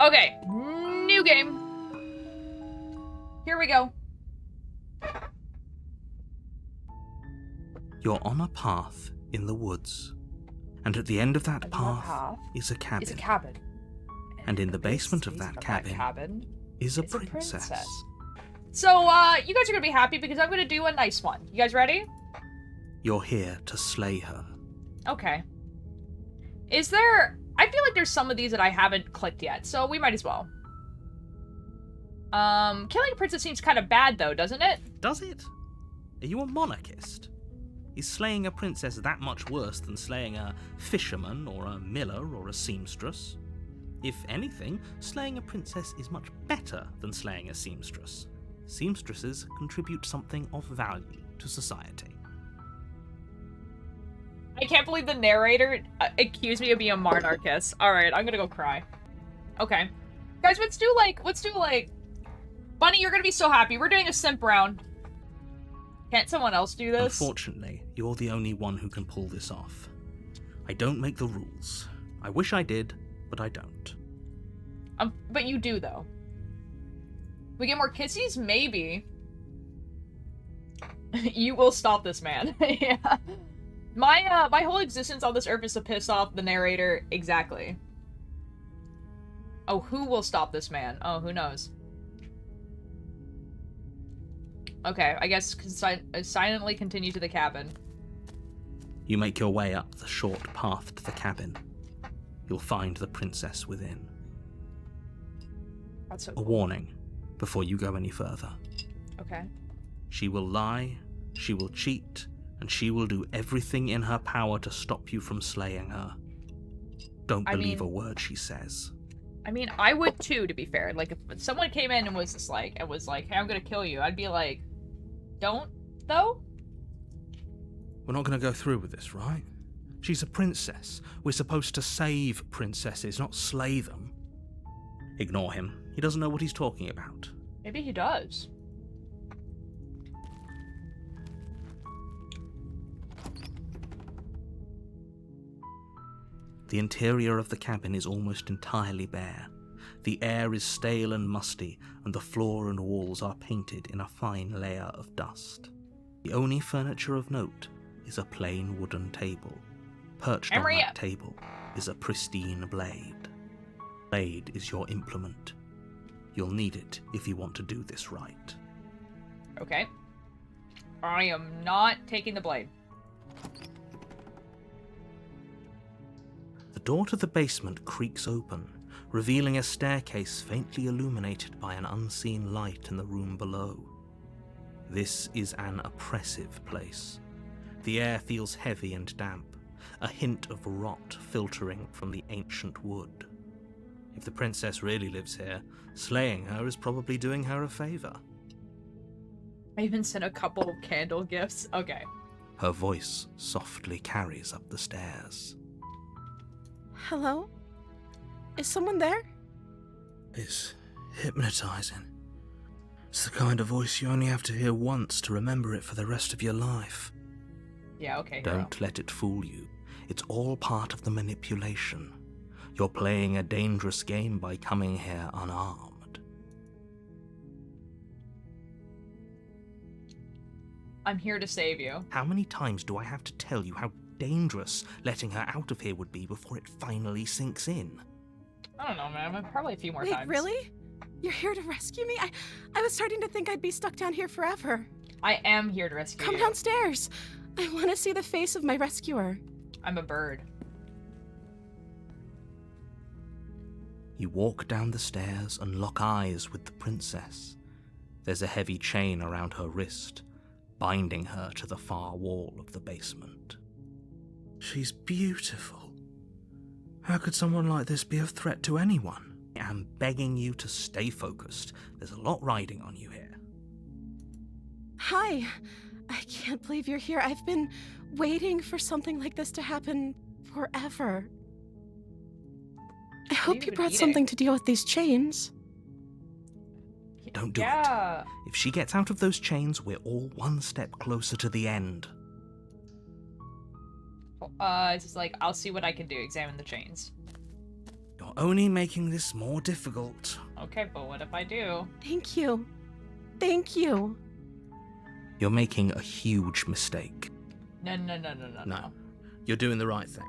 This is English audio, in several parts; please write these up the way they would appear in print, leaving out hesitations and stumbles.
Okay, new game. Here we go. You're on a path in the woods, and at the end of that path is a cabin. It's a cabin. And in the basement of that cabin is a princess. So, you guys are gonna be happy because I'm gonna do a nice one. You guys ready? You're here to slay her. Okay. Is there... I feel like there's some of these that I haven't clicked yet, so we might as well. Killing a princess seems kind of bad, though, doesn't it? Does it? Are you a monarchist? Is slaying a princess that much worse than slaying a fisherman or a miller or a seamstress? If anything, slaying a princess is much better than slaying a seamstress. Seamstresses contribute something of value to society. I can't believe the narrator accused me of being a monarchist. Alright, I'm gonna go cry. Okay. Guys, let's do like... Bunny, you're gonna be so happy. We're doing a simp round. Can't someone else do this? Unfortunately, you're the only one who can pull this off. I don't make the rules. I wish I did, but I don't. But you do, though. We get more kissies? Maybe. You will stop this man. Yeah. My whole existence on this earth is to piss off the narrator. Exactly. Oh, who will stop this man? Oh, who knows? Okay, I guess silently continue to the cabin. You make your way up the short path to the cabin. You'll find the princess within. That's so A cool. warning before you go any further. Okay. She will lie, she will cheat, and she will do everything in her power to stop you from slaying her. Don't believe a word she says. I mean, I would too, to be fair. Like, if someone came in and was just like, hey, I'm gonna kill you, I'd be like, don't, though? We're not going to go through with this, right? She's a princess. We're supposed to save princesses, not slay them. Ignore him. He doesn't know what he's talking about. Maybe he does. The interior of the cabin is almost entirely bare. The air is stale and musty, and the floor and walls are painted in a fine layer of dust. The only furniture of note is a plain wooden table. Perched on that table is a pristine blade. Blade is your implement. You'll need it if you want to do this right. Okay. I am not taking the blade. The door to the basement creaks open, revealing a staircase faintly illuminated by an unseen light in the room below. This is an oppressive place. The air feels heavy and damp, a hint of rot filtering from the ancient wood. If the princess really lives here, slaying her is probably doing her a favor. I even sent a couple of candle gifts. Okay. Her voice softly carries up the stairs. Hello? Is someone there? It's hypnotizing. It's the kind of voice you only have to hear once to remember it for the rest of your life. Yeah, okay. Don't let it fool you. It's all part of the manipulation. You're playing a dangerous game by coming here unarmed. I'm here to save you. How many times do I have to tell you how dangerous letting her out of here would be before it finally sinks in? I don't know, man. Probably a few more Wait, times. really? You're here to rescue me? I was starting to think I'd be stuck down here forever. I am here to rescue you. Come downstairs. I want to see the face of my rescuer. I'm a bird. You walk down the stairs and lock eyes with the princess. There's a heavy chain around her wrist, binding her to the far wall of the basement. She's beautiful. How could someone like this be a threat to anyone? I'm begging you to stay focused. There's a lot riding on you here. Hi. I can't believe you're here. I've been waiting for something like this to happen forever. I hope you brought something to deal with these chains. Don't do it. If she gets out of those chains, we're all one step closer to the end. It's just like, I'll see what I can do. Examine the chains. You're only making this more difficult. Okay, but what if I do? Thank you. Thank you. You're making a huge mistake. No. You're doing the right thing.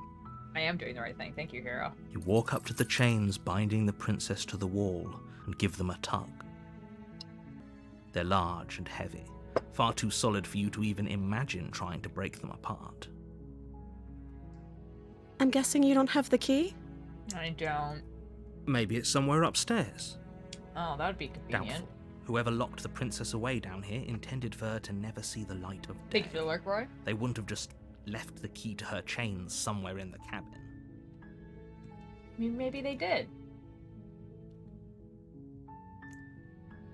I am doing the right thing. Thank you, hero. You walk up to the chains binding the princess to the wall and give them a tug. They're large and heavy, far too solid for you to even imagine trying to break them apart. I'm guessing you don't have the key? I don't. Maybe it's somewhere upstairs. Oh, that would be convenient. Doubtful. Whoever locked the princess away down here intended for her to never see the light of day. Thank you for the work, Roy. They wouldn't have just left the key to her chains somewhere in the cabin. I mean, maybe they did.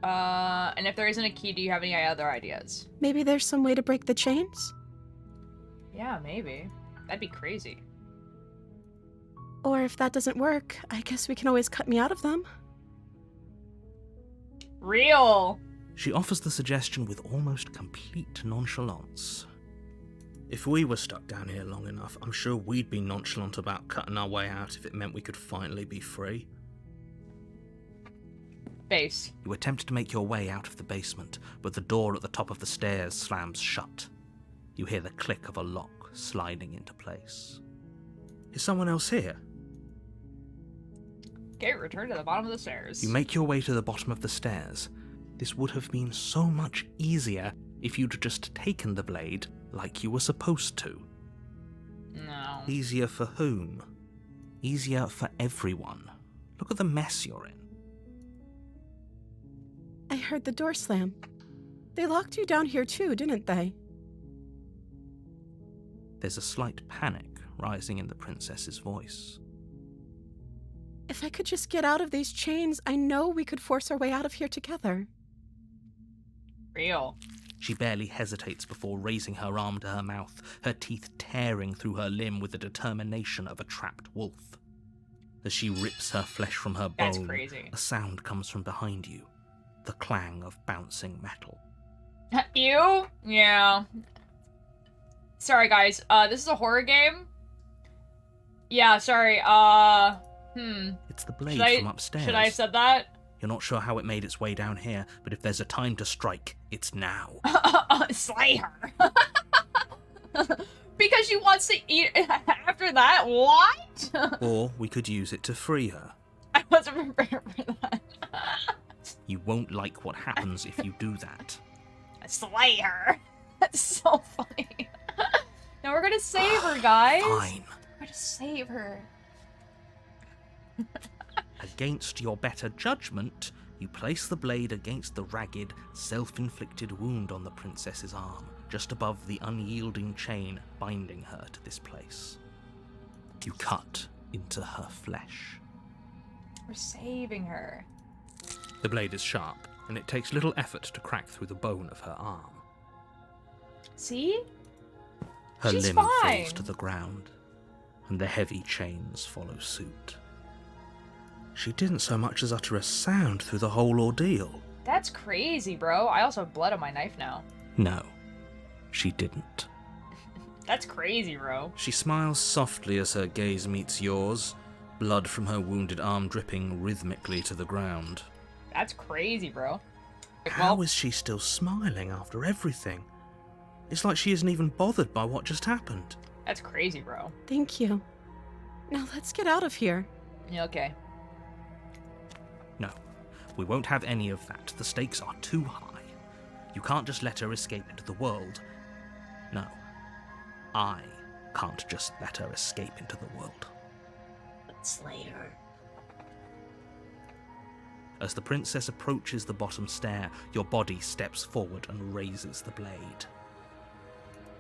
And if there isn't a key, do you have any other ideas? Maybe there's some way to break the chains? Yeah, maybe. That'd be crazy. Or if that doesn't work, I guess we can always cut me out of them. Real! She offers the suggestion with almost complete nonchalance. If we were stuck down here long enough, I'm sure we'd be nonchalant about cutting our way out if it meant we could finally be free. Base. You attempt to make your way out of the basement, but the door at the top of the stairs slams shut. You hear the click of a lock sliding into place. Is someone else here? Okay, return to the bottom of the stairs. You make your way to the bottom of the stairs. This would have been so much easier if you'd just taken the blade like you were supposed to. No. Easier for whom? Easier for everyone. Look at the mess you're in. I heard the door slam. They locked you down here too, didn't they? There's a slight panic rising in the princess's voice. If I could just get out of these chains, I know we could force our way out of here together. Real. She barely hesitates before raising her arm to her mouth, her teeth tearing through her limb with the determination of a trapped wolf. As she rips her flesh from her That's bone, crazy. a sound comes from behind you, the clang of bouncing metal. You? Yeah. Sorry, guys. This is a horror game? Yeah, sorry. It's the blade from upstairs. Should I have said that? You're not sure how it made its way down here, but if there's a time to strike, it's now. Slay her. Because she wants to eat after that? What? Or we could use it to free her. I wasn't prepared for that. You won't like what happens if you do that. Slay her. That's so funny. No, we're gonna save her, guys. Fine. We're gonna save her. Against your better judgment, you place the blade against the ragged, self-inflicted wound on the princess's arm, just above the unyielding chain binding her to this place. You cut into her flesh. We're saving her. The blade is sharp, and it takes little effort to crack through the bone of her arm. See? Her She's limb fine. falls to the ground, and the heavy chains follow suit. She didn't so much as utter a sound through the whole ordeal. That's crazy, bro. I also have blood on my knife now. No, she didn't. That's crazy, bro. She smiles softly as her gaze meets yours, blood from her wounded arm dripping rhythmically to the ground. That's crazy, bro. How is she still smiling after everything? It's like she isn't even bothered by what just happened. That's crazy, bro. Thank you. Now let's get out of here. Yeah, okay. No, we won't have any of that. The stakes are too high. You can't just let her escape into the world. No, I can't just let her escape into the world. Let's slay her. As the princess approaches the bottom stair, your body steps forward and raises the blade.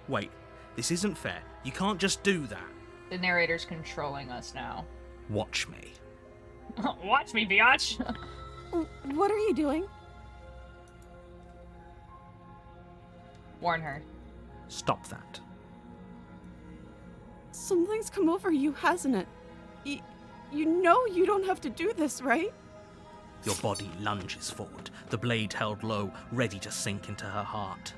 Wait, this isn't fair. You can't just do that. The narrator's controlling us now. Watch me. Watch me, biatch. What are you doing? Warn her. Stop that. Something's come over you, hasn't it? You know you don't have to do this, right? Your body lunges forward, the blade held low, ready to sink into her heart.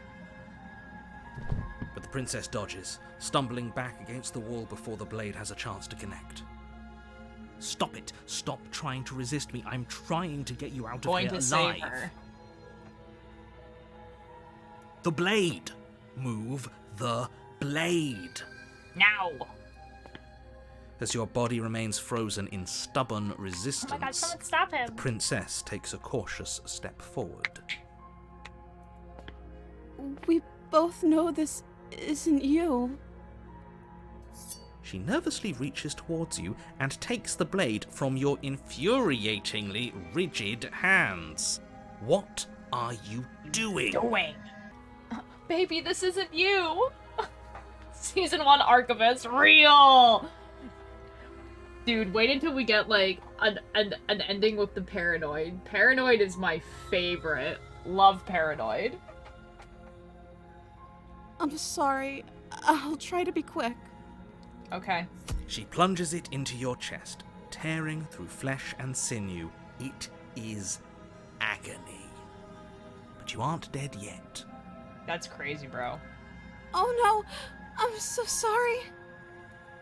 But the princess dodges, stumbling back against the wall before the blade has a chance to connect. Stop it. Stop trying to resist me. I'm trying to get you out of Going here to alive. save her. The blade. Move the blade. Now! As your body remains frozen in stubborn resistance, Oh my god, someone stop him! the princess takes a cautious step forward. We both know this isn't you. She nervously reaches towards you and takes the blade from your infuriatingly rigid hands. What are you doing? Baby, this isn't you! Season 1 Archivist, real! Dude, wait until we get, like, an ending with the Paranoid. Paranoid is my favorite. Love Paranoid. I'm sorry. I'll try to be quick. Okay. She plunges it into your chest, tearing through flesh and sinew. It is agony. But you aren't dead yet. That's crazy, bro. Oh no! I'm so sorry.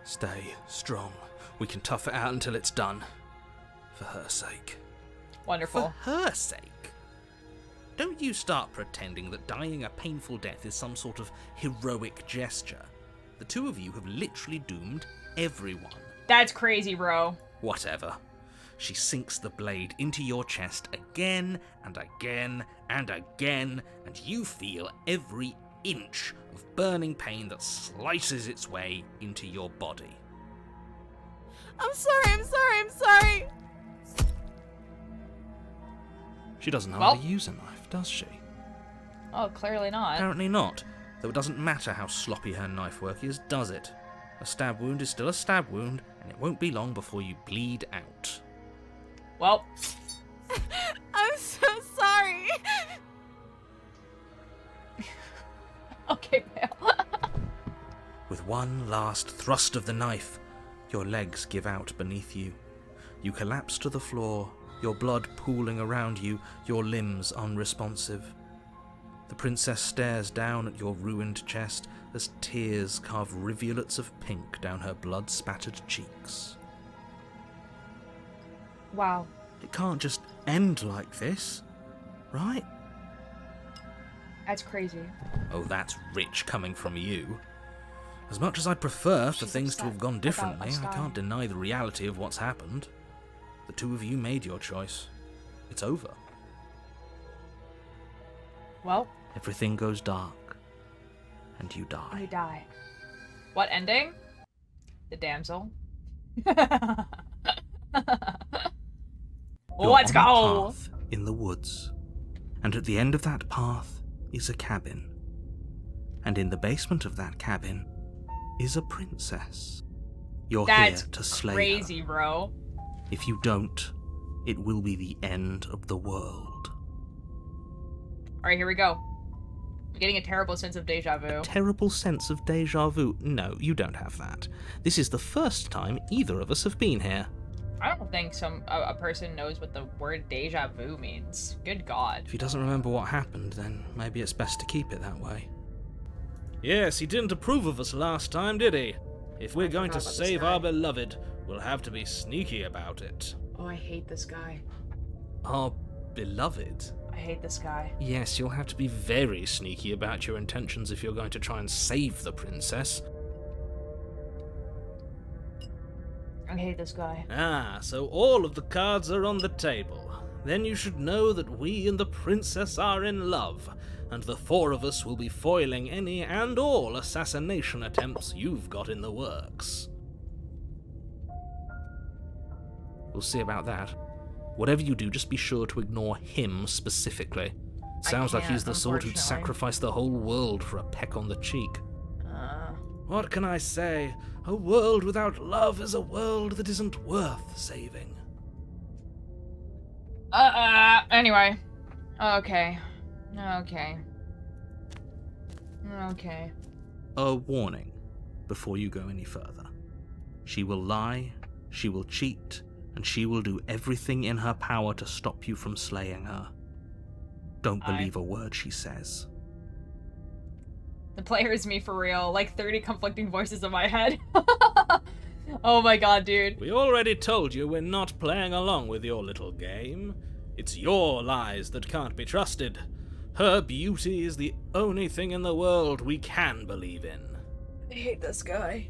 Stay strong. We can tough it out until it's done. For her sake. Wonderful. For her sake? Don't you start pretending that dying a painful death is some sort of heroic gesture. The two of you have literally doomed everyone. That's crazy, bro. Whatever. She sinks the blade into your chest again and again and again, and you feel every inch of burning pain that slices its way into your body. I'm sorry. She doesn't know Well. how to use a knife, does she? Oh, clearly not. Apparently not, though it doesn't matter how sloppy her knife work is, does it? A stab wound is still a stab wound, and it won't be long before you bleed out. Well, I'm so sorry. okay, pal. With one last thrust of the knife, your legs give out beneath you. You collapse to the floor, your blood pooling around you, your limbs unresponsive. The princess stares down at your ruined chest as tears carve rivulets of pink down her blood-spattered cheeks. Wow. It can't just end like this, right? That's crazy. Oh, that's rich coming from you. As much as I'd prefer for She's things to upset have gone differently, about us I dying. can't deny the reality of what's happened. The two of you made your choice. It's over. Well, Everything goes dark, and you we die. die. What ending? The damsel. You're Let's on a go! path in the woods, and at the end of that path is a cabin. And in the basement of that cabin is a princess. You're That's here to slay crazy, her. bro. If you don't, it will be the end of the world. Alright, here we go. I'm getting a terrible sense of deja vu. Terrible sense of deja vu. No, you don't have that. This is the first time either of us have been here. I don't think a person knows what the word deja vu means. Good God. If he doesn't remember what happened, then maybe it's best to keep it that way. Yes, he didn't approve of us last time, did he? If we're going to forgot about this save guy. our beloved, we'll have to be sneaky about it. Oh, I hate this guy. Our beloved? I hate this guy. Yes, you'll have to be very sneaky about your intentions if you're going to try and save the princess. I hate this guy. Ah, so all of the cards are on the table. Then you should know that we and the princess are in love, and the four of us will be foiling any and all assassination attempts you've got in the works. We'll see about that. Whatever you do, just be sure to ignore him specifically. Sounds like he's can't, the sort who'd unfortunately. sacrifice the whole world for a peck on the cheek. What can I say? A world without love is a world that isn't worth saving. Anyway. Okay. A warning before you go any further. She will lie, she will cheat, and she will do everything in her power to stop you from slaying her. Don't believe a word she says. The player is me for real. Like 30 conflicting voices in my head. Oh my god, dude. We already told you we're not playing along with your little game. It's your lies that can't be trusted. Her beauty is the only thing in the world we can believe in. I hate this guy.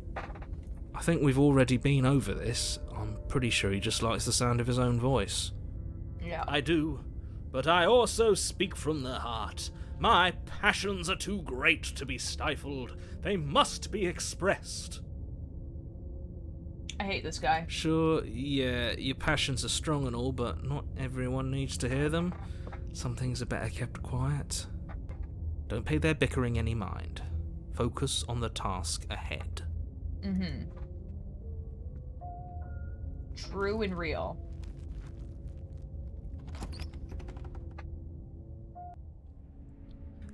I think we've already been over this. I'm pretty sure he just likes the sound of his own voice. Yeah. I do, but I also speak from the heart. My passions are too great to be stifled. They must be expressed. I hate this guy. Sure, yeah, your passions are strong and all, but not everyone needs to hear them. Some things are better kept quiet. Don't pay their bickering any mind. Focus on the task ahead. Mm-hmm. True and real.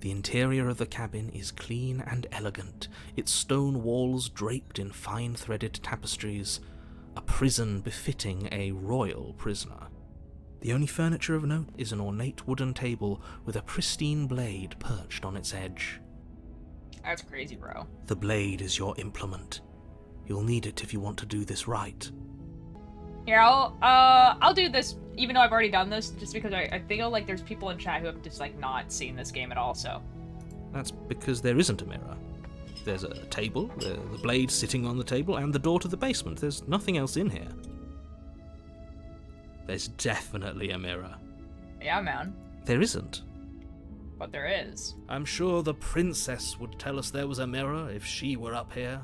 The interior of the cabin is clean and elegant, its stone walls draped in fine threaded tapestries, a prison befitting a royal prisoner. The only furniture of note is an ornate wooden table with a pristine blade perched on its edge. That's crazy, bro. The blade is your implement. You'll need it if you want to do this right. Here, I'll do this, even though I've already done this, just because I feel like there's people in chat who have just, like, not seen this game at all, so. That's because there isn't a mirror. There's a table, the blade sitting on the table, and the door to the basement. There's nothing else in here. There's definitely a mirror. Yeah, man. There isn't. But there is. I'm sure the princess would tell us there was a mirror if she were up here.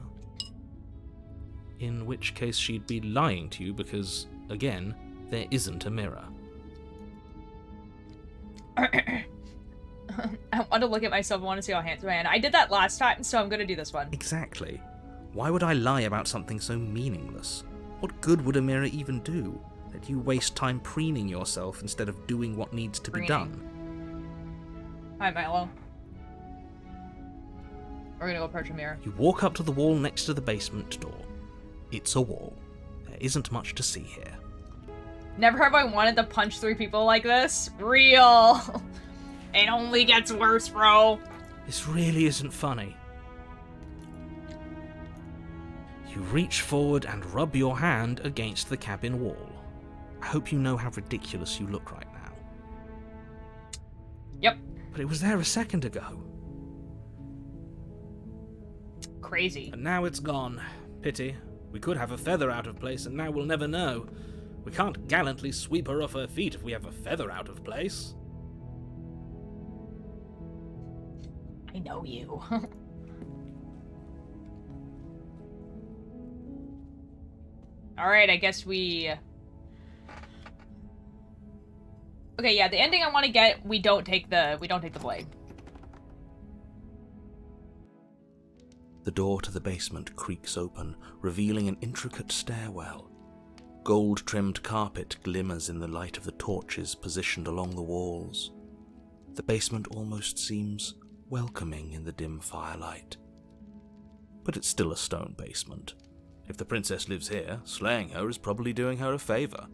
In which case she'd be lying to you because, again, there isn't a mirror. I want to look at myself. I want to see how handsome I am. I did that last time, so I'm going to do this one. Exactly. Why would I lie about something so meaningless? What good would a mirror even do? That you waste time preening yourself instead of doing what needs to be done. Hi, Milo. We're going to go approach a mirror. You walk up to the wall next to the basement door. It's a wall. There isn't much to see here. Never have I wanted to punch through people like this. Real. It only gets worse, bro. This really isn't funny. You reach forward and rub your hand against the cabin wall. I hope you know how ridiculous you look right now. Yep. But it was there a second ago. Crazy. And now it's gone. Pity. We could have a feather out of place, and now we'll never know. We can't gallantly sweep her off her feet if we have a feather out of place. I know you. Alright, I guess we... Okay, yeah, the ending I want to get, we don't take the blade. The door to the basement creaks open, revealing an intricate stairwell. Gold-trimmed carpet glimmers in the light of the torches positioned along the walls. The basement almost seems welcoming in the dim firelight. But it's still a stone basement. If the princess lives here, slaying her is probably doing her a favor.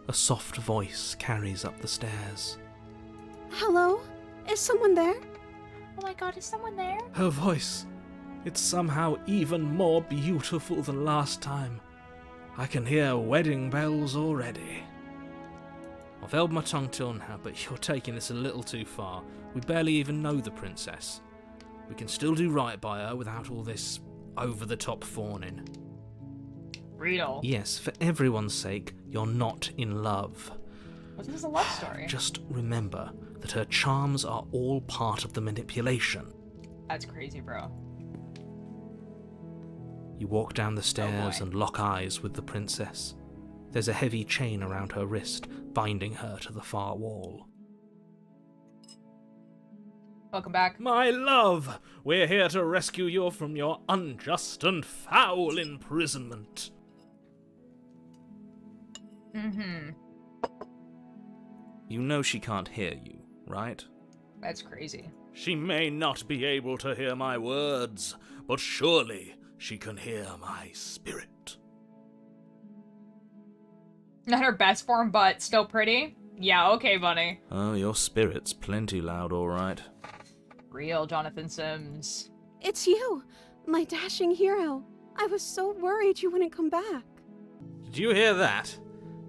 A soft voice carries up the stairs. Hello? Is someone there? Oh my god, is someone there? Her voice. It's somehow even more beautiful than last time. I can hear wedding bells already. I've held my tongue till now, but you're taking this a little too far. We barely even know the princess. We can still do right by her without all this over-the-top fawning. Real. Yes, for everyone's sake, you're not in love. What is a love story? Just remember that her charms are all part of the manipulation. That's crazy, bro. You walk down the stairs boy. and lock eyes with the princess. There's a heavy chain around her wrist, binding her to the far wall. Welcome back. My love, we're here to rescue you from your unjust and foul imprisonment. Mm-hmm. You know she can't hear you, right? That's crazy. She may not be able to hear my words, but surely she can hear my spirit. Not her best form, but still pretty? Yeah, okay, bunny. Oh, your spirit's plenty loud, all right. Real Jonathan Sims. It's you, my dashing hero. I was so worried you wouldn't come back. Did you hear that?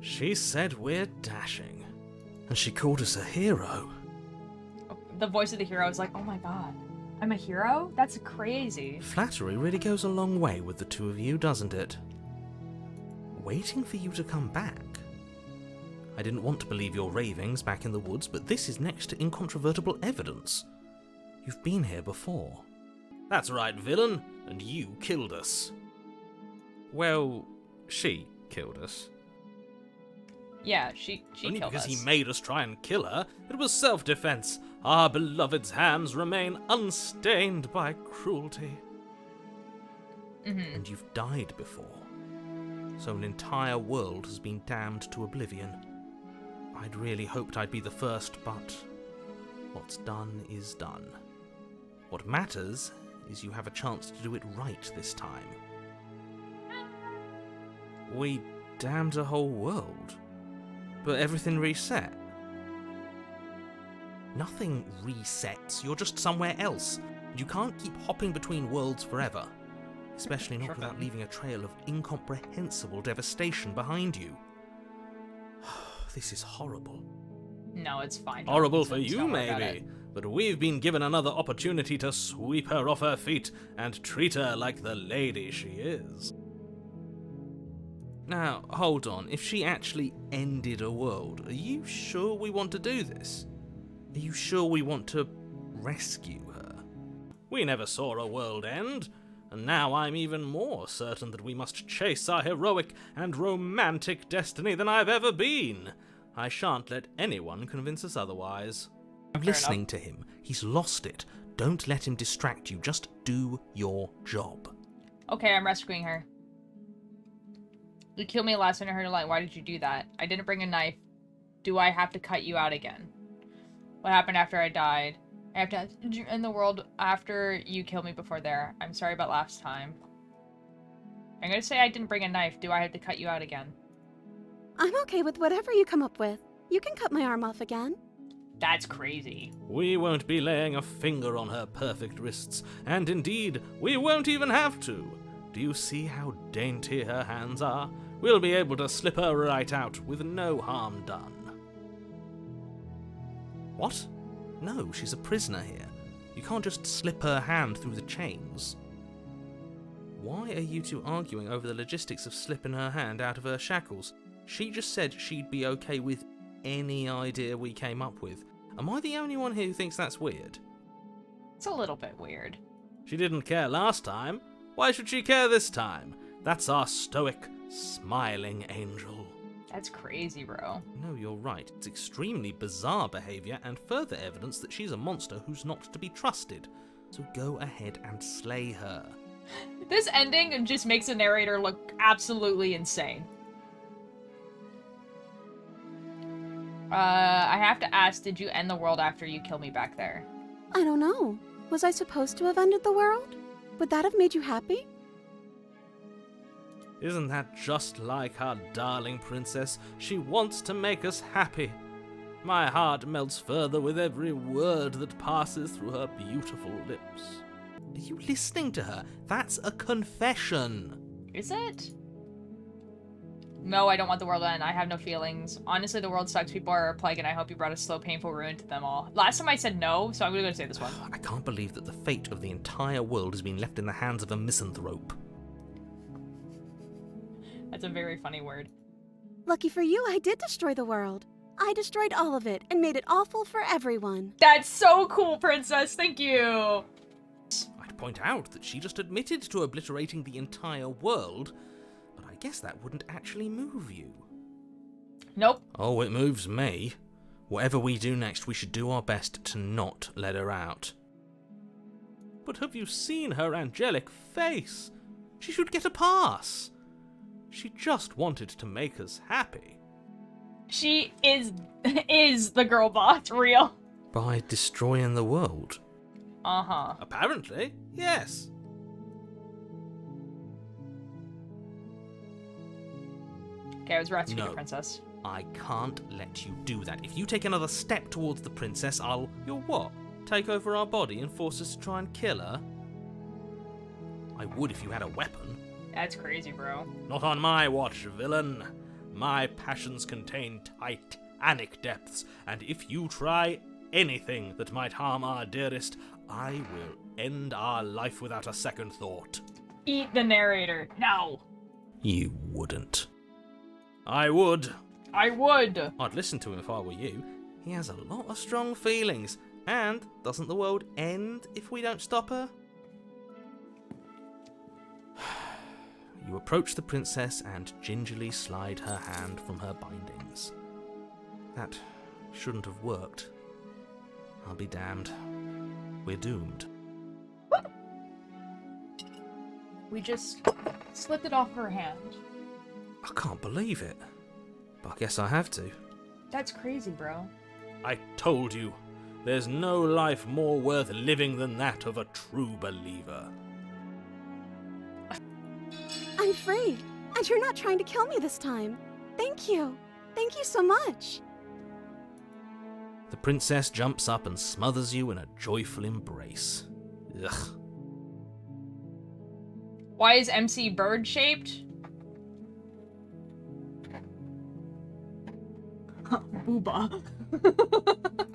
She said we're dashing. And she called us a hero. The voice of the hero is like, oh my god, I'm a hero? That's crazy. Flattery really goes a long way with the two of you, doesn't it? Waiting for you to come back. I didn't want to believe your ravings back in the woods, but this is next to incontrovertible evidence. You've been here before. That's right, villain, and you killed us. Well, she killed us. Yeah, she Only killed because us. he made us try and kill her. It was self-defense. Our beloved's hands remain unstained by cruelty. Mm-hmm. And you've died before. So an entire world has been damned to oblivion. I'd really hoped I'd be the first, but what's done is done. What matters is you have a chance to do it right this time. We damned a whole world, but everything reset. Nothing resets, you're just somewhere else. You can't keep hopping between worlds forever. Especially not without leaving a trail of incomprehensible devastation behind you. This is horrible. No, it's fine. Horrible for Don't you, worry about maybe, it. but we've been given another opportunity to sweep her off her feet and treat her like the lady she is. Now, hold on. If she actually ended a world, are you sure we want to do this? Are you sure we want to rescue her? We never saw a world end, and now I'm even more certain that we must chase our heroic and romantic destiny than I've ever been. I shan't let anyone convince us otherwise. I'm Fair listening enough. to him. He's lost it. Don't let him distract you. Just do your job. Okay, I'm rescuing her. You killed me last night. I heard her like, why did you do that? I didn't bring a knife. Do I have to cut you out again? What happened after I died? I have to end the world after you killed me before there. I'm sorry about last time. I'm gonna say I didn't bring a knife. Do I have to cut you out again? I'm okay with whatever you come up with. You can cut my arm off again. That's crazy. We won't be laying a finger on her perfect wrists, and indeed, we won't even have to. Do you see how dainty her hands are? We'll be able to slip her right out with no harm done. What? No, she's a prisoner here. You can't just slip her hand through the chains. Why are you two arguing over the logistics of slipping her hand out of her shackles? She just said she'd be okay with any idea we came up with. Am I the only one here who thinks that's weird? It's a little bit weird. She didn't care last time. Why should she care this time? That's our stoic, smiling angel. That's crazy, bro. No, you're right. It's extremely bizarre behaviour and further evidence that she's a monster who's not to be trusted. So go ahead and slay her. This ending just makes the narrator look absolutely insane. I have to ask, did you end the world after you killed me back there? I don't know. Was I supposed to have ended the world? Would that have made you happy? Isn't that just like our darling princess? She wants to make us happy. My heart melts further with every word that passes through her beautiful lips. Are you listening to her? That's a confession. Is it? No, I don't want the world to end. I have no feelings. Honestly, the world sucks. People are a plague, and I hope you brought a slow, painful ruin to them all. Last time I said no, so I'm gonna go say this one. I can't believe that the fate of the entire world has been left in the hands of a misanthrope. That's a very funny word. Lucky for you, I did destroy the world. I destroyed all of it and made it awful for everyone. That's so cool, princess. Thank you. I'd point out that she just admitted to obliterating the entire world, but I guess that wouldn't actually move you. Nope. Oh, it moves me. Whatever we do next, we should do our best to not let her out. But have you seen her angelic face? She should get a pass. She just wanted to make us happy. She is the girl boss, real. By destroying the world. Uh-huh. Apparently, yes. Okay, I was rescuing No. the princess. I can't let you do that. If you take another step towards the princess, I'll... You'll what? Take over our body and force us to try and kill her? I would if you had a weapon. That's crazy, bro. Not on my watch, villain. My passions contain titanic depths, and if you try anything that might harm our dearest, I will end our life without a second thought. Eat the narrator. No. You wouldn't. I would. I would. I'd listen to him if I were you. He has a lot of strong feelings. And doesn't the world end if we don't stop her? You approach the princess and gingerly slide her hand from her bindings. That shouldn't have worked. I'll be damned. We're doomed. We just slipped it off her hand. I can't believe it. But I guess I have to. That's crazy, bro. I told you, there's no life more worth living than that of a true believer. I'm free, and you're not trying to kill me this time. Thank you. Thank you so much. The princess jumps up and smothers you in a joyful embrace. Ugh. Why is MC bird-shaped? Booba.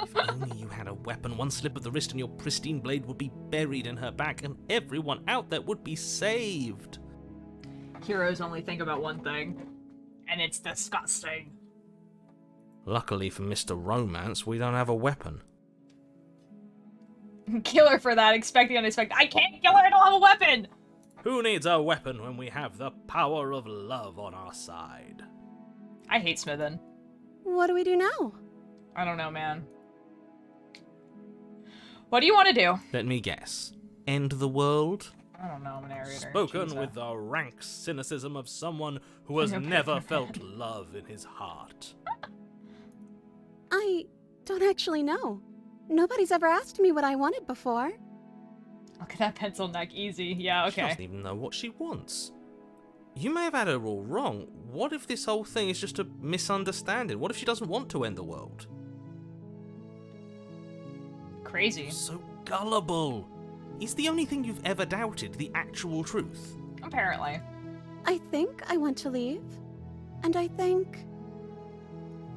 If only you had a weapon, one slip of the wrist and your pristine blade would be buried in her back, and everyone out there would be saved. Heroes only think about one thing, and it's disgusting. Luckily for Mr. Romance, we don't have a weapon. Kill her for that, expecting unexpected. I can't kill her, I don't have a weapon! Who needs a weapon when we have the power of love on our side? I hate smithing. What do we do now? I don't know, man. What do you want to do? Let me guess. End the world? I don't know, narrator. Spoken Jesus. with the rank cynicism of someone who has never felt love in his heart. I don't actually know. Nobody's ever asked me what I wanted before. Look at that pencil neck, easy. Yeah, She okay. doesn't even know what she wants. You may have had her all wrong. What if this whole thing is just a misunderstanding? What if she doesn't want to end the world? Crazy. So gullible. Is the only thing you've ever doubted the actual truth? Apparently. I think I want to leave. And I think...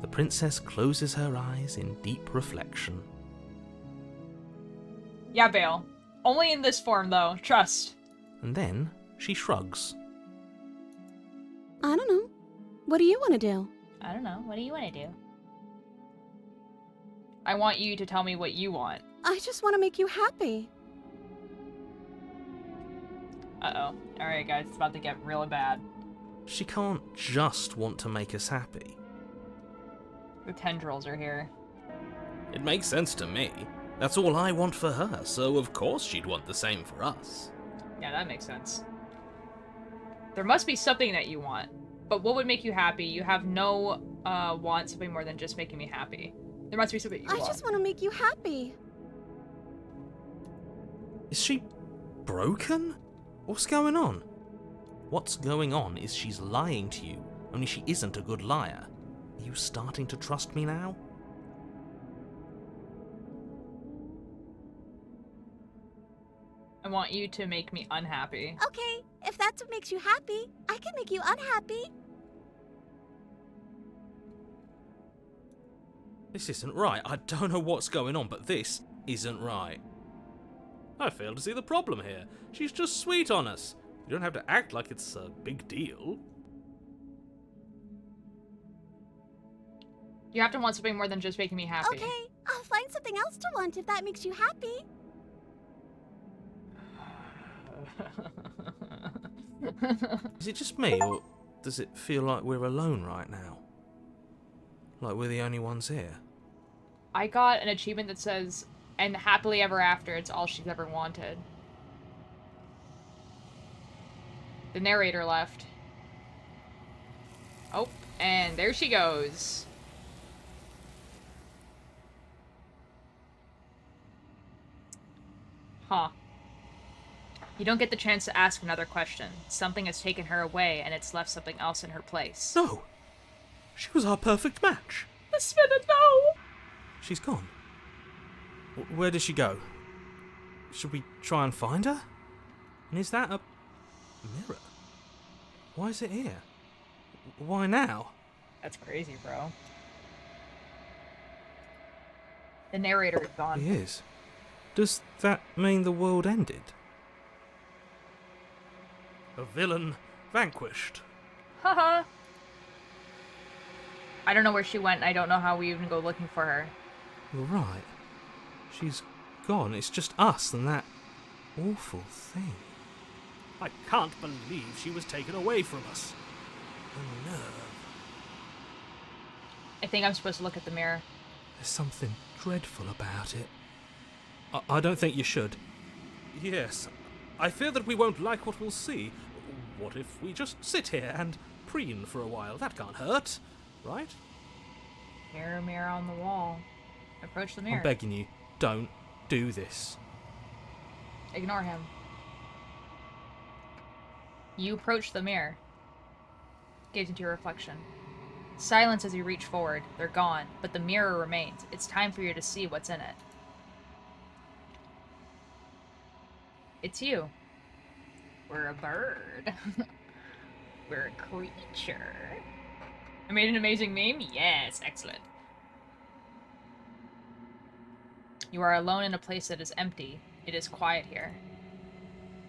The princess closes her eyes in deep reflection. Yeah, Bale. Only in this form, though. Trust. And then she shrugs. I don't know. What do you want to do? I don't know. What do you want to do? I want you to tell me what you want. I just want to make you happy. Uh-oh. Alright, guys. It's about to get really bad. She can't just want to make us happy. The tendrils are here. It makes sense to me. That's all I want for her, so of course she'd want the same for us. Yeah, that makes sense. There must be something that you want. But what would make you happy? You have no want something more than just making me happy. There must be something you I want. just want to make you happy. Is she broken? What's going on? What's going on is she's lying to you, only she isn't a good liar. Are you starting to trust me now? I want you to make me unhappy. Okay, if that's what makes you happy, I can make you unhappy. This isn't right. I don't know what's going on, but this isn't right. I fail to see the problem here. She's just sweet on us. You don't have to act like it's a big deal. You have to want something more than just making me happy. Okay, I'll find something else to want if that makes you happy. Is it just me, or does it feel like we're alone right now? Like we're the only ones here? I got an achievement that says, and happily ever after, it's all she's ever wanted. The narrator left. Oh, and there she goes. Huh. You don't get the chance to ask another question. Something has taken her away, and it's left something else in her place. No! She was our perfect match. The spinner, no! She's gone. Where did she go? Should we try and find her? And is that a mirror? Why is it here? Why now? That's crazy, bro. The narrator is gone. He is. Does that mean the world ended? A villain vanquished. Haha. I don't know where she went. I don't know how we even go looking for her. You're right. She's gone. It's just us and that awful thing. I can't believe she was taken away from us. The nerve. I think I'm supposed to look at the mirror. There's something dreadful about it. I don't think you should. Yes, I fear that we won't like what we'll see. What if we just sit here and preen for a while? That can't hurt, right? Mirror, mirror on the wall. Approach the mirror. I'm begging you, don't do this. Ignore him. You approach the mirror. Gaze into your reflection. Silence as you reach forward. They're gone, but the mirror remains. It's time for you to see what's in it. It's you. We're a bird. We're a creature. I made an amazing meme? Yes, excellent. You are alone in a place that is empty. It is quiet here.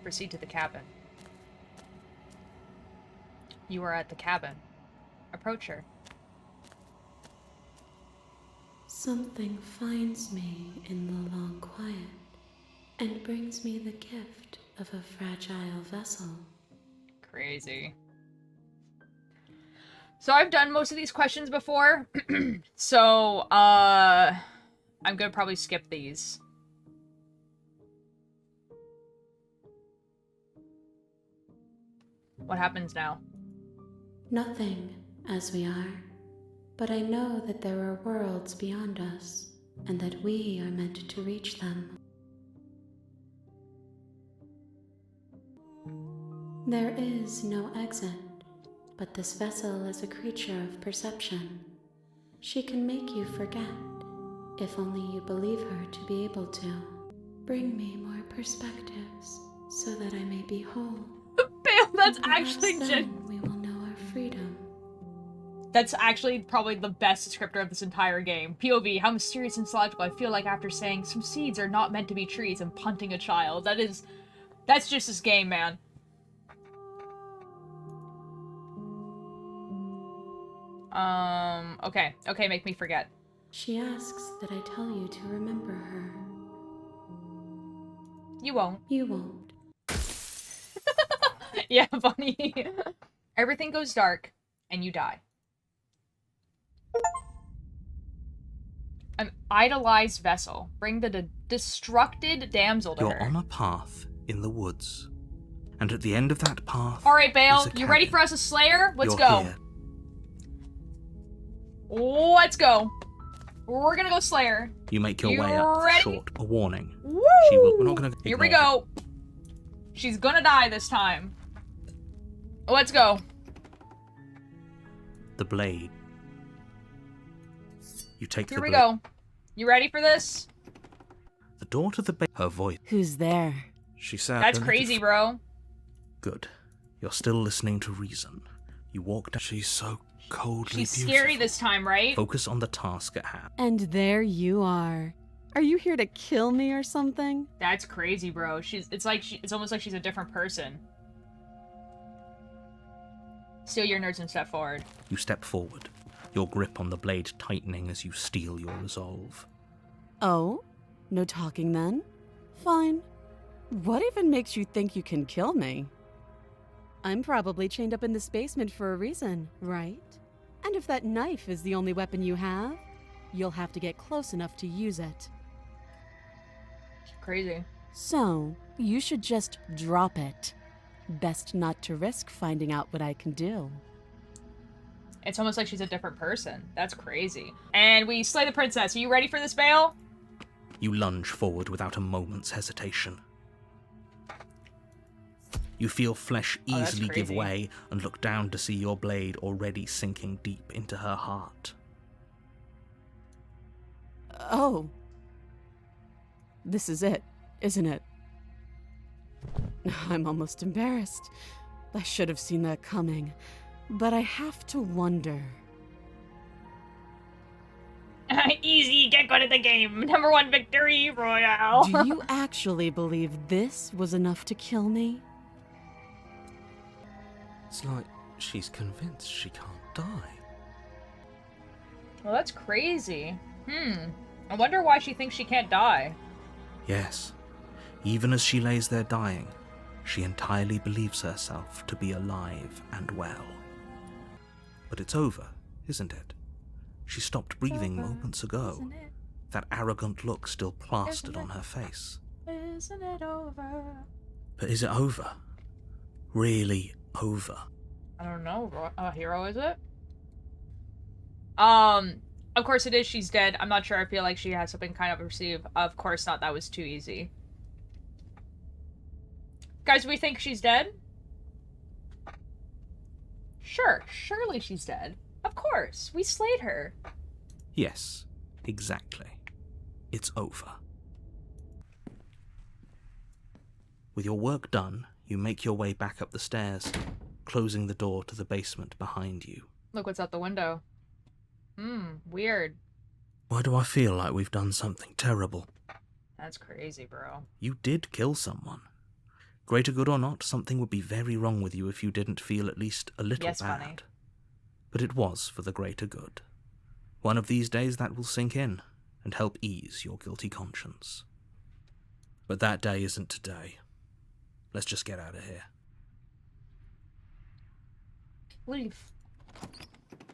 Proceed to the cabin. You are at the cabin. Approach her. Something finds me in the long quiet and brings me the gift of a fragile vessel. Crazy. So I've done most of these questions before, so I'm gonna probably skip these. What happens now? Nothing, as we are, but I know that there are worlds beyond us, and that we are meant to reach them. There is no exit, but this vessel is a creature of perception. She can make you forget, if only you believe her to be able to. Bring me more perspectives, so that I may be whole. Bam, that's And actually perhaps then we will know our freedom. That's actually probably the best descriptor of this entire game. POV, how mysterious and logical. I feel like after saying some seeds are not meant to be trees and punting a child. That's just this game, man. Okay, make me forget. She asks that I tell you to remember her. You won't. You won't. Yeah, funny. Everything goes dark, and you die. An idolized vessel. Bring the destructed damsel to You're her. on a path in the woods, and at the end of that path. Alright, Bale, is a you ready cabin. for us to slay her? Let's You're go. here. Let's go. We're gonna go slay her. You make your You way up. ready? Short. A warning. Woo! She will. We're not gonna. Here we ignore go. She's gonna die this time. Let's go. The blade. You take Here the we blade. go. You ready for this? The door to the bed. Her voice. Who's there? She said. That's crazy, bro. Good. You're still listening to reason. You walk down. She's so coldly She's beautiful. scary this time, right? Focus on the task at hand. And there you are. Are you here to kill me or something? That's crazy, bro. It's almost like she's a different person. Steal your nerds and step forward. You step forward, your grip on the blade tightening as you steel your resolve. Oh? No talking then? Fine. What even makes you think you can kill me? I'm probably chained up in this basement for a reason, right? And if that knife is the only weapon you have, you'll have to get close enough to use it. Crazy. So, you should just drop it. Best not to risk finding out what I can do. It's almost like she's a different person. That's crazy. And we slay the princess. Are you ready for this, Bale? You lunge forward without a moment's hesitation. You feel flesh Oh, that's easily give crazy. way and look down to see your blade already sinking deep into her heart. Oh. This is it, isn't it? I'm almost embarrassed, I should have seen that coming, but I have to wonder. Easy, get good at the game. #1 victory royale. Do you actually believe this was enough to kill me? It's like she's convinced she can't die. Well, that's crazy. I wonder why she thinks she can't die. Yes, even as she lays there dying, she entirely believes herself to be alive and well. But it's over, isn't it? She stopped breathing moments ago. That arrogant look still plastered on her face. Isn't it over? But is it over? Really over? I don't know. Hero, is it? Of course it is. She's dead. I'm not sure. I feel like she has something kind of receive. Of course not. That was too easy. Guys, we think she's dead? Sure. Surely she's dead. Of course. We slayed her. Yes, exactly. It's over. With your work done, you make your way back up the stairs, closing the door to the basement behind you. Look what's out the window. Weird. Why do I feel like we've done something terrible? That's crazy, bro. You did kill someone. Greater good or not, something would be very wrong with you if you didn't feel at least a little Yes, bad. funny. But it was for the greater good. One of these days that will sink in and help ease your guilty conscience. But that day isn't today. Let's just get out of here. Leave.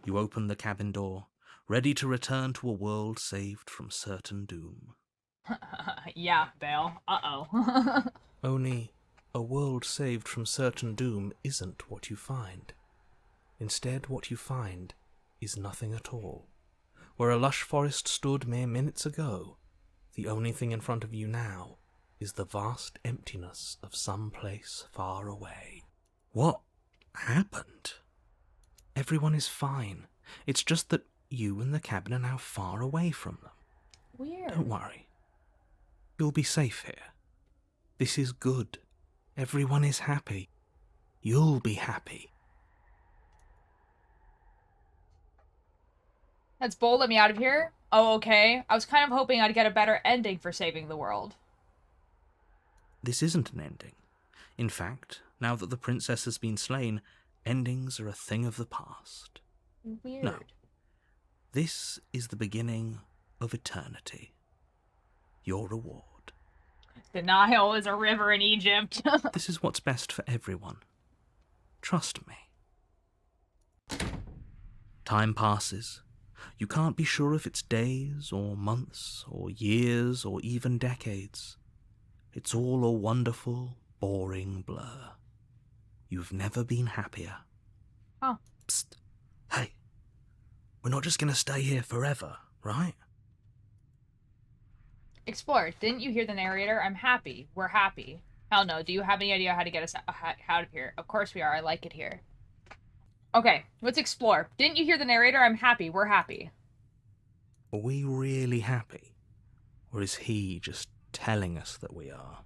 You open the cabin door, ready to return to a world saved from certain doom. Yeah, Bale. Uh-oh. Only, a world saved from certain doom isn't what you find. Instead, what you find is nothing at all. Where a lush forest stood mere minutes ago, the only thing in front of you now is the vast emptiness of some place far away. What happened? Everyone is fine. It's just that you and the cabin are now far away from them. Weird. Don't worry. You'll be safe here. This is good. Everyone is happy. You'll be happy. That's bold. Let me out of here. Oh, okay. I was kind of hoping I'd get a better ending for saving the world. This isn't an ending. In fact, now that the princess has been slain, endings are a thing of the past. Weird. No. This is the beginning of eternity. Your reward. The Nile is a river in Egypt. This is what's best for everyone. Trust me. Time passes. You can't be sure if it's days, or months, or years, or even decades. It's all a wonderful, boring blur. You've never been happier. Oh. Psst. Hey. We're not just gonna stay here forever, right? Explore. Didn't you hear the narrator? I'm happy. We're happy. Hell no. Do you have any idea how to get us out of here? Of course we are. I like it here. Okay, let's explore. Didn't you hear the narrator? I'm happy. We're happy. Are we really happy? Or is he just telling us that we are?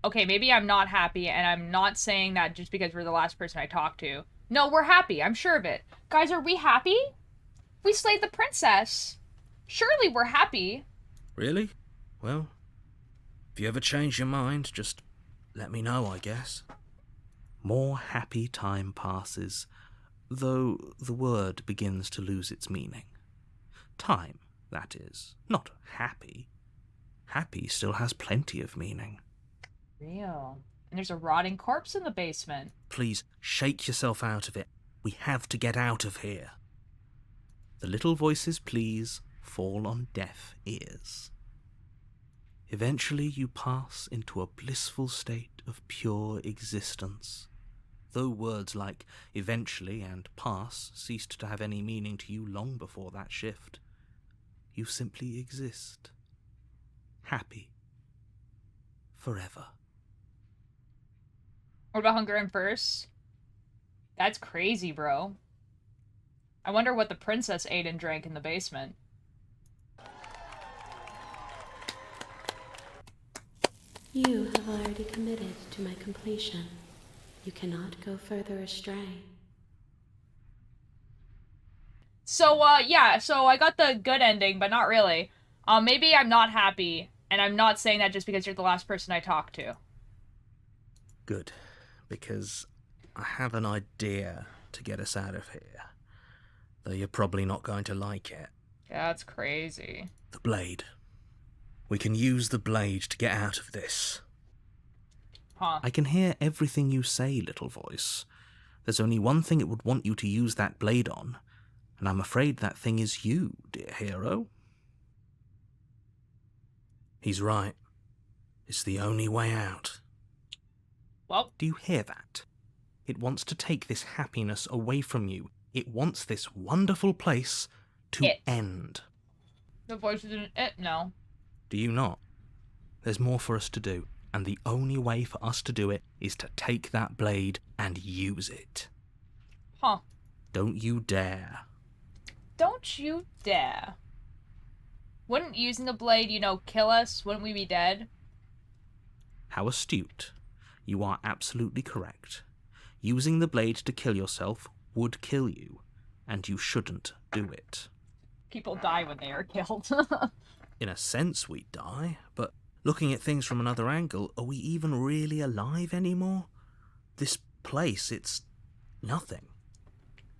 Okay, maybe I'm not happy, and I'm not saying that just because we're the last person I talked to. No, we're happy. I'm sure of it. Guys, are we happy? We slayed the princess. Surely we're happy. Really? Well, if you ever change your mind, just let me know, I guess. More happy time passes, though the word begins to lose its meaning. Time, that is, not happy. Happy still has plenty of meaning. Real. And there's a rotting corpse in the basement. Please, shake yourself out of it. We have to get out of here. The little voices, please, fall on deaf ears. Eventually you pass into a blissful state of pure existence. Though words like eventually and pass ceased to have any meaning to you long before that shift, you simply exist. Happy. Forever. What about Hunger and Thirst? That's crazy, bro. I wonder what the princess ate and drank in the basement. You have already committed to my completion. you cannot go further astray. So, yeah, so I got the good ending, but not really. Maybe I'm not happy, and I'm not saying that just because you're the last person I talked to. Good, because I have an idea to get us out of here. Though you're probably not going to like it. That's crazy. The blade. We can use the blade to get out of this. Huh. I can hear everything you say, little voice. There's only one thing it would want you to use that blade on, and I'm afraid that thing is you, dear hero. He's right. It's the only way out. Well, Do you hear that? It wants to take this happiness away from you. It wants this wonderful place to end. the voice isn't it? No. Do you not? There's more for us to do, and the only way for us to do it is to take that blade and use it. Huh. Don't you dare. Don't you dare. Wouldn't using the blade, kill us? Wouldn't we be dead? How astute. You are absolutely correct. Using the blade to kill yourself would kill you, and you shouldn't do it. People die when they are killed. In a sense, we die, but looking at things from another angle, are we even really alive anymore? This place, it's nothing.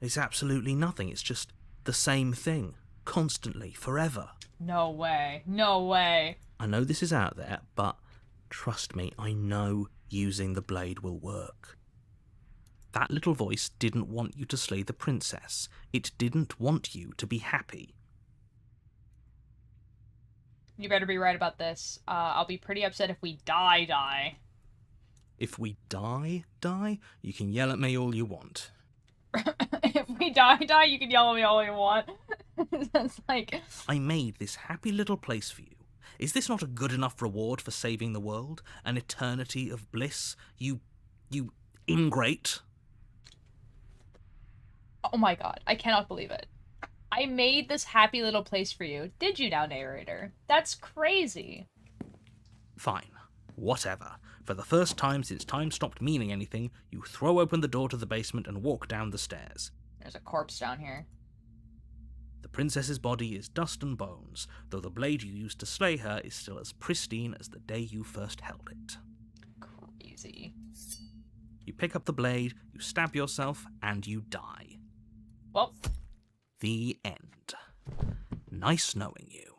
It's absolutely nothing. It's just the same thing, constantly, forever. No way. No way. I know this is out there, but trust me, I know using the blade will work. That little voice didn't want you to slay the princess. It didn't want you to be happy. You better be right about this. I'll be pretty upset if we die. If we die, you can yell at me all you want. If we die, you can yell at me all you want. That's like... I made this happy little place for you. Is this not a good enough reward for saving the world? An eternity of bliss? You ingrate? Oh my god, I cannot believe it. I made this happy little place for you. Did you now, narrator? That's crazy. Fine. Whatever. For the first time since time stopped meaning anything, you throw open the door to the basement and walk down the stairs. There's a corpse down here. The princess's body is dust and bones, though the blade you used to slay her is still as pristine as the day you first held it. Crazy. You pick up the blade, you stab yourself, and you die. Well... The end. Nice knowing you.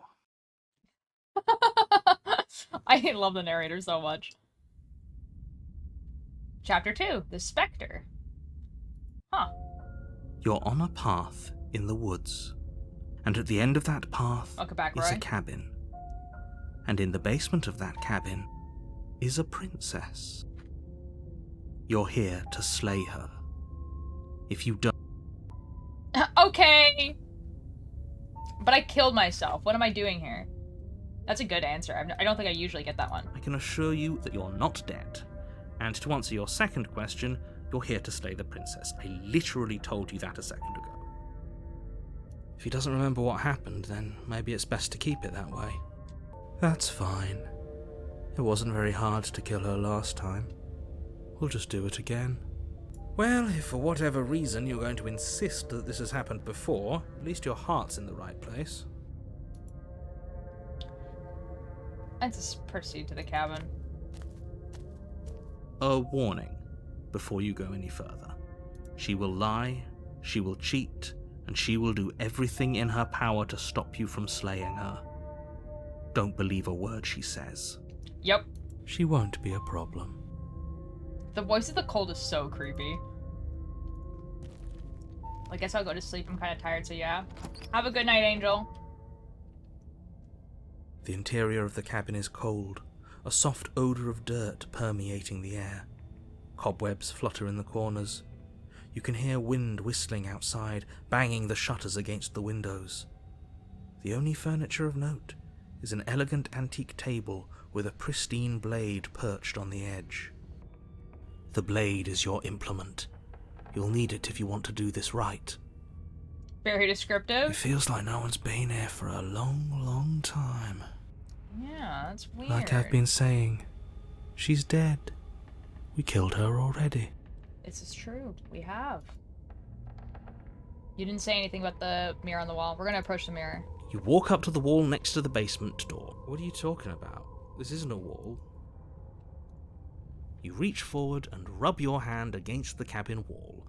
I love the narrator so much. Chapter 2, The Spectre. Huh. You're on a path in the woods, and at the end of that path Welcome back, is Roy. a cabin. And in the basement of that cabin is a princess. You're here to slay her. If you don't... Okay! But I killed myself. What am I doing here? That's a good answer. I don't think I usually get that one. I can assure you that you're not dead. And to answer your second question, you're here to slay the princess. I literally told you that a second ago. If he doesn't remember what happened, then maybe it's best to keep it that way. That's fine. It wasn't very hard to kill her last time. We'll just do it again. Well, if for whatever reason you're going to insist that this has happened before, at least your heart's in the right place. Let's just proceed to the cabin. A warning before you go any further. She will lie, she will cheat, and she will do everything in her power to stop you from slaying her. Don't believe a word she says. Yep. She won't be a problem. The voice of the cold is so creepy. I guess I'll go to sleep. I'm kind of tired, so yeah. Have a good night, Angel. The interior of the cabin is cold, a soft odour of dirt permeating the air. Cobwebs flutter in the corners. You can hear wind whistling outside, banging the shutters against the windows. The only furniture of note is an elegant antique table with a pristine blade perched on the edge. The blade is your implement. You'll need it if you want to do this right. Very descriptive. It feels like no one's been here for a long, long time. Yeah, that's weird. Like I've been saying, she's dead. We killed her already. This is true. We have. You didn't say anything about the mirror on the wall. We're gonna approach the mirror. You walk up to the wall next to the basement door. What are you talking about? This isn't a wall. You reach forward and rub your hand against the cabin wall.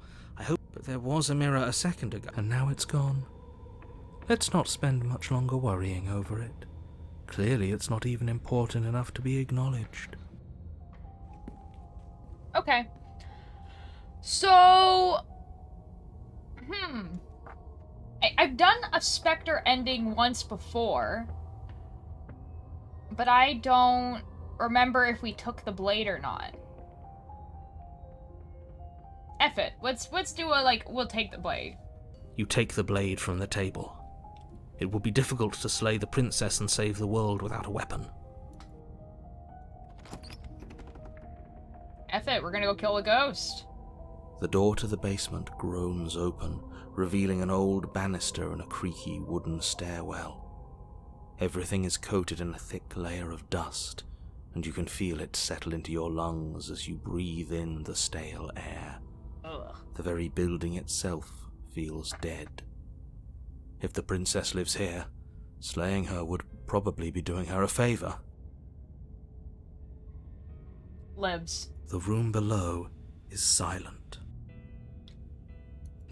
But there was a mirror a second ago, and now it's gone. Let's not spend much longer worrying over it. Clearly, it's not even important enough to be acknowledged. Okay. So... I've done a Spectre ending once before, but I don't remember if we took the blade or not. F it. Let's do a, like, we'll take the blade. You take the blade from the table. It would be difficult to slay the princess and save the world without a weapon. F it, we're gonna go kill a ghost. The door to the basement groans open, revealing an old banister and a creaky wooden stairwell. Everything is coated in a thick layer of dust, and you can feel it settle into your lungs as you breathe in the stale air. Ugh. The very building itself feels dead. If the princess lives here, slaying her would probably be doing her a favor. Lives. The room below is silent.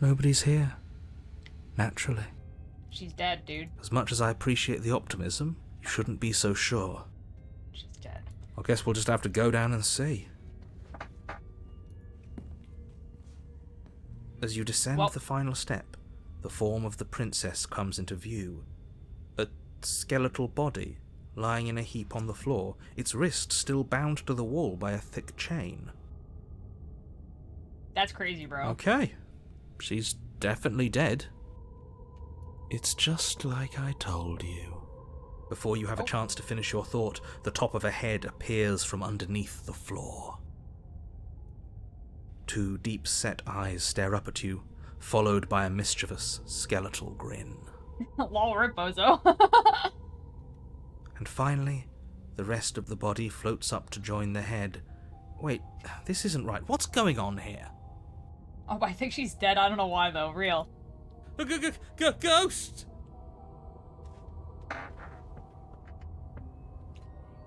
Nobody's here. Naturally. She's dead, dude. As much as I appreciate the optimism, you shouldn't be so sure. She's dead. I guess we'll just have to go down and see. As you descend the final step, the form of the princess comes into view. A skeletal body, lying in a heap on the floor, its wrist still bound to the wall by a thick chain. That's crazy, bro. Okay. She's definitely dead. It's just like I told you. Before you have a chance to finish your thought, the top of a head appears from underneath the floor. Two deep-set eyes stare up at you, followed by a mischievous, skeletal grin. Lol, rip, bozo. And finally, the rest of the body floats up to join the head. Wait, this isn't right. What's going on here? Oh, I think she's dead. I don't know why, though. Real. Ghost!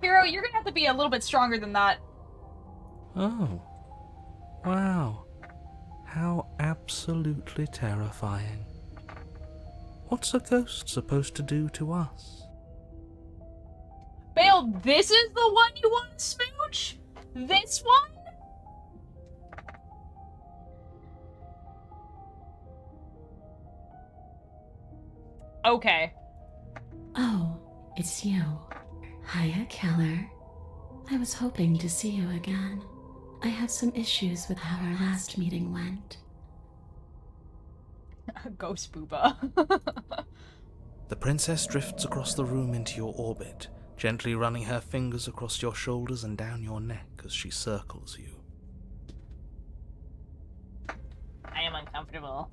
Hero, you're gonna have to be a little bit stronger than that. Oh. Wow. How absolutely terrifying. What's a ghost supposed to do to us? Bale, this is the one you want to smooch? This one? Okay. Oh, it's you. Hiya, Keller. I was hoping to see you again. I have some issues with how our last meeting went. Ghost booba. The princess drifts across the room into your orbit, gently running her fingers across your shoulders and down your neck as she circles you. I am uncomfortable.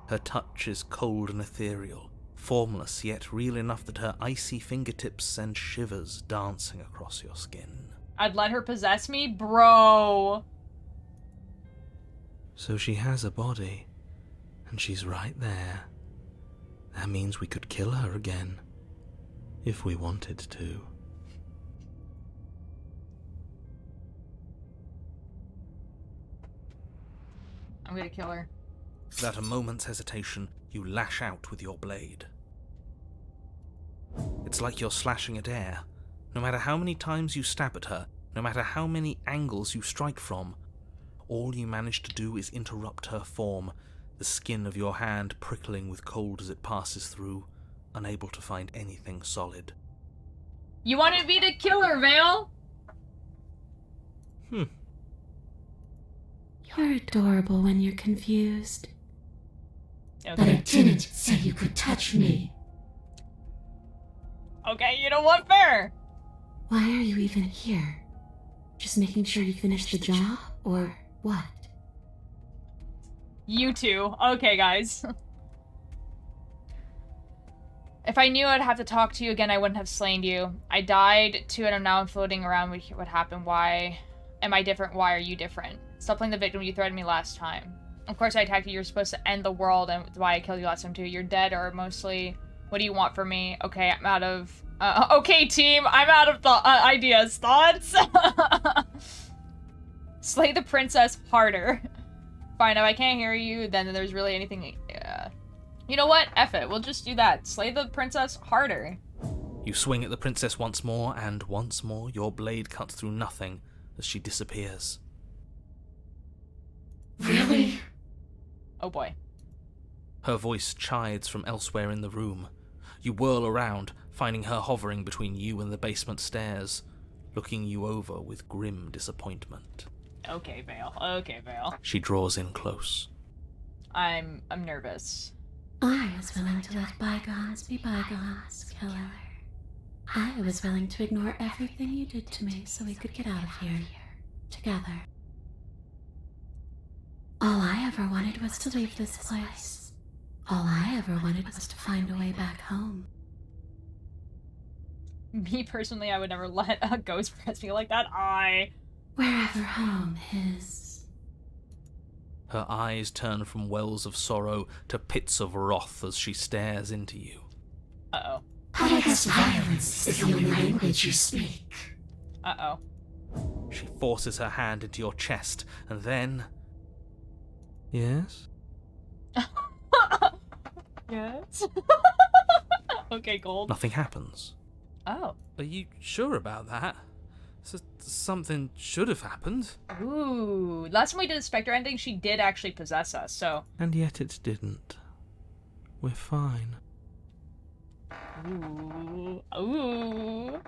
Her touch is cold and ethereal, formless yet real enough that her icy fingertips send shivers dancing across your skin. I'd let her possess me? Bro! So she has a body, and she's right there. That means we could kill her again, if we wanted to. I'm gonna kill her. Without a moment's hesitation, you lash out with your blade. It's like you're slashing at air. No matter how many times you stab at her, no matter how many angles you strike from, all you manage to do is interrupt her form, the skin of your hand prickling with cold as it passes through, unable to find anything solid. You wanted me to kill her, Vale? You're adorable when you're confused. Okay. But I didn't say you could touch me. Okay, you know what? Fair! Why are you even here? Just making sure you finish the job, or what? You two. Okay, guys. If I knew I'd have to talk to you again, I wouldn't have slain you. I died too, and now I'm floating around with what happened. Why Am I different? Why are you different? Stop playing the victim. You threatened me last time. Of course I attacked you. You're supposed to end the world, and that's why I killed you last time too. You're dead, or mostly... What do you want from me? Okay, I'm out of... okay, team, I'm out of ideas. Thoughts? Slay the princess harder. Fine, if I can't hear you, then there's really anything... You know what? F it. We'll just do that. Slay the princess harder. You swing at the princess once more, and once more your blade cuts through nothing as she disappears. Really? Oh boy. Her voice chides from elsewhere in the room. You whirl around, finding her hovering between you and the basement stairs, looking you over with grim disappointment. Okay, Vale. Okay, Vale. She draws in close. I'm nervous. I was willing to let bygones be bygones, killer. I was willing to ignore everything you did to me so we could get out of here together. All I ever wanted was to leave this place. All I ever wanted was to find a way back home. Me personally, I would never let a ghost press me like that. Wherever home is. Her eyes turn from wells of sorrow to pits of wrath as she stares into you. Uh-oh. But I guess violence is the only language you speak. Uh-oh. She forces her hand into your chest, and then... Yes? Yes? Okay, Gold. Nothing happens. Oh. Are you sure about that? Something should have happened. Ooh. Last time we did a Spectre ending, she did actually possess us, so... And yet it didn't. We're fine. Ooh. Ooh.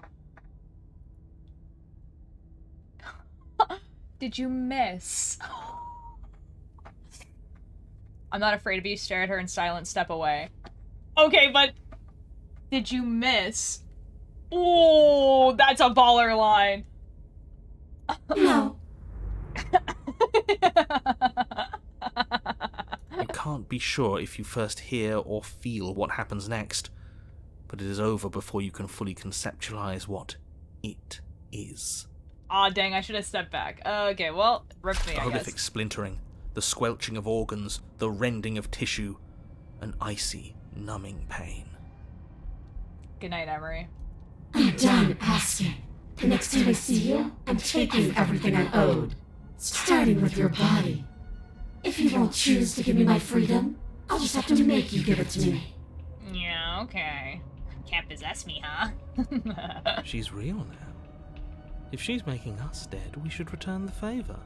Did you miss? I'm not afraid of you. Stare at her in silence. Step away. Okay, but... Did you miss? Ooh, that's a baller line. No. You can't be sure if you first hear or feel what happens next, but it is over before you can fully conceptualize what it is. Aw, dang, I should have stepped back. Okay, well, rip me, The I horrific guess. splintering, the squelching of organs, the rending of tissue, an icy, numbing pain. Good night, Emery. I'm done asking. The next time I see you, I'm taking everything I owed. Starting with your body. If you won't choose to give me my freedom, I'll just have to make you give it to me. Yeah, okay. Can't possess me, huh? She's real now. If she's making us dead, we should return the favor.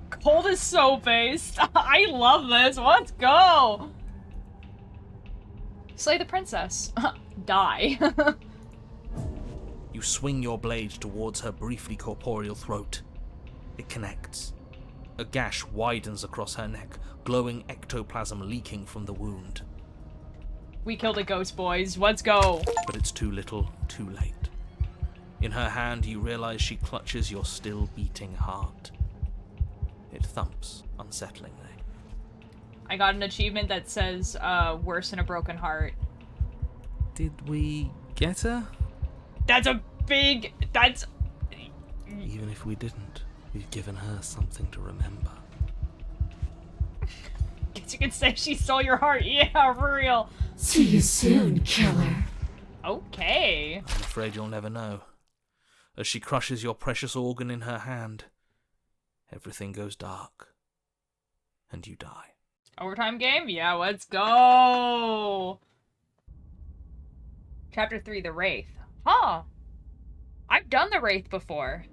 Cold is so based. I love this. Let's go. Slay the princess. Die. You swing your blade towards her briefly corporeal throat. It connects. A gash widens across her neck, glowing ectoplasm leaking from the wound. We killed a ghost, boys. Let's go. But it's too little, too late. In her hand, you realize she clutches your still beating heart. It thumps unsettlingly. I got an achievement that says, worse than a broken heart. Did we get her? That's a big... That's... Even if we didn't, we've given her something to remember. Guess you could say she stole your heart. Yeah, for real. See you soon, killer. Okay. I'm afraid you'll never know. As she crushes your precious organ in her hand, everything goes dark, and you die. Overtime game? Yeah, let's go. Chapter 3, The Wraith. Huh. I've done the Wraith before.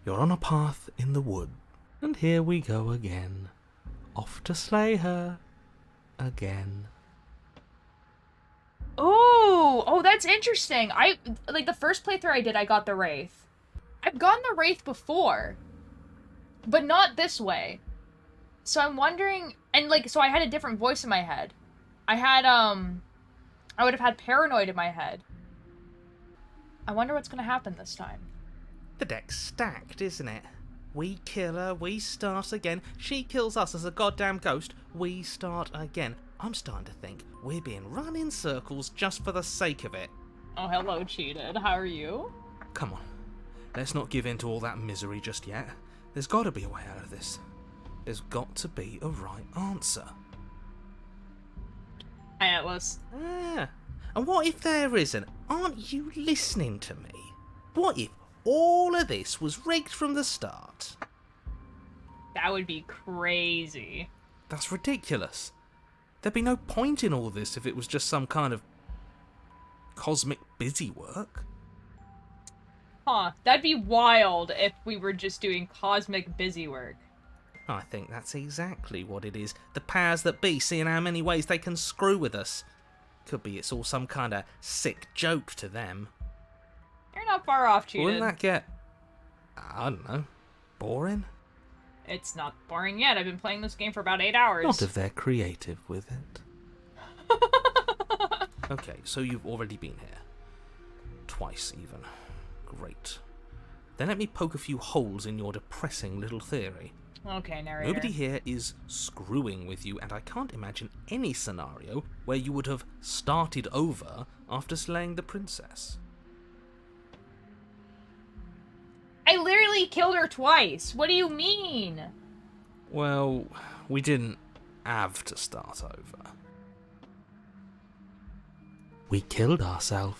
You're on a path in the wood, and here we go again. Off to slay her. Again. Ooh, oh, that's interesting. Like, the first playthrough I did, I got the Wraith. I've gotten the Wraith before, but not this way. So I'm wondering, and, like, so I had a different voice in my head. I had, I would have had Paranoid in my head. I wonder what's gonna happen this time. The deck's stacked, isn't it? We kill her, we start again. She kills us as a goddamn ghost, we start again. I'm starting to think we're being run in circles just for the sake of it. Oh, hello, cheated. How are you? Come on. let's not give in to all that misery just yet. There's got to be a way out of this. There's got to be a right answer. Hi, Atlas. Ah, and what if there isn't? Aren't you listening to me? What if all of this was rigged from the start? That would be crazy. That's ridiculous. There'd be no point in all this if it was just some kind of cosmic busy work. Huh, that'd be wild if we were just doing cosmic busy work. I think that's exactly what it is. The powers that be, seeing how many ways they can screw with us. Could be it's all some kind of sick joke to them. You're not far off, Cheated. Wouldn't that get, I don't know, boring? It's not boring yet. I've been playing this game for about 8 hours. Not if they're creative with it. Okay, so you've already been here. Twice, even. Great. Then let me poke a few holes in your depressing little theory. Okay, narrator. Nobody here is screwing with you, and I can't imagine any scenario where you would have started over after slaying the princess. I literally killed her twice. What do you mean? Well, we didn't have to start over. We killed ourselves.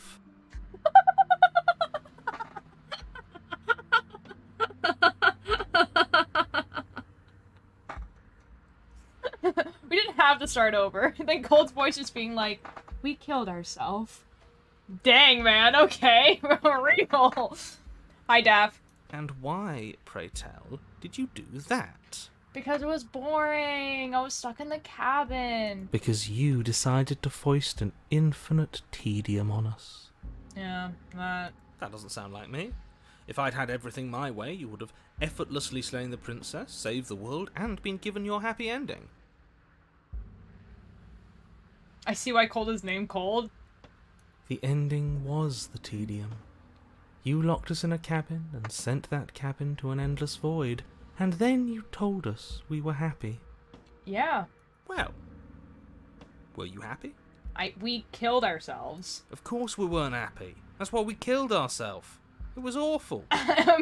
We didn't have to start over. Then Cold's voice just being like, we killed ourselves. Dang, man. Okay. Real. Hi, Daff. And why, pray tell, did you do that? Because it was boring. I was stuck in the cabin. Because you decided to foist an infinite tedium on us. Yeah, that... That doesn't sound like me. If I'd had everything my way, you would have effortlessly slain the princess, saved the world, and been given your happy ending. I see why Cold is named Cold. The ending was the tedium. You locked us in a cabin and sent that cabin to an endless void, and then you told us we were happy. Yeah. Well, were you happy? We killed ourselves. Of course we weren't happy. That's why we killed ourselves. It was awful.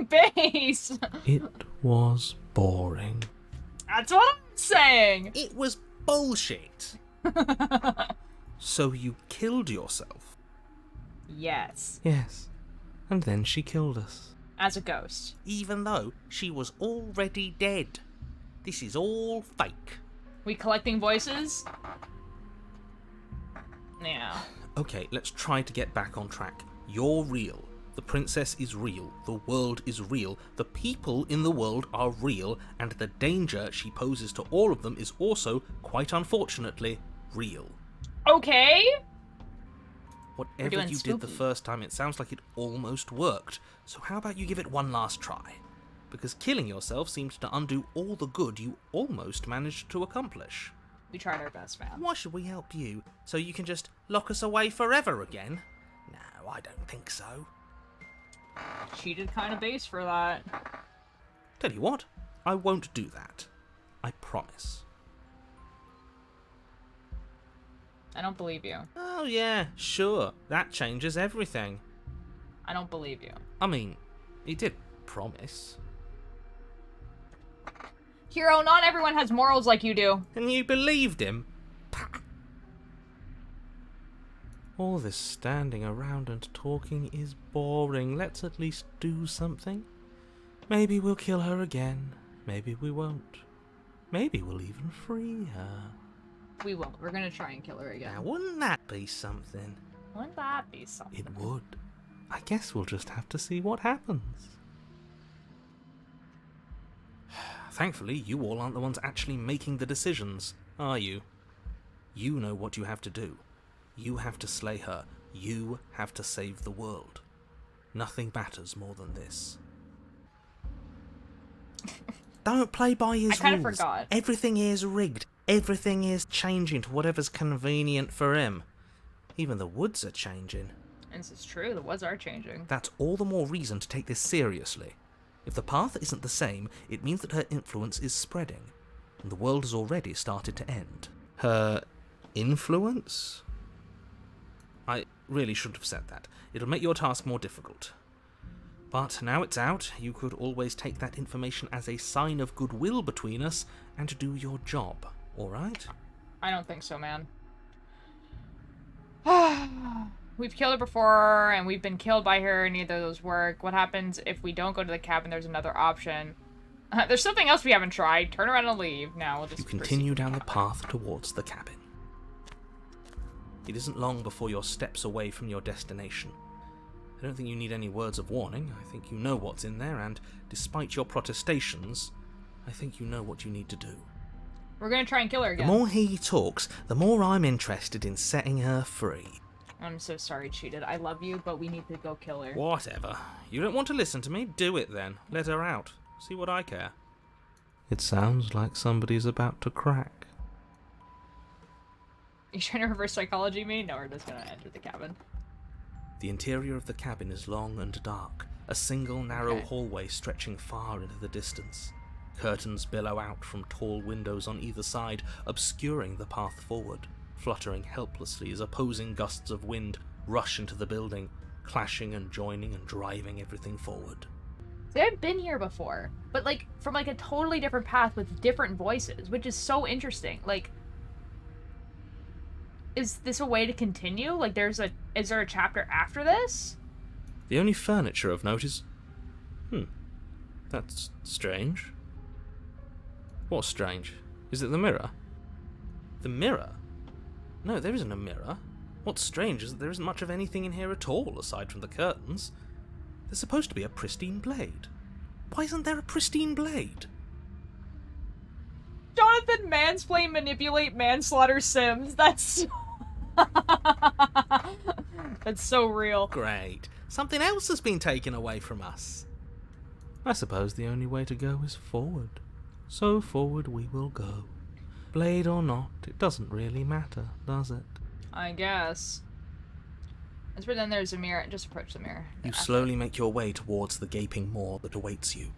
Base! It was boring. That's what I'm saying! It was bullshit. So you killed yourself? Yes. Yes. And then she killed us. As a ghost. Even though she was already dead. This is all fake. We collecting voices? Yeah. Okay, let's try to get back on track. You're real. The princess is real. The world is real. The people in the world are real. And the danger she poses to all of them is also, quite unfortunately, real. Okay. Whatever you did the first time, it sounds like it almost worked. So how about you give it one last try? Because killing yourself seemed to undo all the good you almost managed to accomplish. We tried our best, man. Why should we help you? So you can just lock us away forever again? No, I don't think so. Cheated kind of base for that. Tell you what, I won't do that. I promise. I don't believe you. Oh yeah, sure. That changes everything. I don't believe you. I mean, he did promise. Hero, not everyone has morals like you do. And you believed him? All this standing around and talking is boring. Let's at least do something. Maybe we'll kill her again. Maybe we won't. Maybe we'll even free her. We won't. We're gonna try and kill her again. Now, wouldn't that be something? Wouldn't that be something? It would. I guess we'll just have to see what happens. Thankfully, you all aren't the ones actually making the decisions, are you? You know what you have to do. You have to slay her. You have to save the world. Nothing matters more than this. Don't play by his rules. I kind of forgot. Everything is rigged. Everything is changing to whatever's convenient for him. Even the woods are changing. And this is true, the woods are changing. That's all the more reason to take this seriously. If the path isn't the same, it means that her influence is spreading, and the world has already started to end. Her influence? I really shouldn't have said that. It'll make your task more difficult. But now it's out, you could always take that information as a sign of goodwill between us and do your job, alright? I don't think so, man. We've killed her before, and we've been killed by her, and neither of those work. What happens if we don't go to the cabin? There's another option. There's something else we haven't tried. Turn around and leave. Now we'll just You continue down the path towards the cabin. It isn't long before you're steps away from your destination. I don't think you need any words of warning. I think you know what's in there, and despite your protestations, I think you know what you need to do. We're gonna try and kill her again. The more he talks, the more I'm interested in setting her free. I'm so sorry, cheated. I love you, but we need to go kill her. Whatever. You don't want to listen to me? Do it then. Let her out. See what I care. It sounds like somebody's about to crack. You trying to reverse psychology me? No, we're just gonna enter the cabin. The interior of the cabin is long and dark, a single narrow hallway stretching far into the distance. Curtains billow out from tall windows on either side, obscuring the path forward, fluttering helplessly as opposing gusts of wind rush into the building, clashing and joining and driving everything forward. See, I've been here before, but like from like a totally different path with different voices, which is so interesting. Like, is this a way to continue? Like, is there a chapter after this? The only furniture of note is... that's strange. What's strange? Is it the mirror? The mirror? No, there isn't a mirror. What's strange is that there isn't much of anything in here at all, aside from the curtains. There's supposed to be a pristine blade. Why isn't there a pristine blade? Jonathan mansplain manipulate manslaughter Sims. That's that's so real. Great. Something else has been taken away from us. I suppose the only way to go is forward. So forward we will go. Blade or not, it doesn't really matter, does it? I guess. Let's pretend there's a mirror. Just approach the mirror. You slowly make your way towards the gaping maw that awaits you.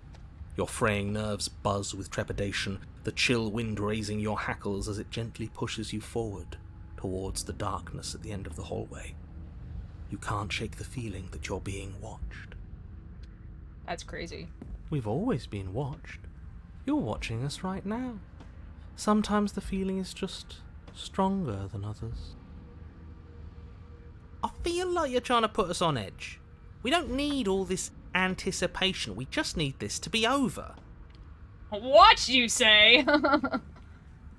Your fraying nerves buzz with trepidation, the chill wind raising your hackles as it gently pushes you forward, towards the darkness at the end of the hallway. You can't shake the feeling that you're being watched. That's crazy. We've always been watched. You're watching us right now. Sometimes the feeling is just stronger than others. I feel like you're trying to put us on edge. We don't need all this anticipation. We just need this to be over. What you say?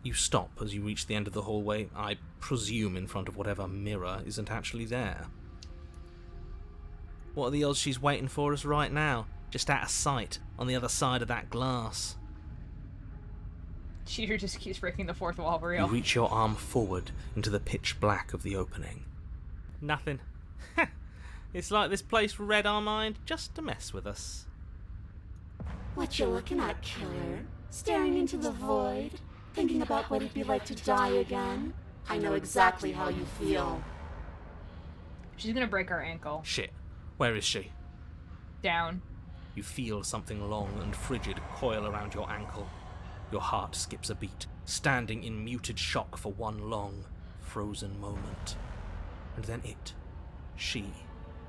You stop as you reach the end of the hallway, I presume in front of whatever mirror isn't actually there. What are the odds she's waiting for us right now, just out of sight, on the other side of that glass? Cheater just keeps breaking the fourth wall for real. You reach your arm forward into the pitch black of the opening. Nothing. It's like this place read our mind just to mess with us. What you looking at, killer? Staring into the void? Thinking about what it'd be like to die again? I know exactly how you feel. She's gonna break her ankle. Shit. Where is she? Down. You feel something long and frigid coil around your ankle. Your heart skips a beat, standing in muted shock for one long, frozen moment. And then she,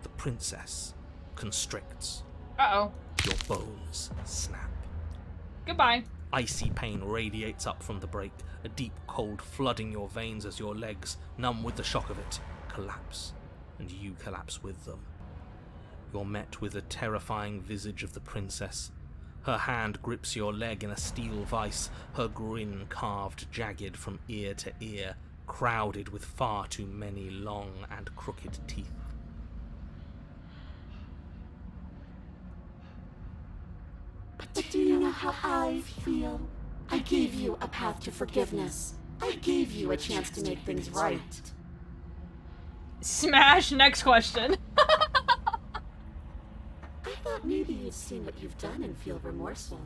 the princess, constricts. Uh-oh. Your bones snap. Goodbye. Icy pain radiates up from the break, a deep cold flooding your veins as your legs, numb with the shock of it, collapse, and you collapse with them. You're met with the terrifying visage of the princess. Her hand grips your leg in a steel vice, her grin carved jagged from ear to ear, crowded with far too many long and crooked teeth. But do you know how I feel? I gave you a path to forgiveness. I gave you a chance to make things right. Smash, next question. I thought maybe you'd seen what you've done and feel remorseful.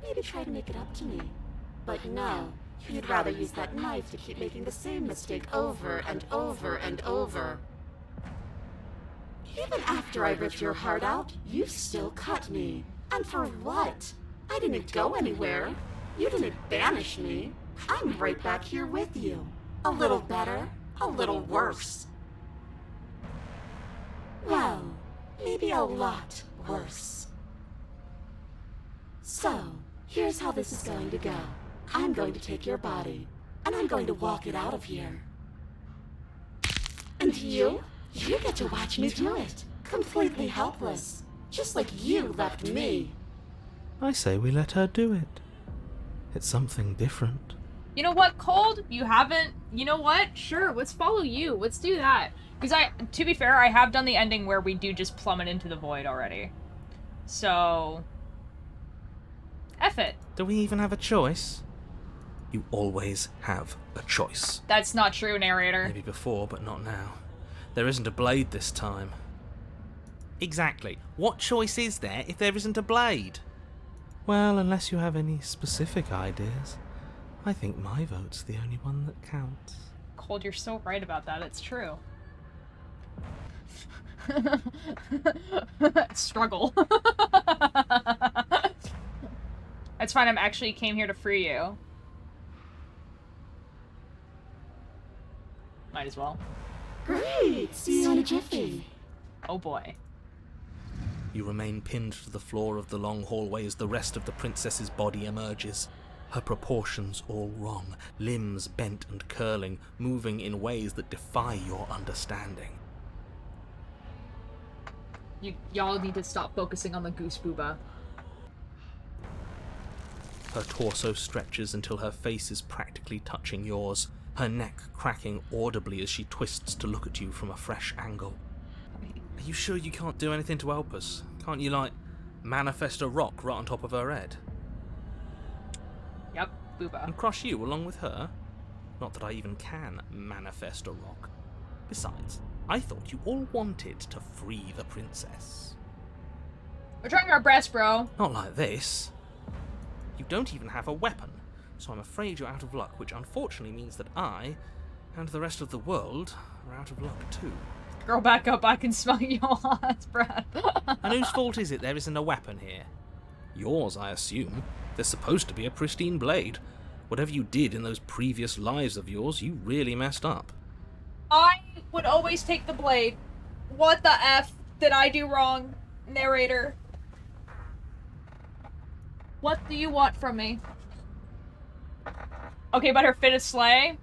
Maybe try to make it up to me. But no, you'd rather use that knife to keep making the same mistake over and over and over. Even after I ripped your heart out, you still cut me. And for what? I didn't go anywhere. You didn't banish me. I'm right back here with you. A little better, a little worse. Well, maybe a lot worse. So, here's how this is going to go. I'm going to take your body, and I'm going to walk it out of here. And you get to watch me do it. Completely helpless. Just like you left me. I say we let her do it. It's something different. You know what, Cold? You haven't... You know what? Sure, let's follow you. Let's do that. Because to be fair, I have done the ending where we do just plummet into the void already. So... F it. Do we even have a choice? You always have a choice. That's not true, narrator. Maybe before, but not now. There isn't a blade this time. Exactly. What choice is there if there isn't a blade? Well, unless you have any specific ideas, I think my vote's the only one that counts. Cold, you're so right about that. It's true. Struggle. That's fine. I'm actually came here to free you. Might as well. Great! See you in a jiffy. Oh boy. You remain pinned to the floor of the long hallway as the rest of the princess's body emerges. Her proportions all wrong, limbs bent and curling, moving in ways that defy your understanding. Y'all need to stop focusing on the goose booba. Her torso stretches until her face is practically touching yours, her neck cracking audibly as she twists to look at you from a fresh angle. Are you sure you can't do anything to help us? Can't you, like, manifest a rock right on top of her head? Yep, booba. And crush you along with her? Not that I even can manifest a rock. Besides, I thought you all wanted to free the princess. We're trying our best, bro. Not like this. You don't even have a weapon, so I'm afraid you're out of luck, which unfortunately means that I, and the rest of the world, are out of luck too. Girl, back up, I can smell your last breath. And whose fault is it there isn't a weapon here? Yours, I assume. There's supposed to be a pristine blade. Whatever you did in those previous lives of yours, you really messed up. I would always take the blade. What the F did I do wrong, narrator? What do you want from me? Okay, but her fit is slay.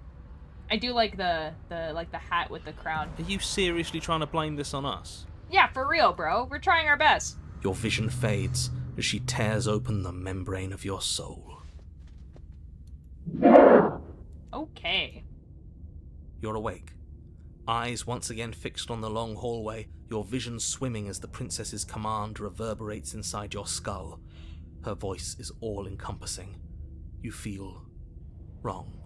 I do like the hat with the crown. Are you seriously trying to blame this on us? Yeah, for real, bro. We're trying our best. Your vision fades as she tears open the membrane of your soul. Okay. You're awake. Eyes once again fixed on the long hallway, your vision swimming as the princess's command reverberates inside your skull. Her voice is all-encompassing. You feel wrong.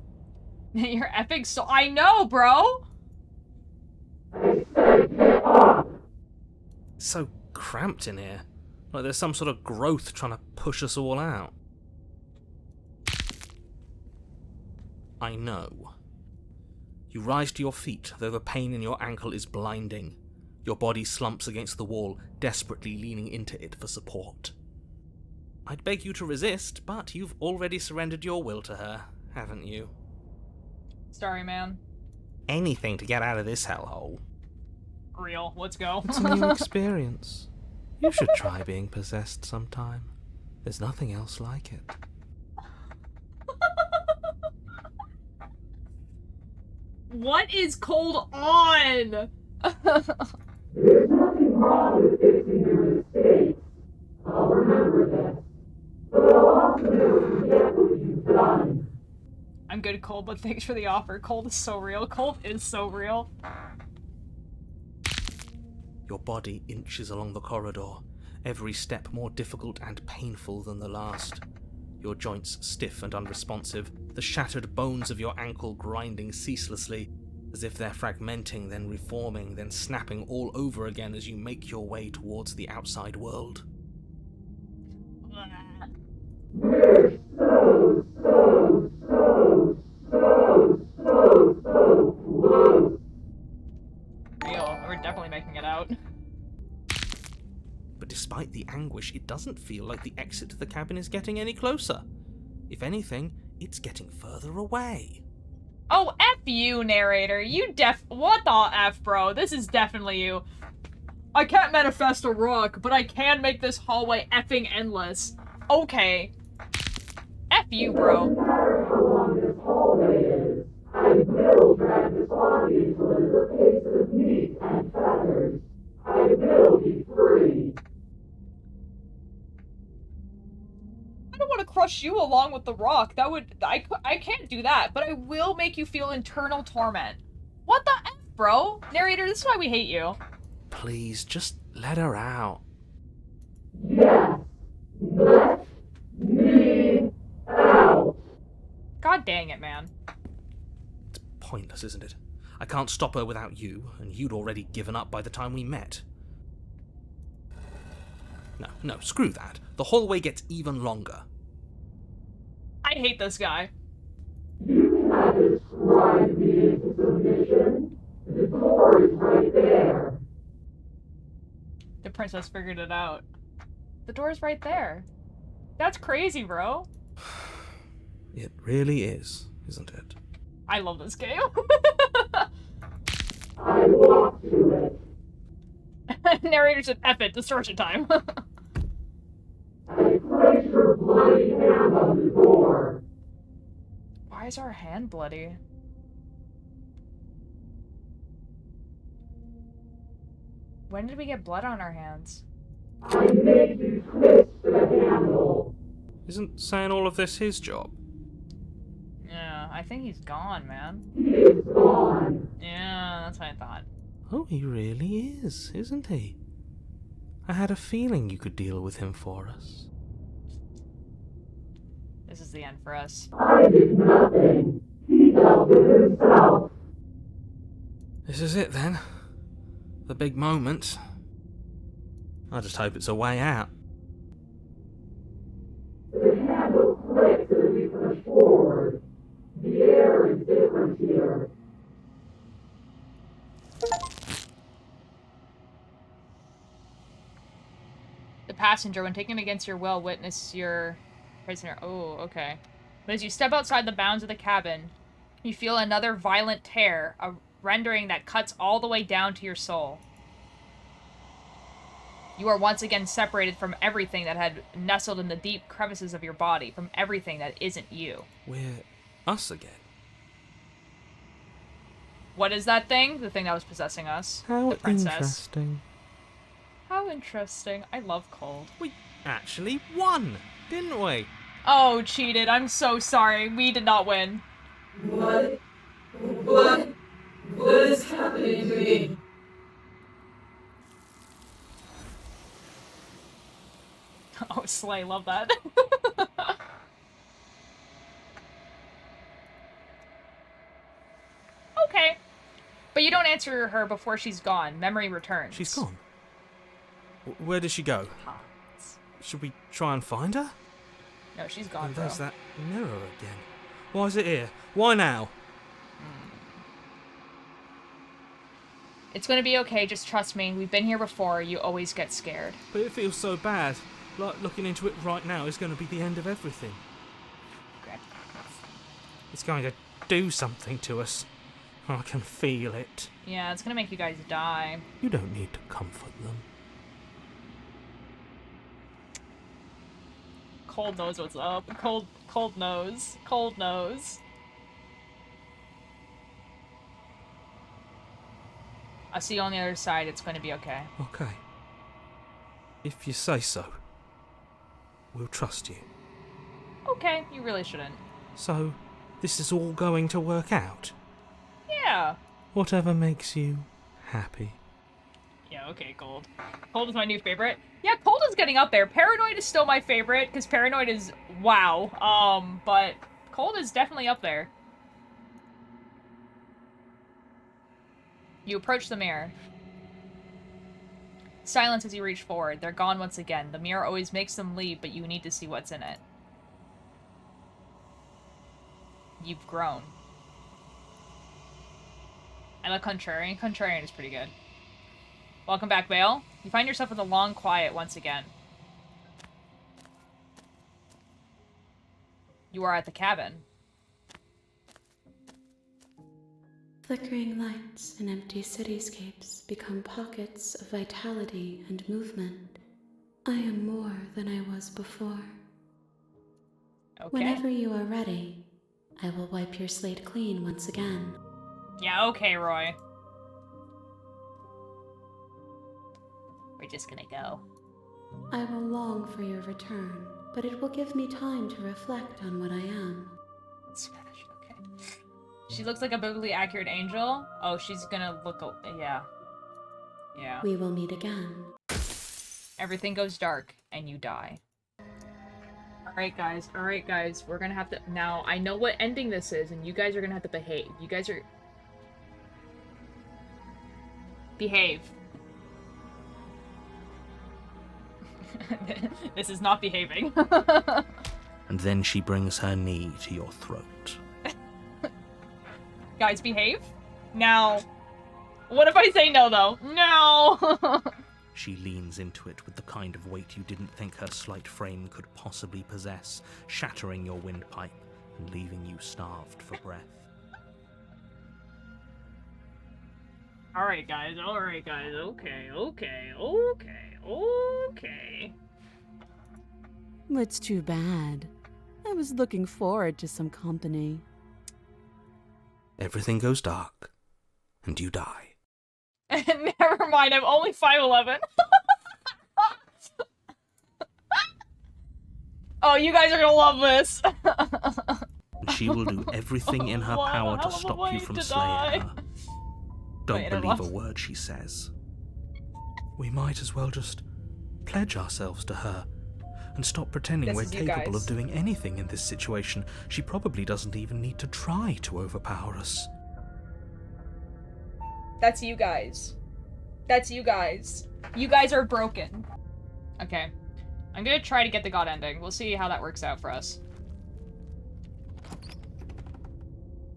You're epic, so I know, bro! It's so cramped in here. Like there's some sort of growth trying to push us all out. I know. You rise to your feet, though the pain in your ankle is blinding. Your body slumps against the wall, desperately leaning into it for support. I'd beg you to resist, but you've already surrendered your will to her, haven't you? Sorry, man. Anything to get out of this hellhole. Real, let's go. It's a new experience. You should try being possessed sometime. There's nothing else like it. What is Cold on? There's nothing wrong with fixing your mistakes. I'll remember this. But I'll also never forget what you've done. I'm good, Cold, but thanks for the offer. Cold is so real. Cold is so real. Your body inches along the corridor, every step more difficult and painful than the last. Your joints stiff and unresponsive, the shattered bones of your ankle grinding ceaselessly, as if they're fragmenting, then reforming, then snapping all over again as you make your way towards the outside world. We're so close. Real. We're definitely making it out. But despite the anguish, it doesn't feel like the exit to the cabin is getting any closer. If anything, it's getting further away. Oh, F you, narrator. You what the F, bro? This is definitely you. I can't manifest a rock, but I can make this hallway effing endless. Okay. F you, bro. No matter how long this hallway is, I will drag this body until it is a piece of meat and feathers. I will be free. I don't want to crush you along with the rock. That would- I can't do that, but I will make you feel internal torment. What the F, bro? Narrator, this is why we hate you. Please, just let her out. Yes, let me out. God dang it, man. It's pointless, isn't it? I can't stop her without you, and you'd already given up by the time we met. No, screw that. The hallway gets even longer. I hate this guy. You cannot describe me into submission. The door is right there. The princess figured it out. The door's right there. That's crazy, bro. It really is, isn't it? I love this game. I walk to it. Narrator said, F it, distortion time. I place your bloody hand on the door. Why is our hand bloody? When did we get blood on our hands? I made you twist the handle. Isn't saying all of this his job? Yeah, I think he's gone, man. He is gone. Yeah, that's what I thought. Oh, he really is, isn't he? I had a feeling you could deal with him for us. This is the end for us. I did nothing. He dealt with himself. This is it then. The big moment. I just hope it's a way out. The handle clicks as we push forward. The air is different here. The passenger, when taken against your will, witness your prisoner. Oh, okay. But as you step outside the bounds of the cabin, you feel another violent tear, a rendering that cuts all the way down to your soul. You are once again separated from everything that had nestled in the deep crevices of your body, from everything that isn't you. We're us again. What is that thing? The thing that was possessing us. How the princess. interesting. How interesting. I love cold. We actually won, didn't we? Oh, cheated. I'm so sorry. We did not win. What is happening to me? Oh, Slay, love that. Okay. But you don't answer her before she's gone. Memory returns. She's gone. Where did she go? Should we try and find her? No, she's gone, And bro. there's that mirror again. Why is it here? Why now? It's gonna be okay, just trust me. We've been here before. You always get scared. But it feels so bad. Like looking into it right now is going to be the end of everything. It's going to do something to us. I can feel it. Yeah, it's gonna make you guys die. You don't need to comfort them. Cold knows what's up. Cold knows. Cold knows. I'll see you on the other side. It's gonna be okay. Okay. If you say so, we'll trust you. Okay, you really shouldn't. So, this is all going to work out? Yeah. Whatever makes you happy. Yeah, okay, Cold. Cold is my new favorite. Yeah, Cold is getting up there. Paranoid is still my favorite, because Paranoid is wow. But Cold is definitely up there. You approach the mirror. Silence as you reach forward. They're gone once again. The mirror always makes them leave, but you need to see what's in it. You've grown. I like Contrarian. Contrarian is pretty good. Welcome back, Vale. You find yourself in the long quiet once again. You are at the cabin. Flickering lights in empty cityscapes become pockets of vitality and movement. I am more than I was before. Okay. Whenever you are ready, I will wipe your slate clean once again. Yeah, okay, Roy. We're just gonna go. I will long for your return, but it will give me time to reflect on what I am. Spanish, okay. She looks like a biblically accurate angel. Oh, she's gonna look. Yeah. Yeah. We will meet again. Everything goes dark, and you die. Alright, guys. Alright, guys. We're gonna have to... Now, I know what ending this is, and you guys are gonna have to behave. You guys are... Behave. This is not behaving. And then she brings her knee to your throat. Guys, behave? Now... What if I say no, though? No! She leans into it with the kind of weight you didn't think her slight frame could possibly possess, shattering your windpipe and leaving you starved for breath. Alright, guys. Alright, guys. Okay. It's too bad. I was looking forward to some company. Everything goes dark, and you die. Never mind, I'm only 5'11". Oh, you guys are gonna love this. And she will do everything in her power to stop you from slaying her. Don't believe a word she says. We might as well just pledge ourselves to her and stop pretending we're capable of doing anything in this situation. She probably doesn't even need to try to overpower us. That's you guys. That's you guys. You guys are broken. Okay. I'm gonna try to get the god ending. We'll see how that works out for us.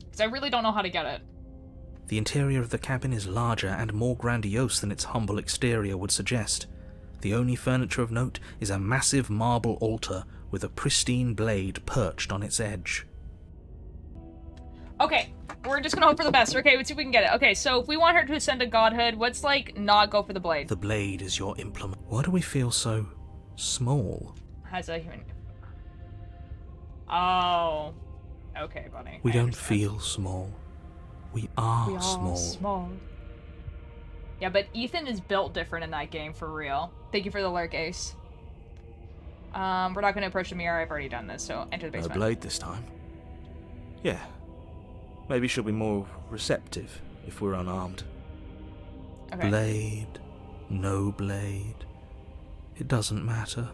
Because I really don't know how to get it. The interior of the cabin is larger and more grandiose than its humble exterior would suggest. The only furniture of note is a massive marble altar with a pristine blade perched on its edge. Okay, we're just gonna hope for the best. Okay, let's see if we can get it. Okay, so if we want her to ascend to godhood, let's, like, not go for the blade. The blade is your implement. Why do we feel so small? Has a human... Oh. Okay, buddy. We don't feel small. We are small. Yeah, but Ethan is built different in that game, for real. Thank you for the lurk, Ace. We're not gonna approach the mirror. I've already done this, so enter the basement. No blade this time. Yeah. Maybe she'll be more receptive if we're unarmed. Okay. Blade, no blade. It doesn't matter.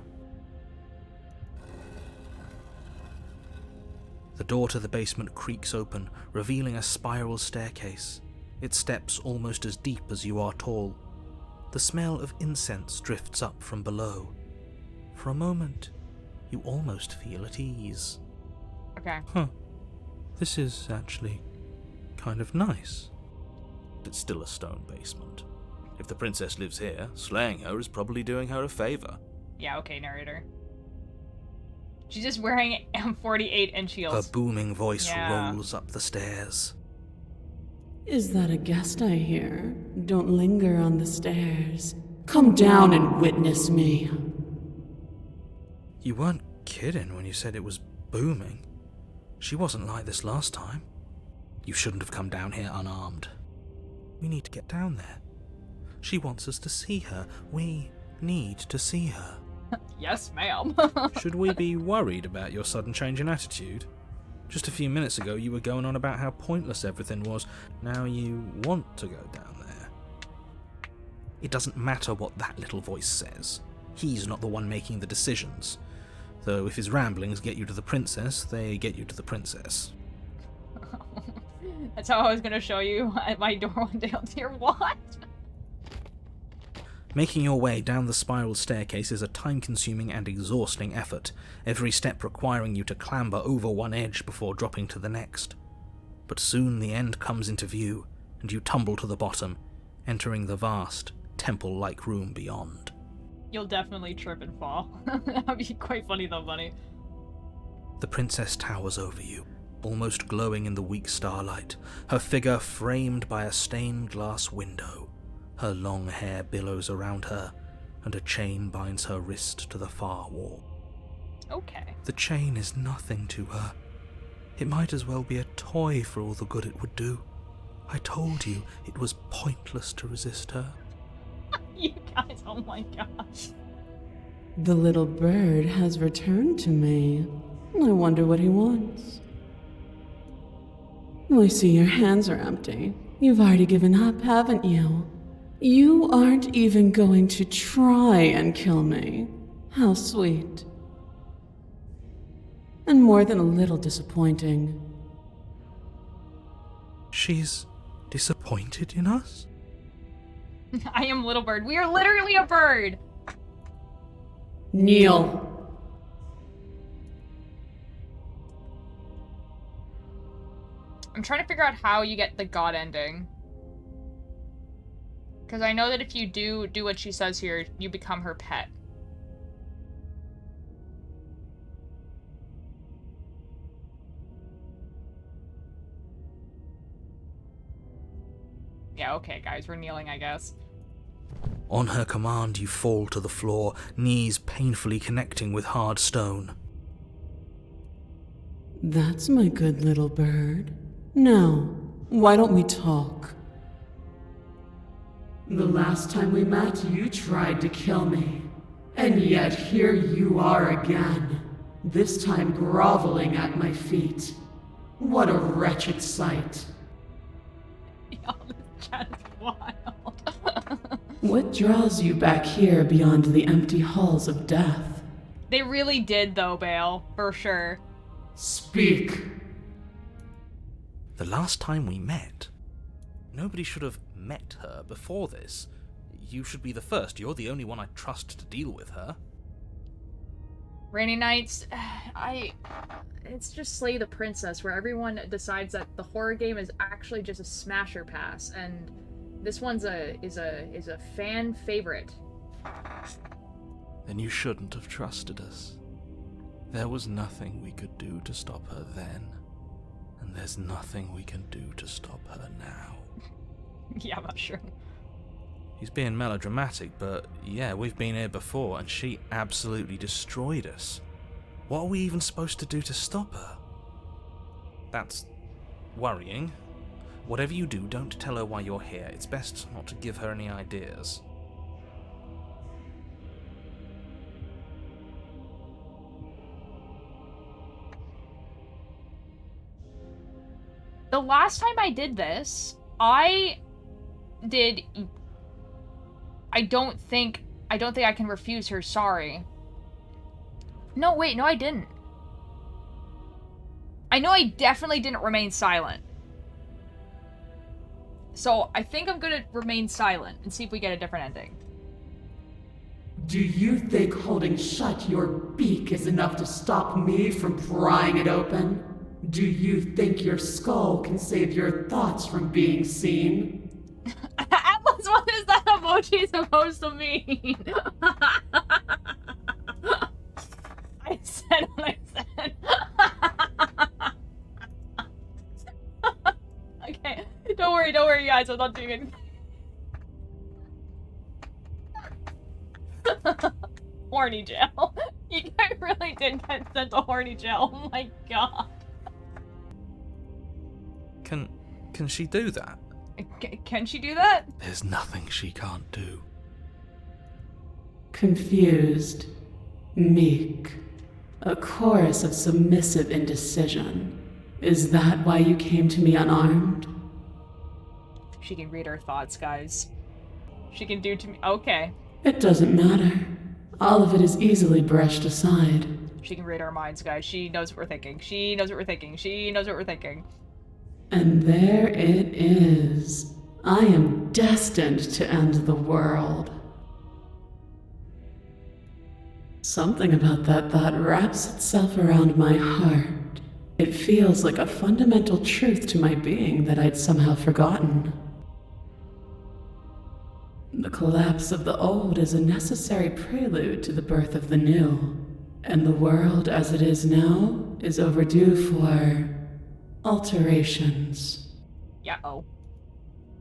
The door to the basement creaks open, revealing a spiral staircase. Its steps almost as deep as you are tall. The smell of incense drifts up from below. For a moment, you almost feel at ease. Okay. Huh. This is actually kind of nice. It's still a stone basement. If the princess lives here, slaying her is probably doing her a favor. Yeah, okay, narrator. She's just wearing M48-inch heels. Her booming voice rolls up the stairs. Is that a guest I hear? Don't linger on the stairs. Come down and witness me. You weren't kidding when you said it was booming. She wasn't like this last time. You shouldn't have come down here unarmed. We need to get down there. She wants us to see her. We need to see her. Yes, ma'am. Should we be worried about your sudden change in attitude? Just a few minutes ago you were going on about how pointless everything was. Now you want to go down there. It doesn't matter what that little voice says. He's not the one making the decisions. Though if his ramblings get you to the princess, they get you to the princess. That's how I was gonna show you at my door one day. Dear, what? Making your way down the spiral staircase is a time-consuming and exhausting effort, every step requiring you to clamber over one edge before dropping to the next. But soon the end comes into view, and you tumble to the bottom, entering the vast, temple-like room beyond. You'll definitely trip and fall. That'd be quite funny though, buddy. The princess towers over you, almost glowing in the weak starlight, her figure framed by a stained glass window. Her long hair billows around her, and a chain binds her wrist to the far wall. Okay. The chain is nothing to her. It might as well be a toy for all the good it would do. I told you it was pointless to resist her. You guys, oh my gosh. The little bird has returned to me. I wonder what he wants. I see your hands are empty. You've already given up, haven't you? You aren't even going to try and kill me. How sweet. And more than a little disappointing. She's disappointed in us? I am Little Bird. We are literally a bird! Kneel. I'm trying to figure out how you get the god ending. Because I know that if you do what she says here, you become her pet. Yeah, okay, guys, we're kneeling, I guess. On her command, you fall to the floor, knees painfully connecting with hard stone. That's my good little bird. Now, why don't we talk? The last time we met, you tried to kill me. And yet here you are again. This time groveling at my feet. What a wretched sight. Y'all, this chat is wild. What draws you back here beyond the empty halls of death? They really did, though, Bale. For sure. Speak. The last time we met, nobody should have met her before this. You should be the first. You're the only one I trust to deal with her. Rainy Nights, it's just Slay the Princess, where everyone decides that the horror game is actually just a smasher pass, and this one's is a fan favorite. Then you shouldn't have trusted us. There was nothing we could do to stop her then, and there's nothing we can do to stop her now. Yeah, I'm not sure. He's being melodramatic, but yeah, we've been here before, and she absolutely destroyed us. What are we even supposed to do to stop her? That's worrying. Whatever you do, don't tell her why you're here. It's best not to give her any ideas. The last time I did this, I don't think I can refuse her sorry. No, wait, no I didn't. I know I definitely didn't remain silent. So I think I'm gonna remain silent and see if we get a different ending. Do you think holding shut your beak is enough to stop me from prying it open? Do you think your skull can save your thoughts from being seen? Atlas, what is that emoji supposed to mean? I said what I said. Okay, don't worry, guys. I'm not doing it. Horny jail. You guys really did get sent to horny jail. Oh my god. Can she do that? Can she do that? There's nothing she can't do. Confused, meek, a chorus of submissive indecision. Is that why you came to me unarmed? She can read our thoughts, guys. She can do to me. Okay. It doesn't matter. All of it is easily brushed aside. She can read our minds, guys. She knows what we're thinking. She knows what we're thinking. She knows what we're thinking. And there it is. I am destined to end the world. Something about that thought wraps itself around my heart. It feels like a fundamental truth to my being that I'd somehow forgotten. The collapse of the old is a necessary prelude to the birth of the new, and the world as it is now is overdue for Alterations. Yeah, oh.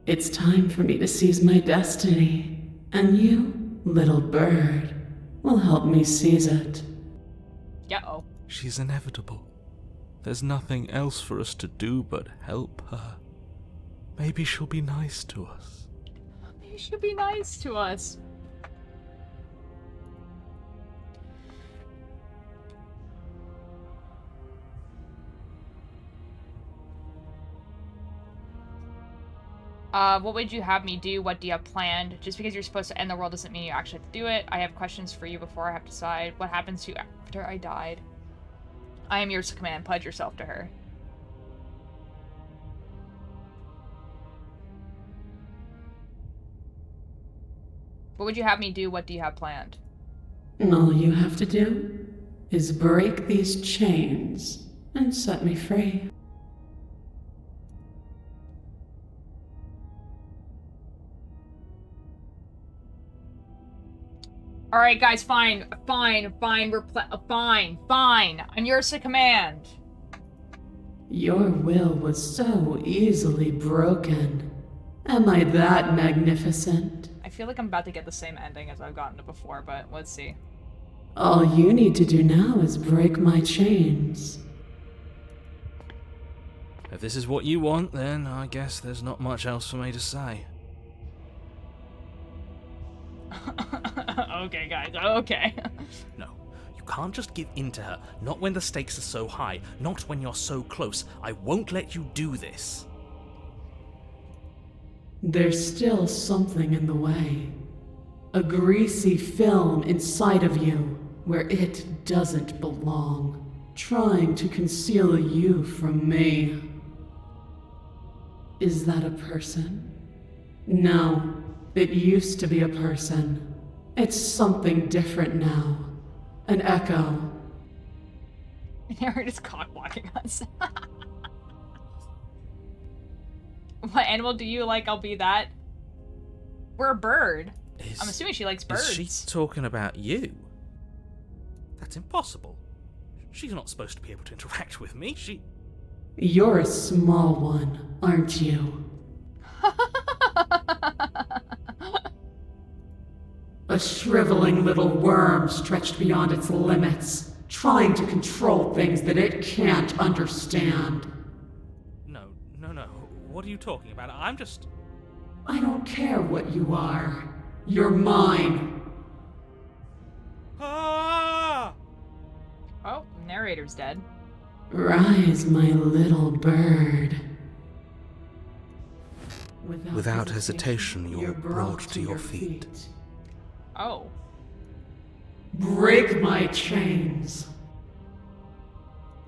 It's time for me to seize my destiny, and you, little bird, will help me seize it. Yeah, oh. She's inevitable. There's nothing else for us to do but help her. Maybe she'll be nice to us. Maybe she'll be nice to us. What would you have me do? What do you have planned? Just because you're supposed to end the world doesn't mean you actually have to do it. I have questions for you before I have to decide. What happens to you after I died? I am yours to command. Pledge yourself to her. What would you have me do? What do you have planned? All you have to do is break these chains and set me free. Alright, guys, fine. Fine. Fine. I'm yours to command. Your will was so easily broken. Am I that magnificent? I feel like I'm about to get the same ending as I've gotten to before, but let's see. All you need to do now is break my chains. If this is what you want, then I guess there's not much else for me to say. Okay, guys, okay. No, you can't just give in to her. Not when the stakes are so high. Not when you're so close. I won't let you do this. There's still something in the way. A greasy film inside of you where it doesn't belong, trying to conceal you from me. Is that a person? No, it used to be a person. It's something different now. An echo. They're just cock-blocking us. What animal do you like? I'll be that. We're a bird. I'm assuming she likes birds. Is she talking about you? That's impossible. She's not supposed to be able to interact with me. You're a small one, aren't you? A shriveling little worm stretched beyond its limits, trying to control things that it can't understand. No. What are you talking about? I'm just... I don't care what you are. You're mine. Ah! Oh, narrator's dead. Rise, my little bird. Without hesitation, you're brought to your feet. Oh. Break my chains.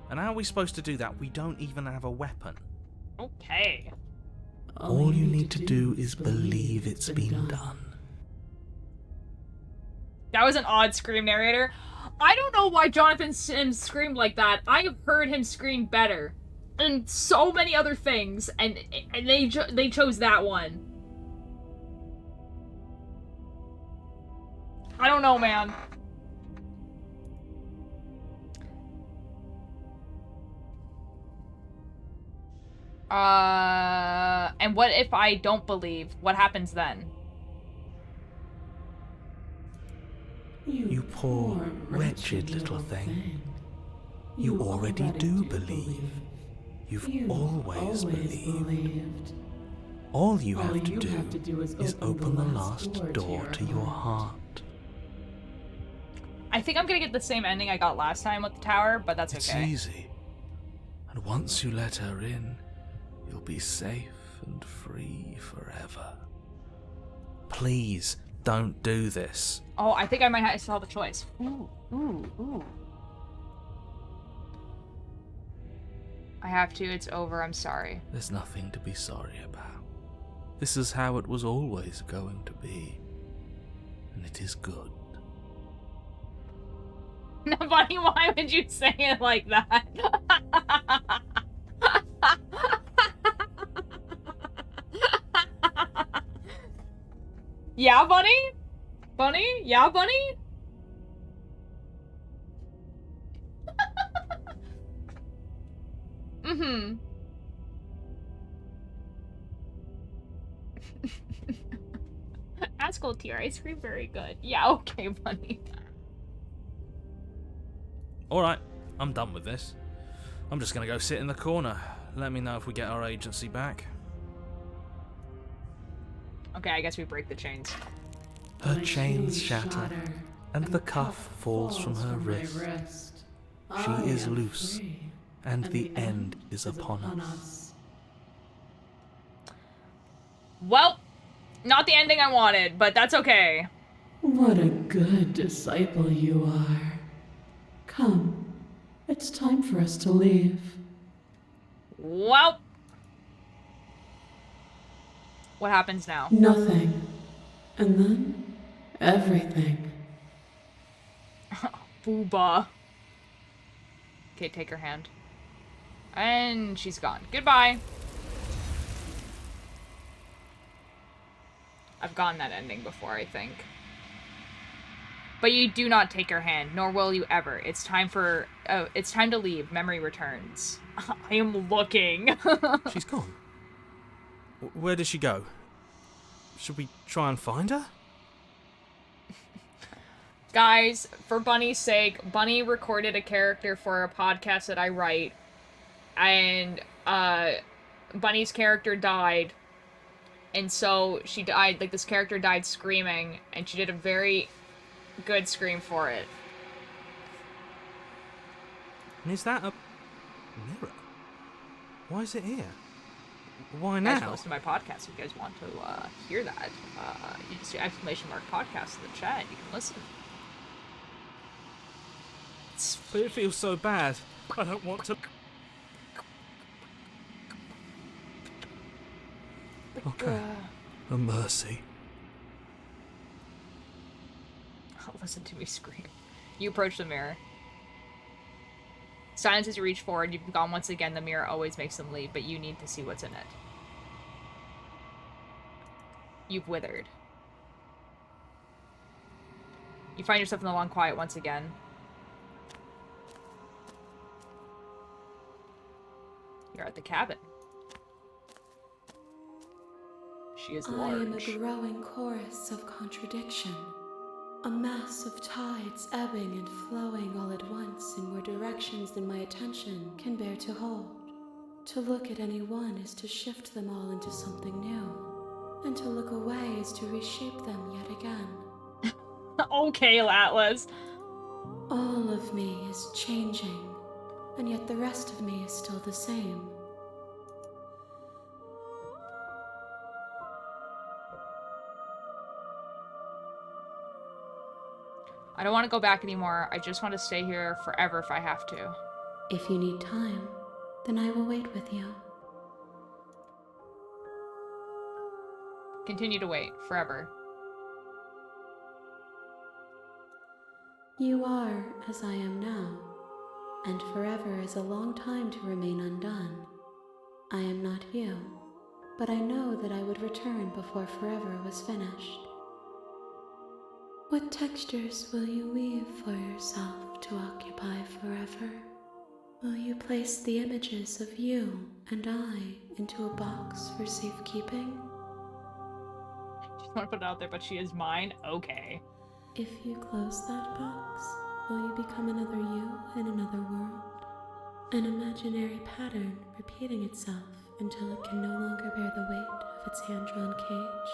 And how are we supposed to do that? We don't even have a weapon. Okay. All you need to do is believe it's been done. That was an odd scream, narrator. I don't know why Jonathan Sims screamed like that. I have heard him scream better. And so many other things, and they chose that one. I don't know, man. And what if I don't believe? What happens then? You poor, wretched little thing. You already do believe. You've always believed. All you have to do is open the last door to your heart. I think I'm gonna get the same ending I got last time with the tower, but that's okay. It's easy. And once you let her in, you'll be safe and free forever. Please, don't do this. Oh, I think I might have still have a choice. Ooh. I have to, it's over, I'm sorry. There's nothing to be sorry about. This is how it was always going to be. And it is good. No, Bunny, why would you say it like that? Yeah, Bunny? Bunny? Yeah, Bunny? Mm-hmm. Asshole tier ice cream, very good. Yeah, okay, Bunny. Alright, I'm done with this. I'm just gonna go sit in the corner. Let me know if we get our agency back. Okay, I guess we break the chains. Her chains shatter, and the cuff falls from her wrist. She is loose, and the end is upon us. Well, not the ending I wanted, but that's okay. What a good disciple you are. Come, it's time for us to leave. Well, what happens now? Nothing. And then, everything. Booba. Okay, take her hand. And she's gone. Goodbye. I've gotten that ending before, I think. But you do not take her hand, nor will you ever. It's time to leave. Memory returns. I am looking. She's gone. Where did she go? Should we try and find her? Guys, for Bunny's sake, Bunny recorded a character for a podcast that I write. And, Bunny's character died. And so she died, like, this character died screaming, and she did a very good scream for it. And is that a mirror? Why is it here? Why Guys, now? listen to my podcast if you guys want to hear that. You just do !podcast in the chat. You can listen. But it feels so bad. I don't want to. Okay. A mercy. Listen to me scream. You approach the mirror. Silence as you reach forward. You've gone once again. The mirror always makes them leave, but you need to see what's in it. You've withered. You find yourself in the long quiet once again. You're at the cabin. She is large. I am a growing chorus of contradiction. A mass of tides ebbing and flowing all at once in more directions than my attention can bear to hold. To look at any one is to shift them all into something new, and to look away is to reshape them yet again. Okay, Atlas. All of me is changing, and yet the rest of me is still the same. I don't want to go back anymore. I just want to stay here forever if I have to. If you need time, then I will wait with you. Continue to wait forever. You are as I am now, and forever is a long time to remain undone. I am not you, but I know that I would return before forever was finished. What textures will you weave for yourself to occupy forever? Will you place the images of you and I into a box for safekeeping? Just want to put it out there, but she is mine? Okay. If you close that box, will you become another you in another world? An imaginary pattern repeating itself until it can no longer bear the weight of its hand-drawn cage?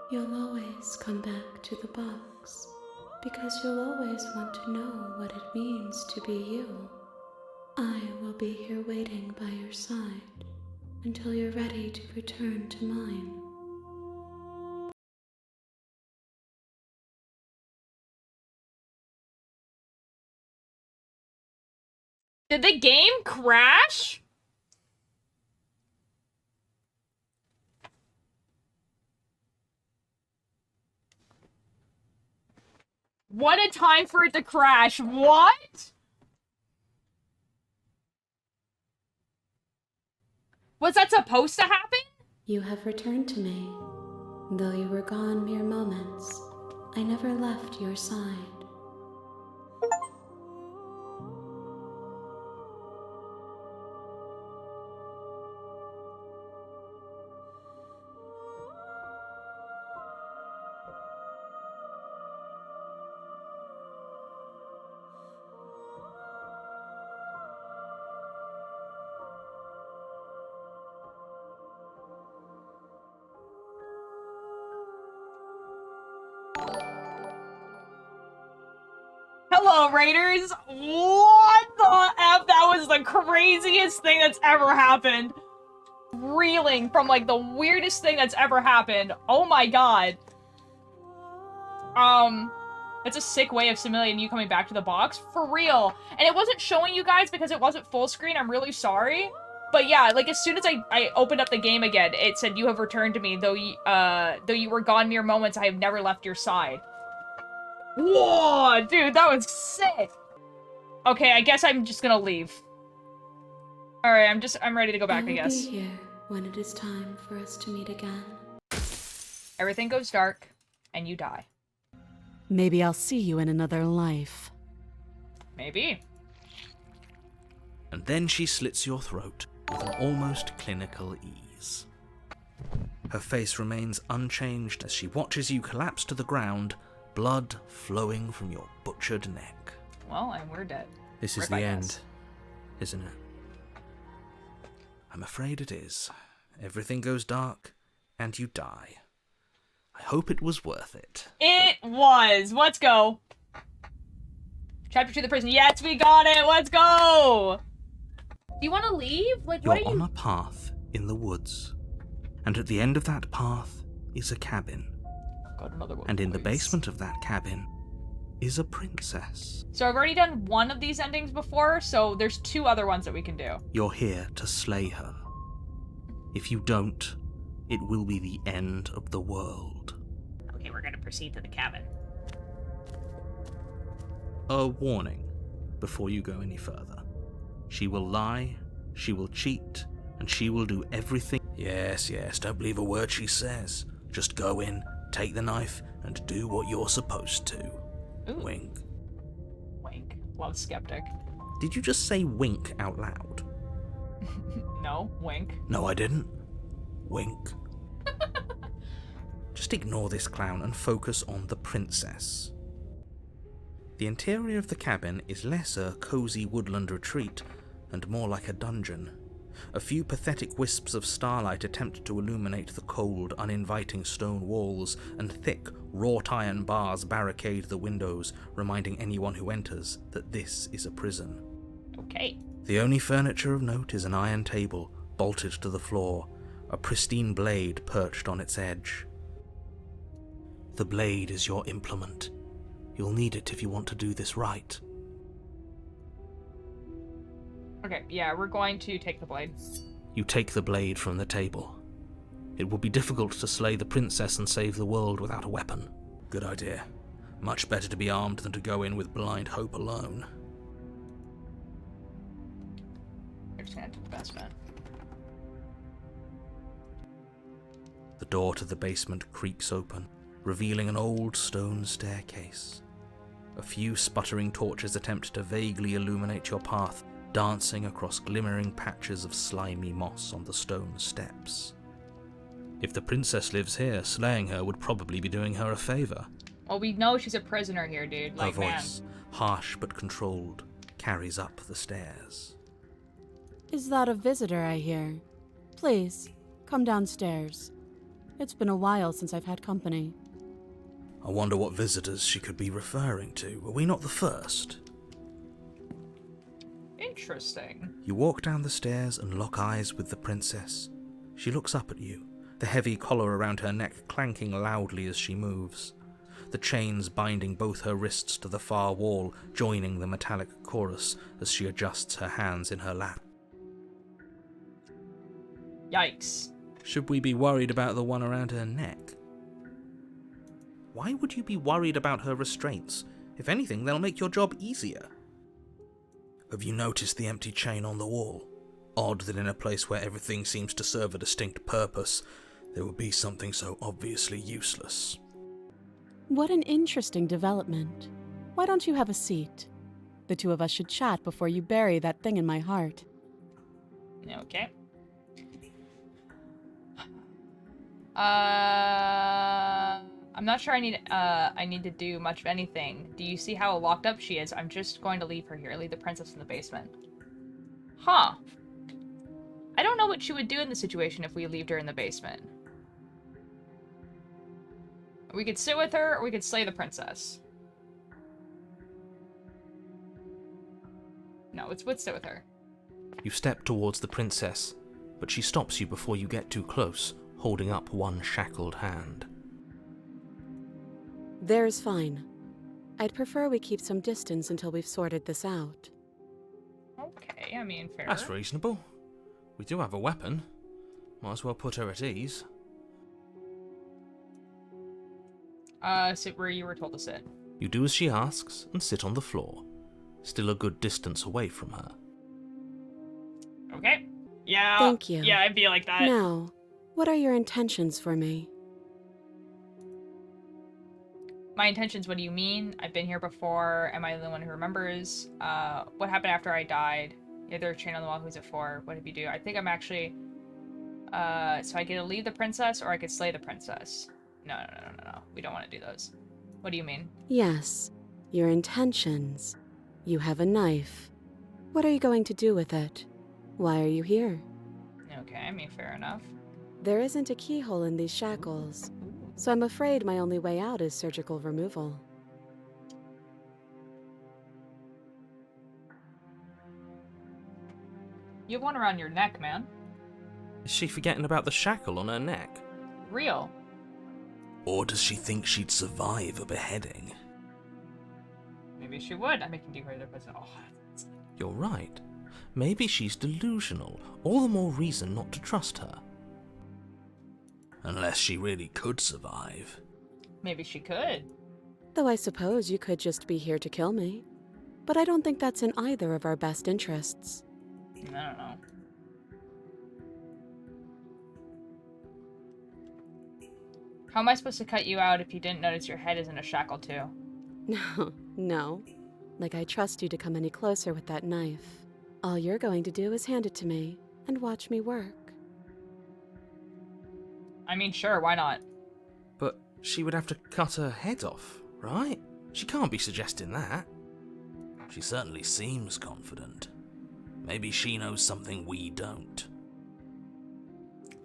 You'll always come back to the box, because you'll always want to know what it means to be you. I will be here waiting by your side until you're ready to return to mine. Did the game crash? What a time for it to crash. What? Was that supposed to happen? You have returned to me. Though you were gone mere moments, I never left your side. Hello, Raiders! What the F? That was the craziest thing that's ever happened. Reeling from, like, the weirdest thing that's ever happened. Oh my god. That's a sick way of simulating you coming back to the box. For real. And it wasn't showing you guys because it wasn't full screen. I'm really sorry. But yeah, like, as soon as I opened up the game again, it said, you have returned to me. Though you were gone mere moments, I have never left your side. Whoa, dude, that was sick. Okay, I guess I'm just gonna leave. Alright, I'm ready to go back, I guess. I will be here when it is time for us to meet again. Everything goes dark, and you die. Maybe I'll see you in another life. Maybe. And then she slits your throat with an almost clinical ease. Her face remains unchanged as she watches you collapse to the ground, blood flowing from your butchered neck. Well, and we're dead. This is the end, isn't it? I'm afraid it is. Everything goes dark, and you die. I hope it was worth it. It was! Let's go! Chapter 2 of the prison. Yes, we got it! Let's go! Do you want to leave? Like, You're what are you... on a path in the woods, and at the end of that path is a cabin. Got another one, and in the please. basement of that cabin is a princess. So I've already done one of these endings before, so there's 2 other ones that we can do. You're here to slay her. If you don't, it will be the end of the world. Okay, we're gonna proceed to the cabin. A warning before you go any further. She will lie, she will cheat, and she will do everything. Yes, don't believe a word she says. Just go in, take the knife, and do what you're supposed to. Ooh. Wink. Wink. Love skeptic. Did you just say wink out loud? No, wink. No, I didn't. Wink. Just ignore this clown and focus on the princess. The interior of the cabin is less a cozy woodland retreat and more like a dungeon. A few pathetic wisps of starlight attempt to illuminate the cold, uninviting stone walls, and thick, wrought iron bars barricade the windows, reminding anyone who enters that this is a prison. Okay. The only furniture of note is an iron table, bolted to the floor, a pristine blade perched on its edge. The blade is your implement. You'll need it if you want to do this right. Okay, yeah, we're going to take the blade. You take the blade from the table. It will be difficult to slay the princess and save the world without a weapon. Good idea. Much better to be armed than to go in with blind hope alone. We're just gonna do the best man. The door to the basement creaks open, revealing an old stone staircase. A few sputtering torches attempt to vaguely illuminate your path, dancing across glimmering patches of slimy moss on the stone steps. If the princess lives here, slaying her would probably be doing her a favor. Well, we know she's a prisoner here, dude. Her Like, voice, harsh but controlled, carries up the stairs. Is that a visitor I hear? Please, come downstairs. It's been a while since I've had company. I wonder what visitors she could be referring to. Were we not the first? Interesting. You walk down the stairs and lock eyes with the princess. She looks up at you, the heavy collar around her neck clanking loudly as she moves. The chains binding both her wrists to the far wall, joining the metallic chorus as she adjusts her hands in her lap. Yikes. Should we be worried about the one around her neck? Why would you be worried about her restraints? If anything, they'll make your job easier. Have you noticed the empty chain on the wall? Odd that in a place where everything seems to serve a distinct purpose, there would be something so obviously useless. What an interesting development. Why don't you have a seat? The 2 of us should chat before you bury that thing in my heart. Okay. I'm not sure I need to do much of anything. Do you see how locked up she is? I'm just going to leave her here. Leave the princess in the basement. Huh. I don't know what she would do in the situation if we left her in the basement. We could sit with her, or we could slay the princess. No, let's sit with her. You step towards the princess, but she stops you before you get too close, holding up one shackled hand. There's fine. I'd prefer we keep some distance until we've sorted this out. Okay, I mean, fair. That's reasonable. We do have a weapon. Might as well put her at ease. Sit where you were told to sit. You do as she asks and sit on the floor, still a good distance away from her. Okay. Yeah. Thank you. Yeah, I'd be like that. Now, what are your intentions for me? My intentions, what do you mean? I've been here before. Am I the one who remembers? What happened after I died? Yeah, there's a chain on the wall. Who's it for? What did you do? I think I'm actually... so I get to leave the princess or I could slay the princess. No. We don't want to do those. What do you mean? Yes, your intentions. You have a knife. What are you going to do with it? Why are you here? Okay, I mean, fair enough. There isn't a keyhole in these shackles, so I'm afraid my only way out is surgical removal. You have one around your neck, man. Is she forgetting about the shackle on her neck? Real. Or does she think she'd survive a beheading? Maybe she would. I can do her there, but You're right. Maybe she's delusional. All the more reason not to trust her. Unless she really could survive. maybe she could. Though I suppose you could just be here to kill me. But I don't think that's in either of our best interests. I don't know. How am I supposed to cut you out if you didn't notice your head is in a shackle too? No. Like I trust you to come any closer with that knife. All you're going to do is hand it to me and watch me work. I mean, sure, why not? But she would have to cut her head off, right? She can't be suggesting that. She certainly seems confident. Maybe she knows something we don't.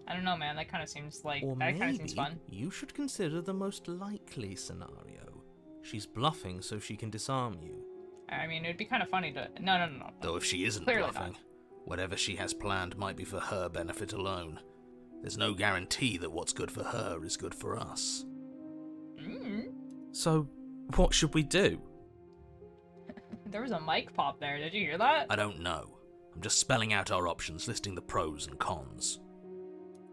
I don't know, man. That kind of seems like... Or that kind of seems fun. you should consider the most likely scenario. She's bluffing so she can disarm you. I mean, it would be kind of funny to... No. Though if she isn't Clearly bluffing, not. whatever she has planned might be for her benefit alone. There's no guarantee that what's good for her is good for us. So, what should we do? There was a mic pop there. Did you hear that? I don't know. I'm just spelling out our options, listing the pros and cons.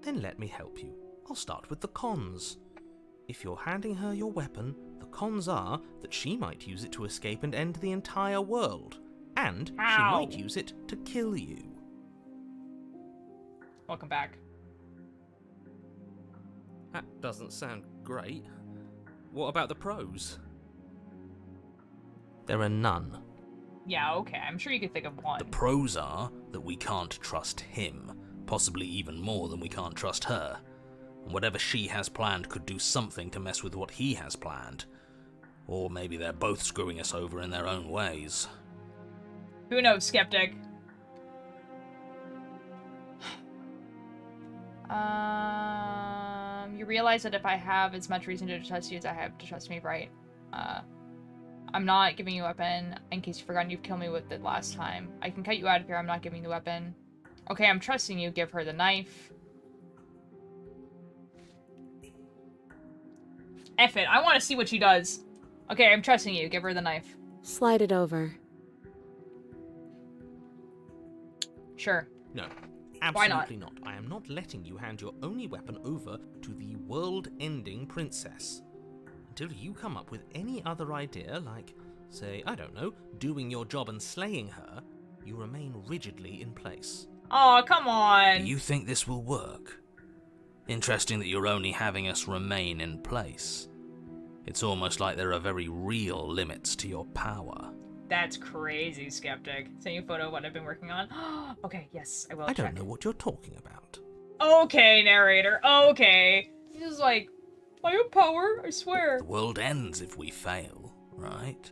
Then let me help you. I'll start with the cons. If you're handing her your weapon, the cons are that she might use it to escape and end the entire world. And Ow. she might use it to kill you. Welcome back. That doesn't sound great. What about the pros? There are none. Yeah, okay. I'm sure you could think of one. The pros are that we can't trust him, possibly even more than we can't trust her. And whatever she has planned could do something to mess with what he has planned. Or maybe they're both screwing us over in their own ways. Who knows, skeptic? You realize that if I have as much reason to trust you as I have to trust me, right? I'm not giving you a weapon. In case you've forgotten, you've killed me with it last time. I can cut you out of here. I'm not giving you the weapon. Okay, I'm trusting you. Give her the knife. F it. I want to see what she does. Okay, I'm trusting you. Give her the knife. Slide it over. Sure. No, Why not? absolutely not. I am not letting you hand your only weapon over to the world-ending princess. Until you come up with any other idea, like, say, I don't know, doing your job and slaying her, you remain rigidly in place. Oh, come on. Do you think this will work? Interesting that you're only having us remain in place. It's almost like there are very real limits to your power. That's crazy, skeptic. Send you a photo of what I've been working on. Okay, yes, I will. I check. don't know what you're talking about. Okay, narrator. Okay. This is like, I have power, I swear. The world ends if we fail, right?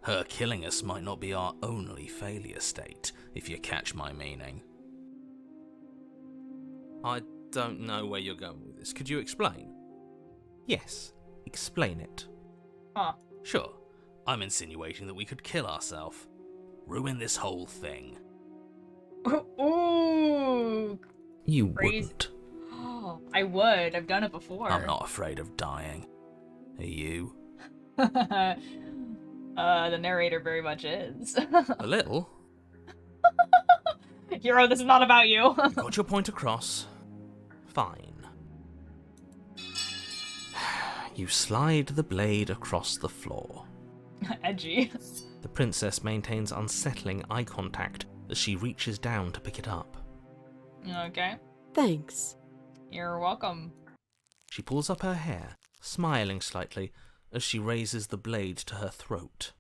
Her killing us might not be our only failure state, if you catch my meaning. I don't know where you're going with this. Could you explain? Yes, explain it. Huh. Sure, I'm insinuating that we could kill ourselves. ruin this whole thing. Ooh. You Crazy. wouldn't. Oh, I would. I've done it before. I'm not afraid of dying. Are you? The narrator very much is. A little. Hero, this is not about you. Got your point across. Fine. You slide the blade across the floor. Edgy. The princess maintains unsettling eye contact as she reaches down to pick it up. Okay. Thanks. You're welcome. She pulls up her hair, smiling slightly, as she raises the blade to her throat.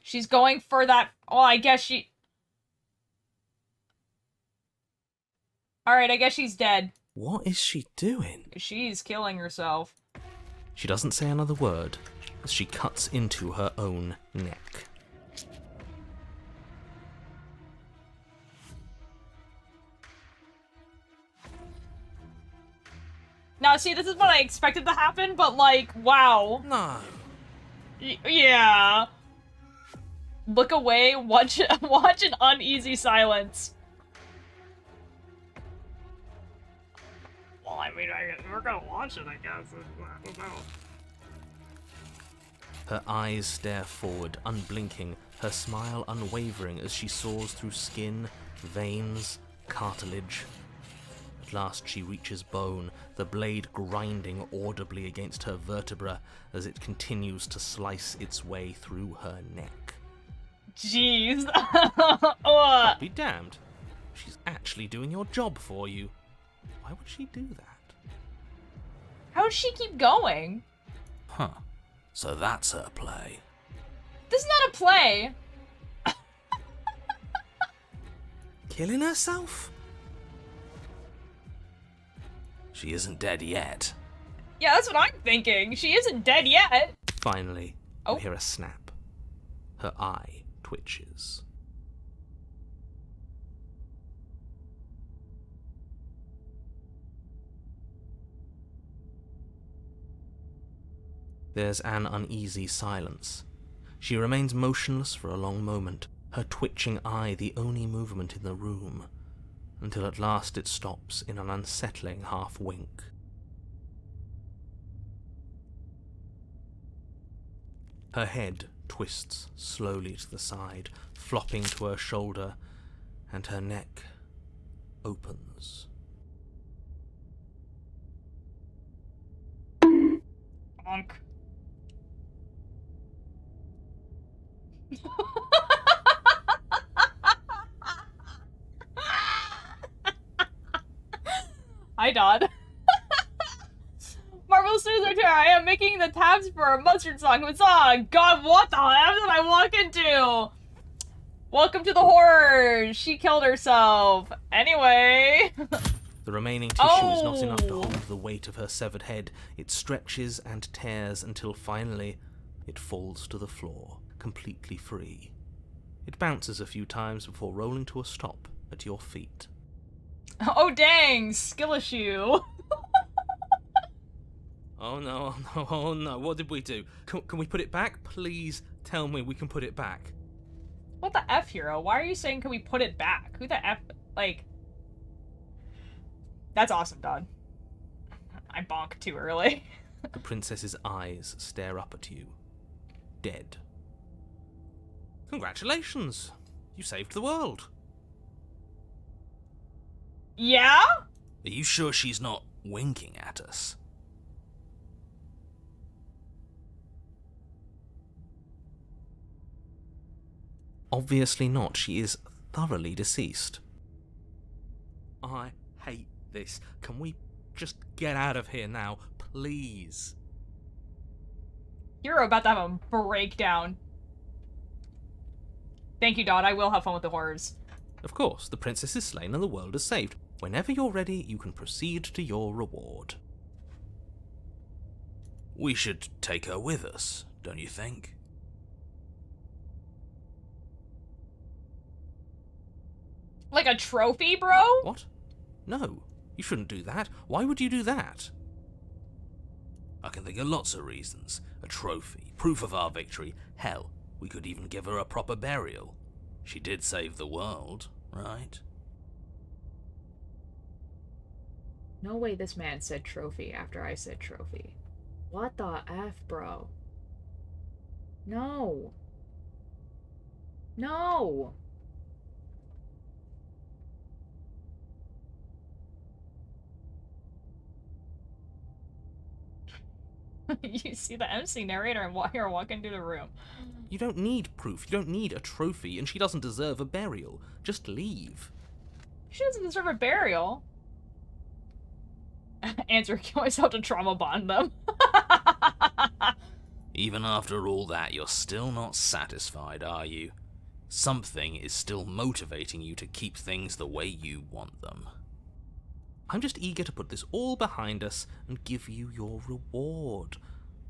She's going for that. Oh, I guess she. Alright, I guess she's dead. What is she doing? She's killing herself. She doesn't say another word as she cuts into her own neck. Now, see, this is what I expected to happen, but like, wow. No. Yeah. Look away, watch an uneasy silence. Well, I mean, we're gonna watch it, I guess. I don't know. Her eyes stare forward, unblinking, her smile unwavering as she soars through skin, veins, cartilage. At last she reaches bone, the blade grinding audibly against her vertebra as it continues to slice its way through her neck. Jeez. I'll be damned. She's actually doing your job for you. Why would she do that? How does she keep going? Huh. So that's her play. This is not a play. Killing herself? She isn't dead yet. Yeah, that's what I'm thinking. She isn't dead yet. Finally, Oh. you hear a snap. Her eye twitches. There's an uneasy silence. She remains motionless for a long moment, her twitching eye the only movement in the room, until at last it stops in an unsettling half-wink. Her head twists slowly to the side, flopping to her shoulder, and her neck opens. Bonk. Hi, Dodd. Marvel Studios are here. I am making the tabs for a mustard song. What's on? God, what the hell did I walk into? Welcome to the horror. She killed herself. Anyway. The remaining tissue is not enough to Oh. hold the weight of her severed head. It stretches and tears until finally it falls to the floor, completely free. It bounces a few times before rolling to a stop at your feet. Oh, dang. Skill issue. Oh no, oh no, oh no, what did we do? Can we put it back? Please tell me we can put it back. What the F, Hero? Why are you saying can we put it back? Who the F? Like... That's awesome, Dodd. I bonked too early. The princess's eyes stare up at you. Dead. Congratulations! You saved the world. Yeah? Are you sure she's not winking at us? Obviously not. She is thoroughly deceased. I hate this. Can we just get out of here now, please? You're about to have a breakdown. Thank you, Dodd. I will have fun with the horrors. Of course, the princess is slain and the world is saved. Whenever you're ready, you can proceed to your reward. We should take her with us, don't you think? Like a trophy, bro? What? No, you shouldn't do that. Why would you do that? I can think of lots of reasons. A trophy, proof of our victory. Hell, We could even give her a proper burial. She did save the world, right? No way this man said trophy after I said trophy. What the F, bro? No. No! You see the MC narrator and you're walking through the room. You don't need proof, you don't need a trophy, and she doesn't deserve a burial. Just leave. She doesn't deserve a burial. Answer, kill myself to trauma bond them. Even after all that, you're still not satisfied, are you? Something is still motivating you to keep things the way you want them. I'm just eager to put this all behind us and give you your reward.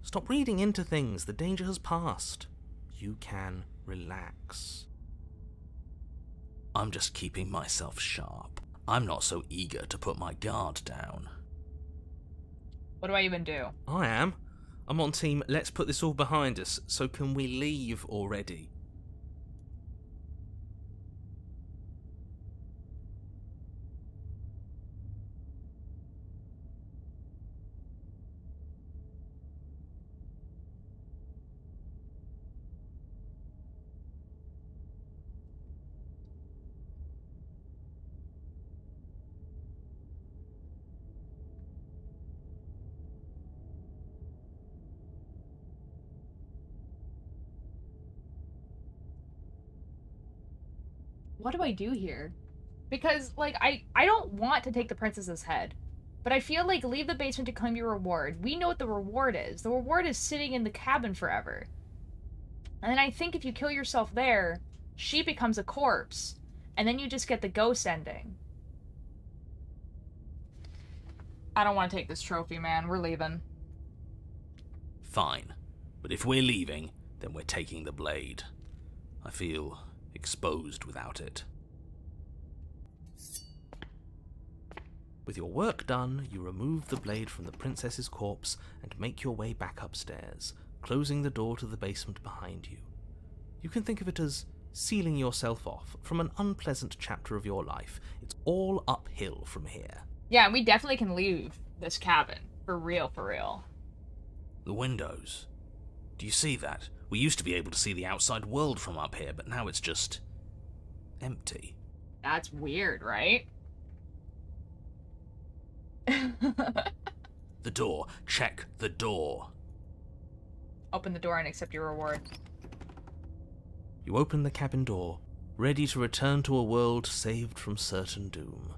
Stop reading into things, the danger has passed. You can relax. I'm just keeping myself sharp. I'm not so eager to put my guard down. What do I even do? I am. I'm on team, let's put this all behind us, so can we leave already? What do I do here? Because, like, I don't want to take the princess's head. But I feel like leave the basement to claim your reward. We know what the reward is. The reward is sitting in the cabin forever. And then I think if you kill yourself there, she becomes a corpse. And then you just get the ghost ending. I don't want to take this trophy, man. We're leaving. Fine. But if we're leaving, then we're taking the blade. I feel exposed without it. With your work done, you remove the blade from the princess's corpse and make your way back upstairs, closing the door to the basement behind you. You can think of it as sealing yourself off from an unpleasant chapter of your life. It's all uphill from here. Yeah, and we definitely can leave this cabin. For real, for real. The windows. Do you see that? We used to be able to see the outside world from up here, but now it's just empty. That's weird, right? The door. Check the door. Open the door and accept your reward. You open the cabin door, ready to return to a world saved from certain doom.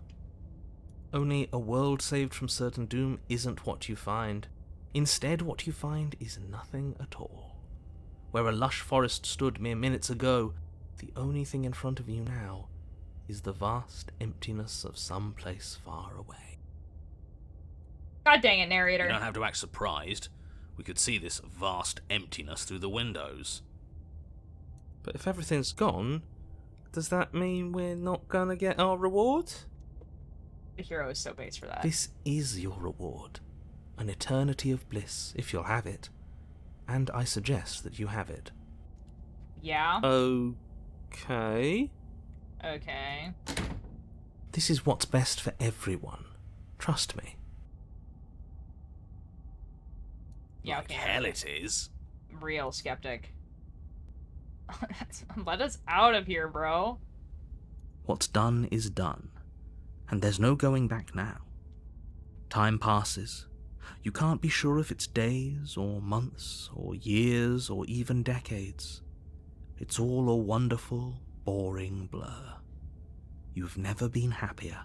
Only a world saved from certain doom isn't what you find. Instead, what you find is nothing at all. Where a lush forest stood mere minutes ago, the only thing in front of you now is the vast emptiness of some place far away. God dang it, narrator. You don't have to act surprised. We could see this vast emptiness through the windows. But if everything's gone, does that mean we're not gonna get our reward? The hero is so base for that. This is your reward. An eternity of bliss, if you'll have it. And I suggest that you have it. Yeah? Okay. Okay. This is what's best for everyone. Trust me. Yeah, Like okay. hell it is. Real skeptic. Let us out of here, bro. What's done is done, and there's no going back now. Time passes. You can't be sure if it's days, or months, or years, or even decades. It's all a wonderful, boring blur. You've never been happier.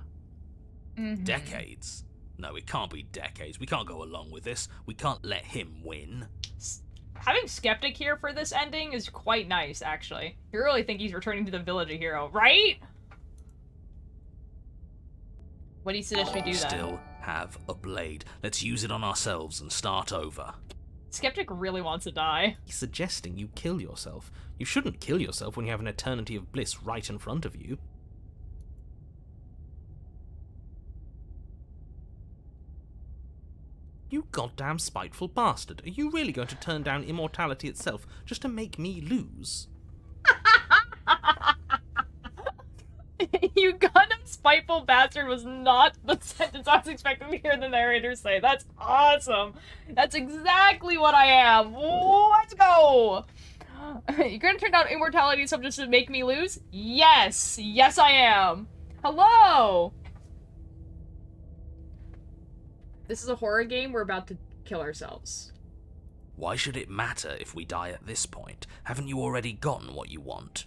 Mm-hmm. Decades? No, it can't be decades. We can't go along with this. We can't let him win. Having Skeptic here for this ending is quite nice, actually. You really think he's returning to the village a hero, right? What do you suggest we do then? Still have a blade. Let's use it on ourselves and start over. Skeptic really wants to die. He's suggesting you kill yourself. You shouldn't kill yourself when you have an eternity of bliss right in front of you. You goddamn spiteful bastard. Are you really going to turn down immortality itself just to make me lose? You goddamn spiteful bastard was not the sentence I was expecting to hear the narrator say. That's awesome. That's exactly what I am. Let's go. You're gonna turn down immortality itself just to make me lose? Yes. Yes, I am. Hello. This is a horror game. We're about to kill ourselves. Why should it matter if we die at this point? Haven't you already gotten what you want?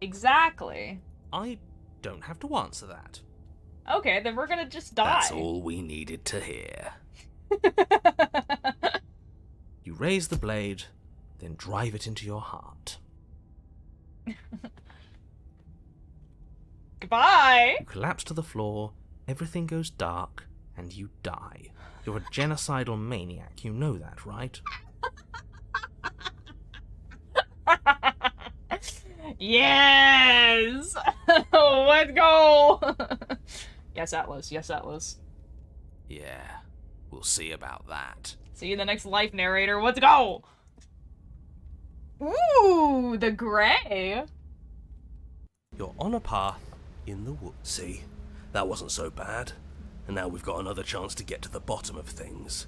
Exactly. I don't have to answer that. Okay, then we're gonna just die. That's all we needed to hear. You raise the blade, then drive it into your heart. Goodbye! You collapse to the floor, everything goes dark, and you die. You're a genocidal maniac, you know that, right? Yes! Let's go! Yes, Atlas. Yes, Atlas. Yeah, we'll see about that. See you in the next life, narrator. Let's go! Ooh, the gray. You're on a path in the woods. See, that wasn't so bad. And now we've got another chance to get to the bottom of things.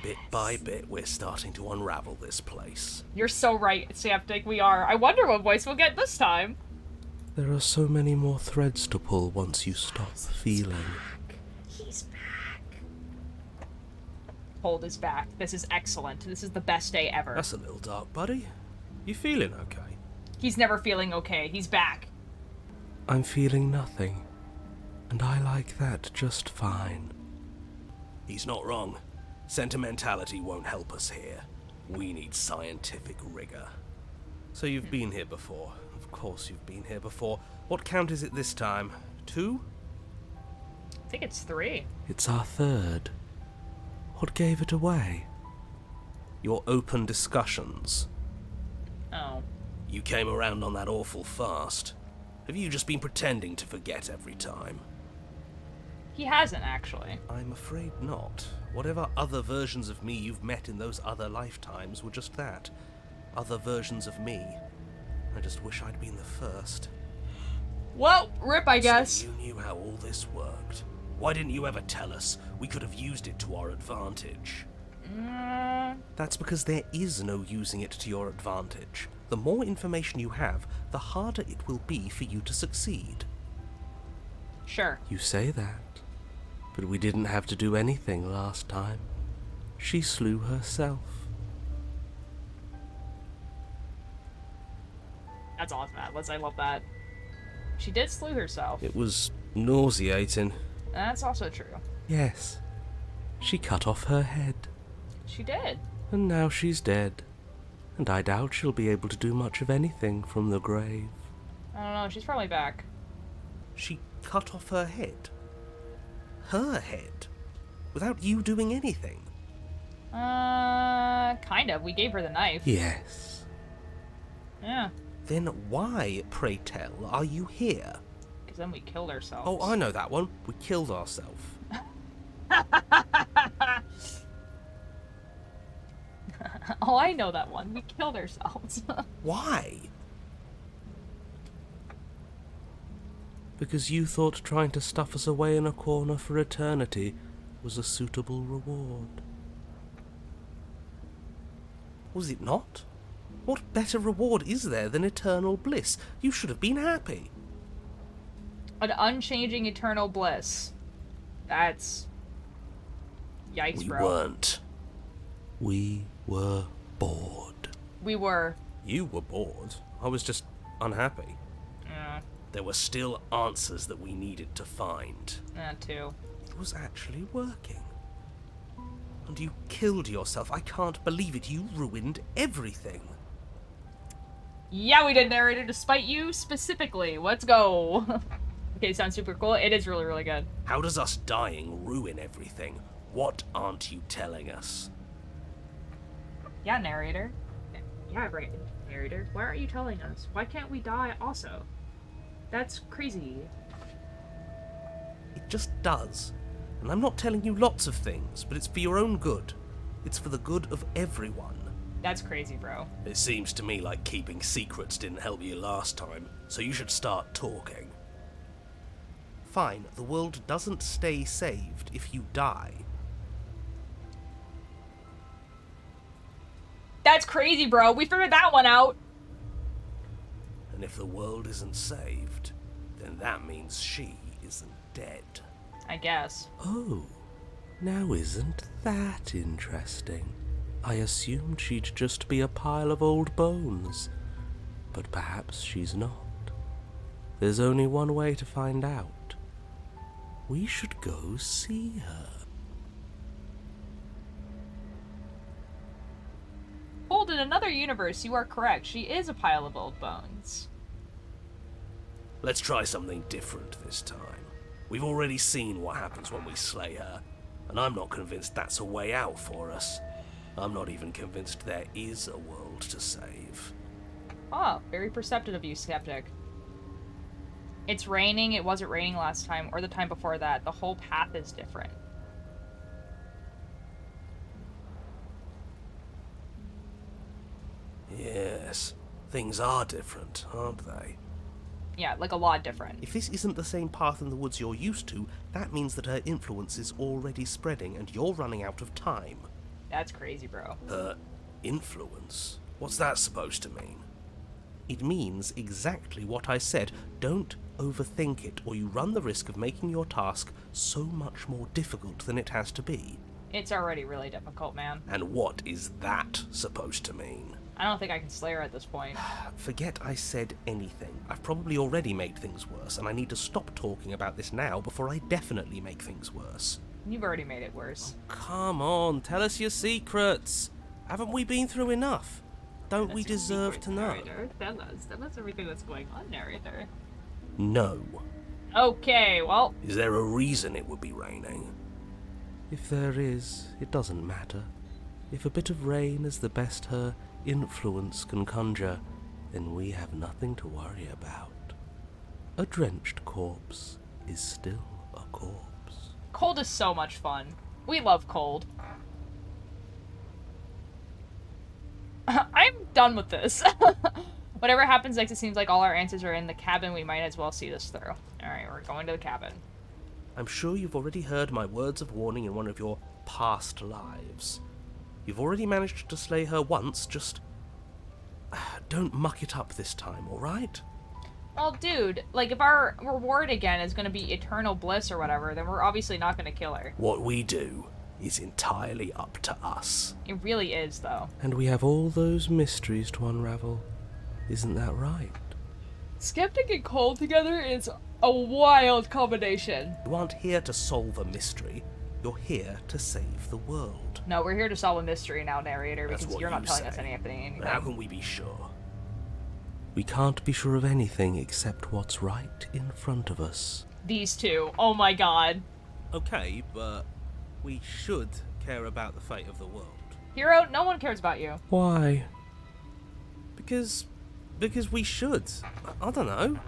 Bit by bit, we're starting to unravel this place. You're so right, Saptic, we are. I wonder what voice we'll get this time. There are so many more threads to pull once you stop feeling. He's back. Hold his back. This is excellent. This is the best day ever. That's a little dark, buddy. You feeling okay? He's never feeling okay. He's back. I'm feeling nothing. And I like that just fine. He's not wrong. Sentimentality won't help us here. We need scientific rigor. So you've been here before. Of course you've been here before. What count is it this time? 2? I think it's 3. It's our third. What gave it away? Your open discussions. Oh. You came around on that awful fast. Have you just been pretending to forget every time? He hasn't, actually. I'm afraid not. Whatever other versions of me you've met in those other lifetimes were just that. Other versions of me. I just wish I'd been the first. Well, rip, I guess. So you knew how all this worked. Why didn't you ever tell us? We could have used it to our advantage. That's because there is no using it to your advantage. The more information you have, the harder it will be for you to succeed. Sure. You say that, but we didn't have to do anything last time. She slew herself. That's awesome, Atlas. I love that. She did slew herself. It was nauseating. That's also true. Yes. She cut off her head. She did. And now she's dead. And I doubt she'll be able to do much of anything from the grave. I don't know. She's probably back. She cut off her head. Her head. Without you doing anything. Kind of. We gave her the knife. Yes. Yeah. Then why, pray tell, are you here? Because then we killed ourselves. Oh, I know that one. We killed ourselves. Oh, I know that one. We killed ourselves. Why? Because you thought trying to stuff us away in a corner for eternity was a suitable reward. Was it not? What better reward is there than eternal bliss? You should have been happy. An unchanging eternal bliss. That's... Yikes, We bro. weren't. We were bored. We were. You were bored. I was just unhappy. Yeah, There were still answers that we needed to find. that too. It was actually working. And you killed yourself. I can't believe it. You ruined everything. Yeah, we did, narrator, despite you specifically. Let's go. Okay, sounds super cool. It is really, really good. How does us dying ruin everything? What aren't you telling us? Yeah, narrator. Yeah, right, narrator. Why aren't you telling us? Why can't we die also? That's crazy. It just does. And I'm not telling you lots of things, but it's for your own good. It's for the good of everyone. That's crazy, bro. It seems to me like keeping secrets didn't help you last time, so you should start talking. Fine, the world doesn't stay saved if you die. That's crazy, bro. We figured that one out. And if the world isn't saved, then that means she isn't dead. I guess. Oh, now isn't that interesting? I assumed she'd just be a pile of old bones. But perhaps she's not. There's only one way to find out. We should go see her. Hold, in another universe, you are correct. She is a pile of old bones. Let's try something different this time. We've already seen what happens when we slay her, and I'm not convinced that's a way out for us. I'm not even convinced there is a world to save. Ah, very perceptive of you, Skeptic. It's raining, it wasn't raining last time, or the time before that. The whole path is different. Yes, things are different, aren't they? Yeah, like a lot different. If this isn't the same path in the woods you're used to, that means that her influence is already spreading and you're running out of time. That's crazy, bro. Her influence? What's that supposed to mean? It means exactly what I said. Don't overthink it, or you run the risk of making your task so much more difficult than it has to be. It's already really difficult, man. And what is that supposed to mean? I don't think I can slay her at this point. Forget I said anything. I've probably already made things worse, and I need to stop talking about this now before I definitely make things worse. You've already made it worse. Come on, tell us your secrets. Haven't we been through enough? Don't we deserve to know? Narrator. Tell us everything that's going on, narrator. No. Okay, well... Is there a reason it would be raining? If there is, it doesn't matter. If a bit of rain is the best her influence can conjure, then we have nothing to worry about. A drenched corpse is still a corpse. Cold is so much fun. We love cold. I'm done with this. Whatever happens next, it seems like all our answers are in the cabin. We might as well see this through. Alright, we're going to the cabin. I'm sure you've already heard my words of warning in one of your past lives. You've already managed to slay her once, just... don't muck it up this time, alright? Well, dude, like, if our reward again is gonna be eternal bliss or whatever, then we're obviously not gonna kill her. What we do is entirely up to us. It really is, though. And we have all those mysteries to unravel. Isn't that right? Skeptic and Cold together is a wild combination. You aren't here to solve a mystery. You're here to save the world. No, we're here to solve a mystery now, narrator, That's because what you're not you telling us say. anything. How can we be sure? We can't be sure of anything except what's right in front of us. These two. Oh my god. Okay, but we should care about the fate of the world. Hero, no one cares about you. Why? Because we should. I don't know.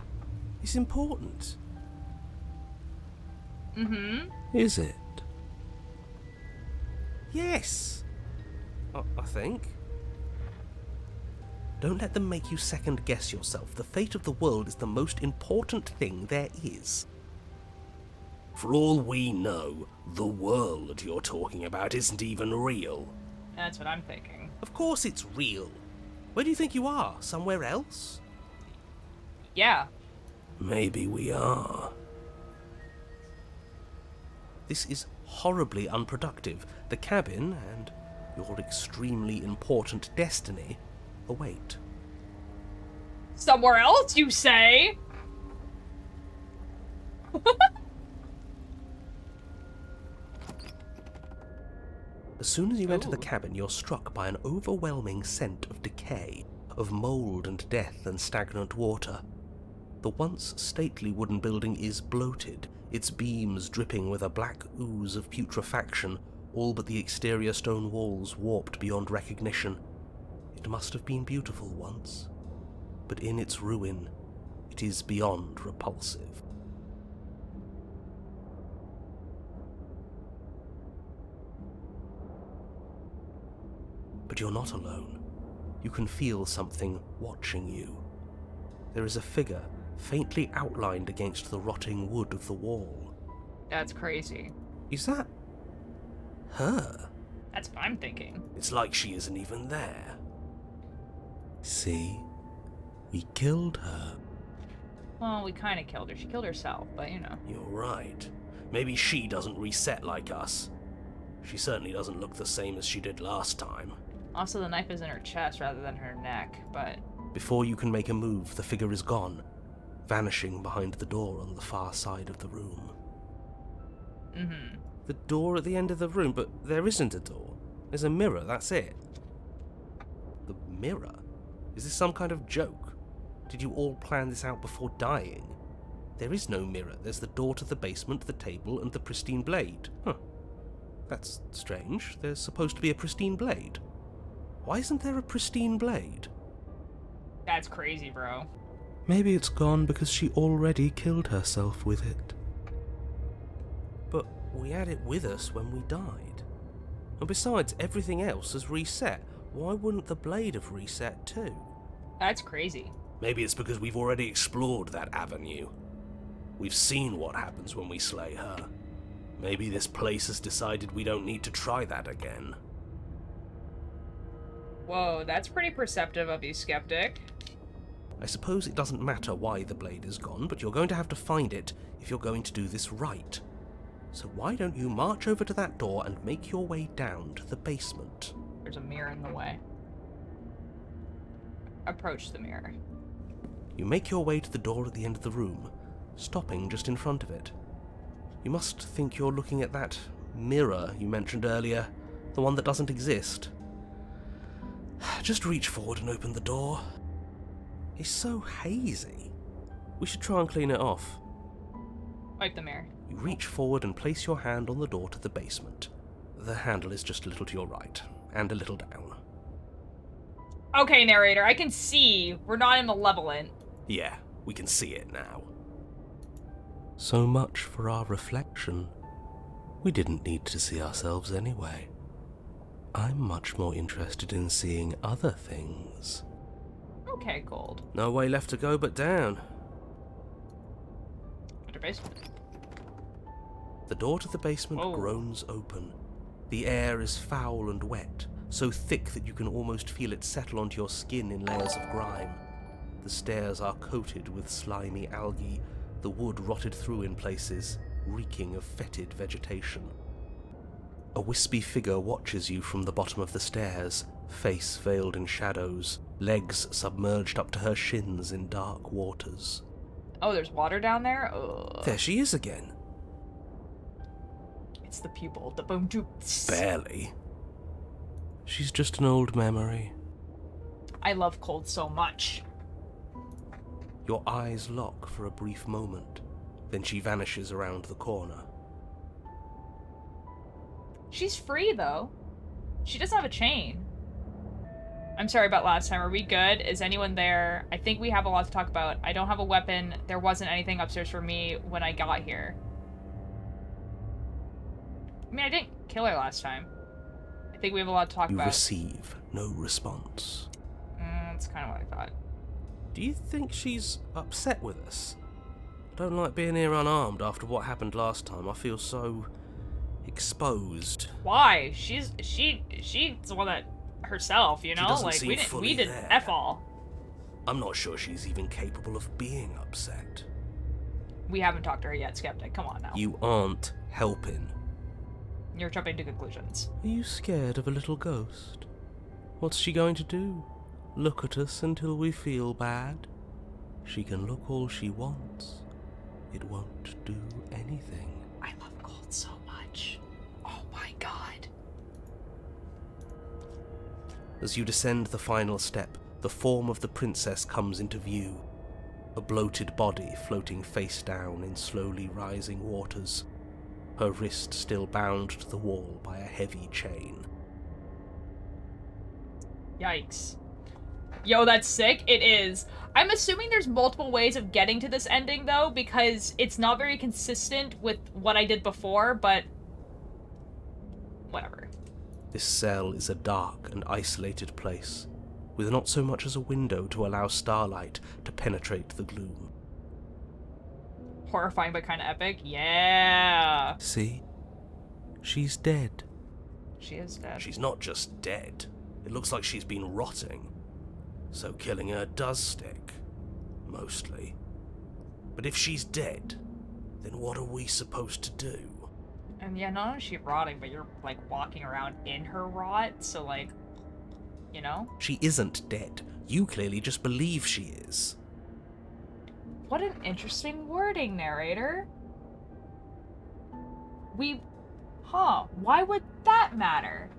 It's important. Mm-hmm. Is it? Yes. I think. Don't let them make you second guess yourself. The fate of the world is the most important thing there is. For all we know, the world you're talking about isn't even real. That's what I'm thinking. Of course it's real. Where do you think you are? Somewhere else? Yeah. Maybe we are. This is horribly unproductive. The cabin and your extremely important destiny await. Somewhere else, you say? As soon as you enter the cabin, you're struck by an overwhelming scent of decay, of mold and death and stagnant water. The once stately wooden building is bloated, its beams dripping with a black ooze of putrefaction, all but the exterior stone walls warped beyond recognition. It must have been beautiful once, but in its ruin, it is beyond repulsive. But you're not alone. You can feel something watching you. There is a figure faintly outlined against the rotting wood of the wall. That's crazy. Is that her? That's what I'm thinking. It's like she isn't even there. See? We killed her. Well, we kind of killed her. She killed herself, but you know. You're right. Maybe she doesn't reset like us. She certainly doesn't look the same as she did last time. Also, the knife is in her chest rather than her neck, but... Before you can make a move, the figure is gone, vanishing behind the door on the far side of the room. Mm-hmm. The door at the end of the room, but there isn't a door. There's a mirror, that's it. The mirror? Is this some kind of joke? Did you all plan this out before dying? There is no mirror. There's the door to the basement, the table, and the pristine blade. Huh. That's strange. There's supposed to be a pristine blade. Why isn't there a pristine blade? That's crazy, bro. Maybe it's gone because she already killed herself with it. But we had it with us when we died. And besides, everything else has reset. Why wouldn't the blade have reset too? That's crazy. Maybe it's because we've already explored that avenue. We've seen what happens when we slay her. Maybe this place has decided we don't need to try that again. Whoa, that's pretty perceptive of you, Skeptic. I suppose it doesn't matter why the blade is gone, but you're going to have to find it if you're going to do this right. So why don't you march over to that door and make your way down to the basement? There's a mirror in the way. Approach the mirror. You make your way to the door at the end of the room, stopping just in front of it. You must think you're looking at that mirror you mentioned earlier, the one that doesn't exist. Just reach forward and open the door. It's so hazy. We should try and clean it off. Wipe the mirror. You reach forward and place your hand on the door to the basement. The handle is just a little to your right, and a little down. Okay, narrator, I can see we're not in malevolent. Yeah, we can see it now. So much for our reflection. We didn't need to see ourselves anyway. I'm much more interested in seeing other things. Okay, Gold. No way left to go but down. Under basement. The door to the basement groans open. The air is foul and wet, so thick that you can almost feel it settle onto your skin in layers of grime. The stairs are coated with slimy algae, the wood rotted through in places, reeking of fetid vegetation. A wispy figure watches you from the bottom of the stairs, face veiled in shadows, legs submerged up to her shins in dark waters. Oh, there's water down there? Ugh. There she is again. It's the pupil, the boom doop. Barely. She's just an old memory. I love Cold so much. Your eyes lock for a brief moment, then she vanishes around the corner. She's free, though. She doesn't have a chain. I'm sorry about last time. Are we good? Is anyone there? I think we have a lot to talk about. I don't have a weapon. There wasn't anything upstairs for me when I got here. I mean, I didn't kill her last time. I think we have a lot to talk about. You receive no response. That's kind of what I thought. Do you think she's upset with us? I don't like being here unarmed after what happened last time. I feel so exposed. Why? She's the one that herself, you know? Like we did there. F all. I'm not sure she's even capable of being upset. We haven't talked to her yet, Skeptic. Come on now. You aren't helping. You're jumping to conclusions. Are you scared of a little ghost? What's she going to do? Look at us until we feel bad? She can look all she wants. It won't do anything. I love Gold so much. Oh my god. As you descend the final step, the form of the princess comes into view. A bloated body floating face down in slowly rising waters. Her wrist still bound to the wall by a heavy chain. Yikes. Yo, that's sick. It is. I'm assuming there's multiple ways of getting to this ending, though, because it's not very consistent with what I did before, but whatever. This cell is a dark and isolated place, with not so much as a window to allow starlight to penetrate the gloom. Horrifying but kind of epic. Yeah. See? She's dead. She is dead. She's not just dead. It looks like she's been rotting. So killing her does stick. Mostly. But if she's dead, then what are we supposed to do? And yeah, not only is she rotting, but you're, like, walking around in her rot, so, like, you know? She isn't dead. You clearly just believe she is. What an interesting wording, narrator. Why would that matter?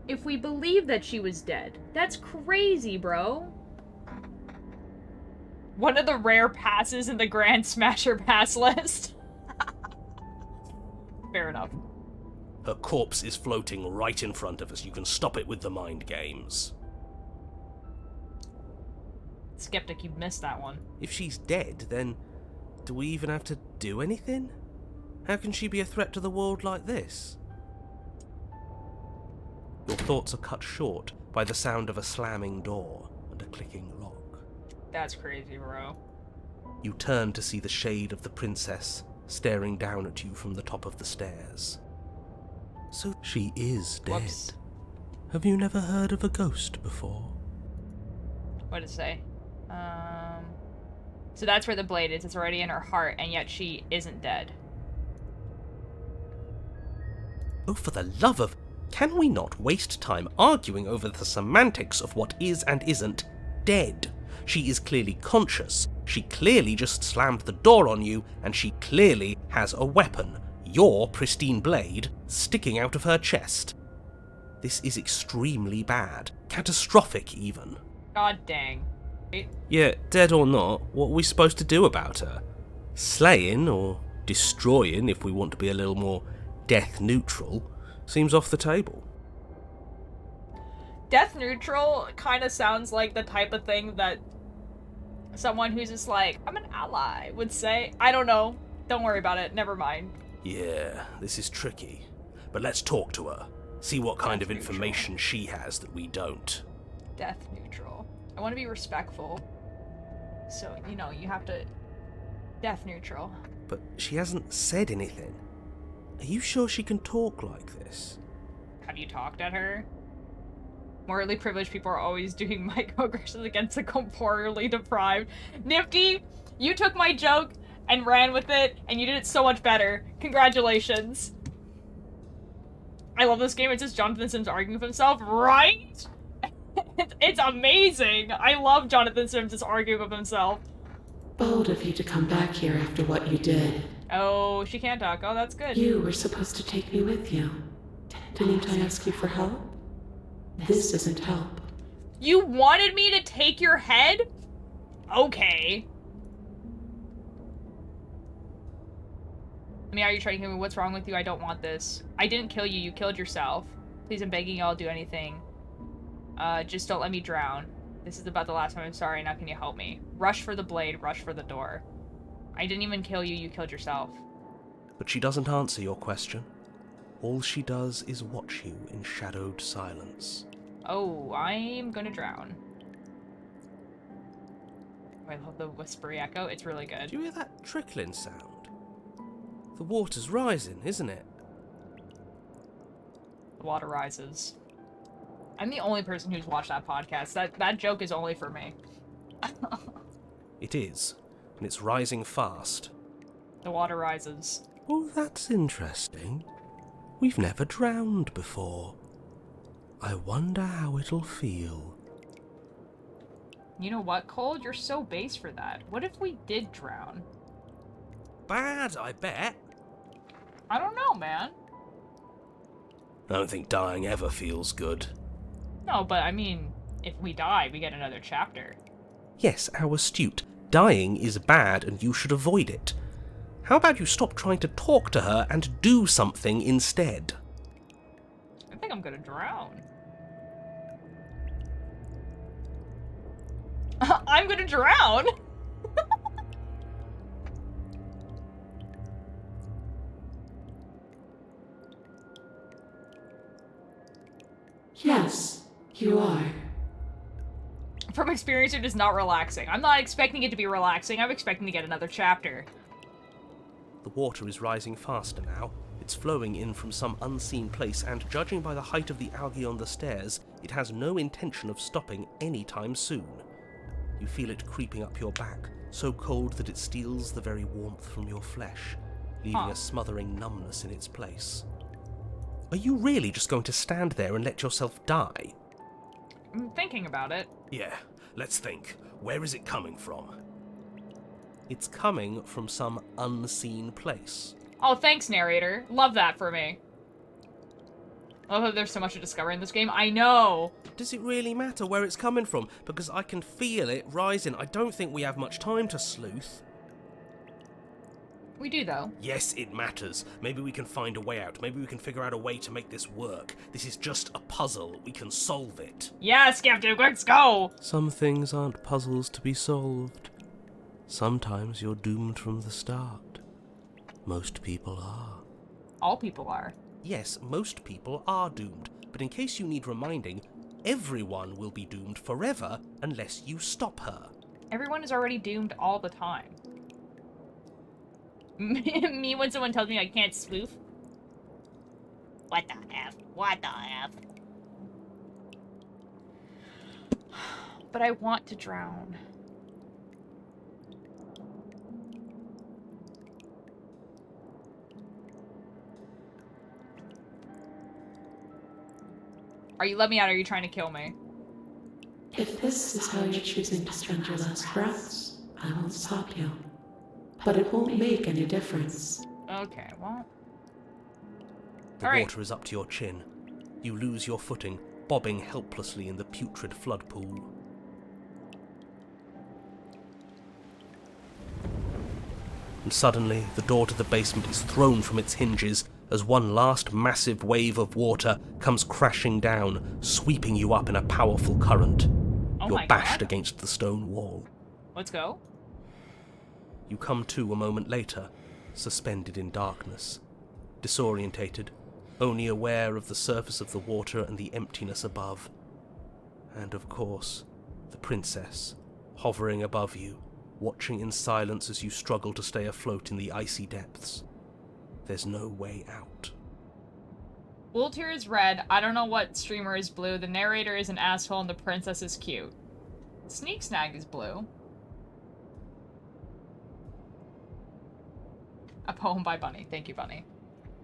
If we believe that she was dead. That's crazy, bro. One of the rare passes in the Grand Smasher pass list. Fair enough. Her corpse is floating right in front of us. You can stop it with the mind games. Skeptic, you missed that one. If she's dead, then do we even have to do anything? How can she be a threat to the world like this? Your thoughts are cut short by the sound of a slamming door and a clicking lock. That's crazy, bro. You turn to see the shade of the princess staring down at you from the top of the stairs. So she is dead. Whoops. Have you never heard of a ghost before? What did it say? So that's where the blade is. It's already in her heart, and yet she isn't dead. Oh, for the love of... Can we not waste time arguing over the semantics of what is and isn't dead? She is clearly conscious. She clearly just slammed the door on you, and she clearly has a weapon. Your pristine blade sticking out of her chest. This is extremely bad. Catastrophic, even. God dang. Yeah, dead or not, what are we supposed to do about her? Slaying, or destroying, if we want to be a little more death neutral, seems off the table. Death neutral kind of sounds like the type of thing that someone who's just like, I'm an ally, would say. I don't know. Don't worry about it. Never mind. Yeah, this is tricky. But let's talk to her. See what kind of information she has that we don't. Death neutral. I want to be respectful. So, you know, you have to... Death neutral. But she hasn't said anything. Are you sure she can talk like this? Have you talked at her? Morally privileged people are always doing microaggressions against the corporeally deprived. Nifty, you took my joke and ran with it, and you did it so much better. Congratulations. I love this game. It's just Jonathan Sims arguing with himself, right? It's amazing. I love Jonathan Sims just arguing with himself. Bold of you to come back here after what you did. Oh, she can't talk. Oh, that's good. You were supposed to take me with you. Didn't I ask you for help? This isn't help. You wanted me to take your head? Okay. I mean, are you trying to tell me what's wrong with you? I don't want this. I didn't kill you. You killed yourself. Please, I'm begging you, I'll do anything. Just don't let me drown. This is about the last time. I'm sorry. Now can you help me? Rush for the blade. Rush for the door. I didn't even kill you. You killed yourself. But she doesn't answer your question. All she does is watch you in shadowed silence. Oh, I'm gonna drown. Oh, I love the whispery echo. It's really good. Do you hear that trickling sound? The water's rising, isn't it? The water rises. I'm the only person who's watched that podcast. That joke is only for me. It is, and it's rising fast. The water rises. Oh, that's interesting. We've never drowned before. I wonder how it'll feel. You know what, Cole? You're so base for that. What if we did drown? Bad, I bet. I don't know, man. I don't think dying ever feels good. No, but I mean, if we die, we get another chapter. Yes, how astute. Dying is bad and you should avoid it. How about you stop trying to talk to her and do something instead? I think I'm gonna drown. I'm gonna drown! Yes, you are. From experience, it is not relaxing. I'm not expecting it to be relaxing. I'm expecting to get another chapter. The water is rising faster now. It's flowing in from some unseen place, and judging by the height of the algae on the stairs, it has no intention of stopping anytime soon. You feel it creeping up your back, so cold that it steals the very warmth from your flesh, leaving a smothering numbness in its place. Are you really just going to stand there and let yourself die? I'm thinking about it. Yeah, let's think. Where is it coming from? It's coming from some unseen place. Oh, thanks, narrator. Love that for me. Love that there's so much to discover in this game. I know. Does it really matter where it's coming from? Because I can feel it rising. I don't think we have much time to sleuth. We do, though. Yes, it matters. Maybe we can find a way out. Maybe we can figure out a way to make this work. This is just a puzzle. We can solve it. Yes, Captain, let's go! Some things aren't puzzles to be solved. Sometimes you're doomed from the start. Most people are. All people are. Yes, most people are doomed. But in case you need reminding, everyone will be doomed forever unless you stop her. Everyone is already doomed all the time. Me when someone tells me I can't sleuth. What the F? What the F? But I want to drown. Are you letting me out or are you trying to kill me? If this is how you're choosing to spend your last breaths, I won't stop you. But it won't make any difference. Okay, well... The water is up to your chin. You lose your footing, bobbing helplessly in the putrid flood pool. And suddenly, the door to the basement is thrown from its hinges as one last massive wave of water comes crashing down, sweeping you up in a powerful current. You're bashed against the stone wall. Let's go. You come to a moment later, suspended in darkness, disorientated, only aware of the surface of the water and the emptiness above. And of course, the princess, hovering above you, watching in silence as you struggle to stay afloat in the icy depths. There's no way out. Wooltier is red, I don't know what streamer is blue, the narrator is an asshole, and the princess is cute. Sneak Snag is blue. A poem by Bunny. Thank you, Bunny.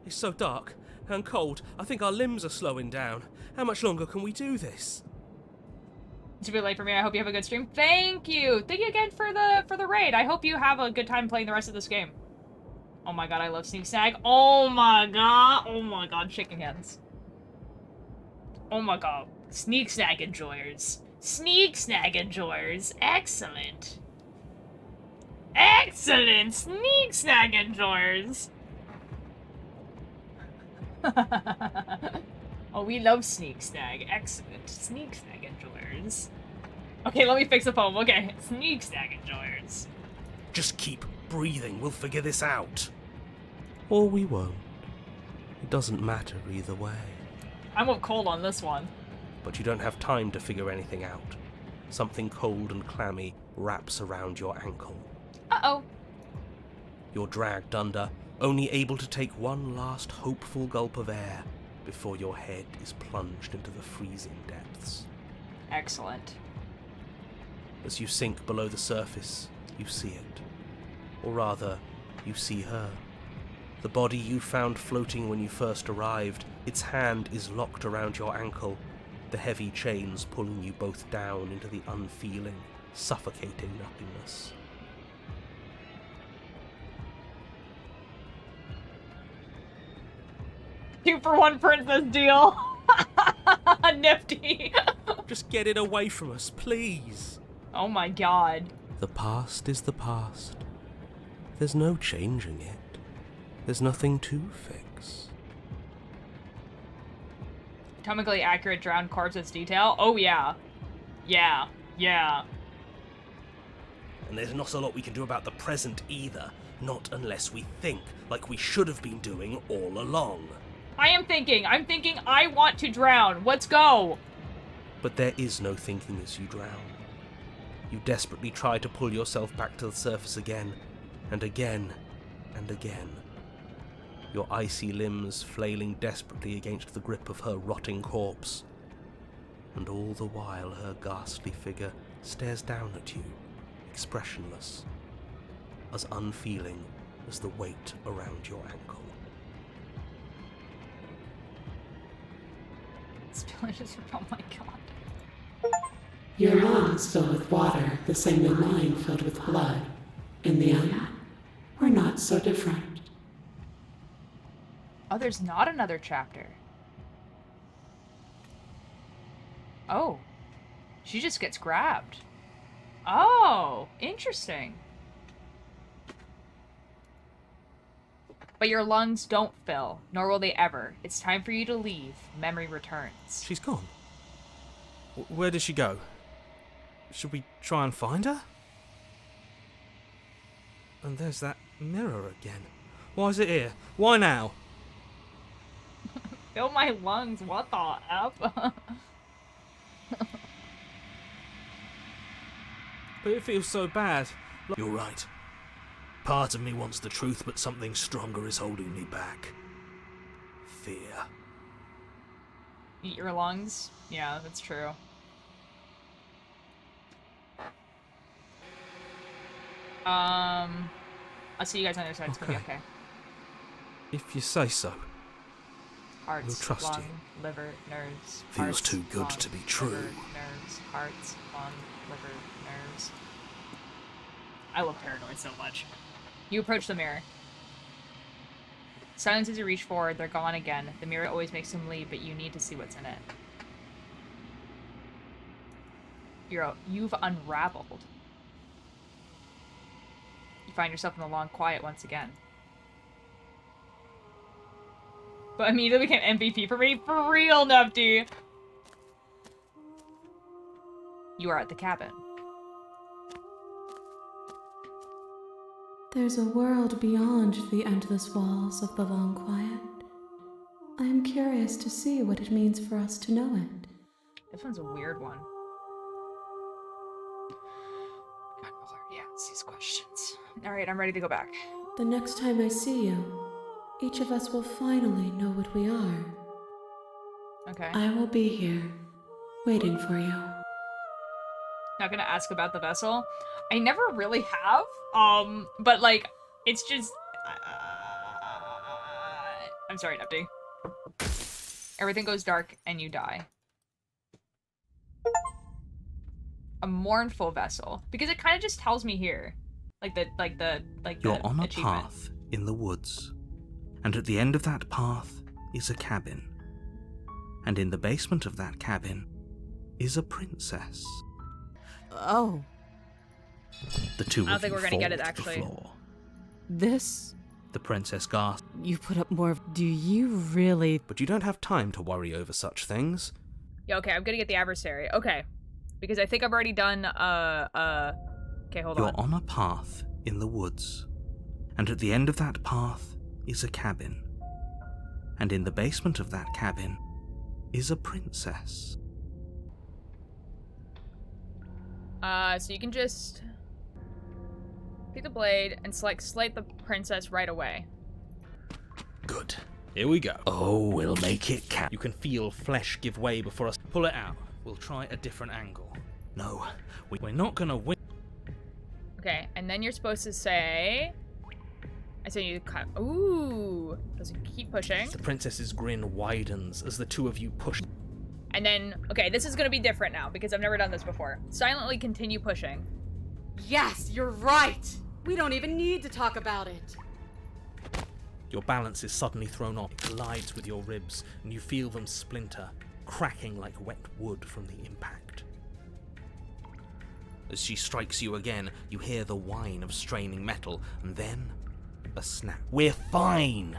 It's so dark and cold, I think our limbs are slowing down. How much longer can we do this? It's a bit late for me. I hope you have a good stream. Thank you! Thank you again for the raid. I hope you have a good time playing the rest of this game. Oh my god, I love Sneak Snag. Oh my god, shaking hands. Oh my god. Sneak Snag enjoyers. Sneak Snag enjoyers. Excellent. Excellent! Sneak Snag enjoyers! Oh, we love Sneak Snag. Excellent. Sneak Snag enjoyers. Okay, let me fix the poem. Okay, Sneak Snag enjoyers. Just keep breathing, we'll figure this out. Or we won't. It doesn't matter either way. I'm up cold on this one. But you don't have time to figure anything out. Something cold and clammy wraps around your ankle. Uh-oh. You're dragged under, only able to take one last hopeful gulp of air before your head is plunged into the freezing depths. Excellent. As you sink below the surface, you see it. Or rather, you see her. The body you found floating when you first arrived, its hand is locked around your ankle, the heavy chains pulling you both down into the unfeeling, suffocating nothingness. Two-for-one princess deal. Nifty. Just get it away from us, please. Oh my god. The past is the past. There's no changing it. There's nothing to fix. Atomically accurate drowned corpses detail? Oh yeah. Yeah. Yeah. And there's not a lot we can do about the present either. Not unless we think, like we should have been doing all along. I am thinking. I'm thinking I want to drown. Let's go. But there is no thinking as you drown. You desperately try to pull yourself back to the surface again, and again, and again. Your icy limbs flailing desperately against the grip of her rotting corpse. And all the while her ghastly figure stares down at you, expressionless, as unfeeling as the weight around your ankle. Oh my god. Your lungs fill with water, the same as mine filled with blood. In the end, we're not so different. Oh, there's not another chapter. Oh. She just gets grabbed. Oh, interesting. But your lungs don't fill, nor will they ever. It's time for you to leave. Memory returns. She's gone. Where did she go? Should we try and find her? And there's that mirror again. Why is it here? Why now? Fill my lungs, what the F? But it feels so bad. You're right. Part of me wants the truth, but something stronger is holding me back. Fear. Eat your lungs? Yeah, that's true. I'll see you guys on the other side. It's gonna be okay. If you say so. Hearts, We'll trust lung, you. liver, nerves. Feels hearts, too good lung, to be true. Liver, nerves, hearts, lung, liver, nerves. I love paranoid so much. You approach the mirror. Silence as you reach forward, they're gone again. The mirror always makes them leave, but you need to see what's in it. You've unraveled. You find yourself in the long quiet once again. But immediately became MVP for me. For real, Nufty! You are at the cabin. There's a world beyond the endless walls of the long quiet. I am curious to see what it means for us to know it. This one's a weird one. God, Lord, yeah, it's these questions. Alright, I'm ready to go back. The next time I see you, each of us will finally know what we are. Okay. I will be here, waiting for you. Not gonna ask about the vessel. I never really have. But like, it's just. I'm sorry, Nupty. Everything goes dark and you die. A mournful vessel, because it kind of just tells me here, You're on a path in the woods, and at the end of that path is a cabin, and in the basement of that cabin is a princess. Oh. The two I don't of think you we're gonna fall get it, to the actually. floor. This? The princess gasped. You put up more. Do you really? But you don't have time to worry over such things. Yeah, okay, I'm gonna get the adversary. Okay. Because I think I've already done, okay, hold on. You're on a path in the woods, and at the end of that path is a cabin, and in the basement of that cabin is a princess. So you can just pick the blade and slate the princess right away. Good. Here we go. Oh, we'll make it count. You can feel flesh give way before us. Pull it out. We'll try a different angle. No, we're not gonna win. Okay, and then you're supposed to say... I say you cut... Ooh! So keep pushing. The princess's grin widens as the two of you push. And then... Okay, this is gonna be different now, because I've never done this before. Silently continue pushing. Yes, you're right. We don't even need to talk about it. Your balance is suddenly thrown off. It collides with your ribs, and you feel them splinter, cracking like wet wood from the impact. As she strikes you again, you hear the whine of straining metal, and then a snap. We're fine!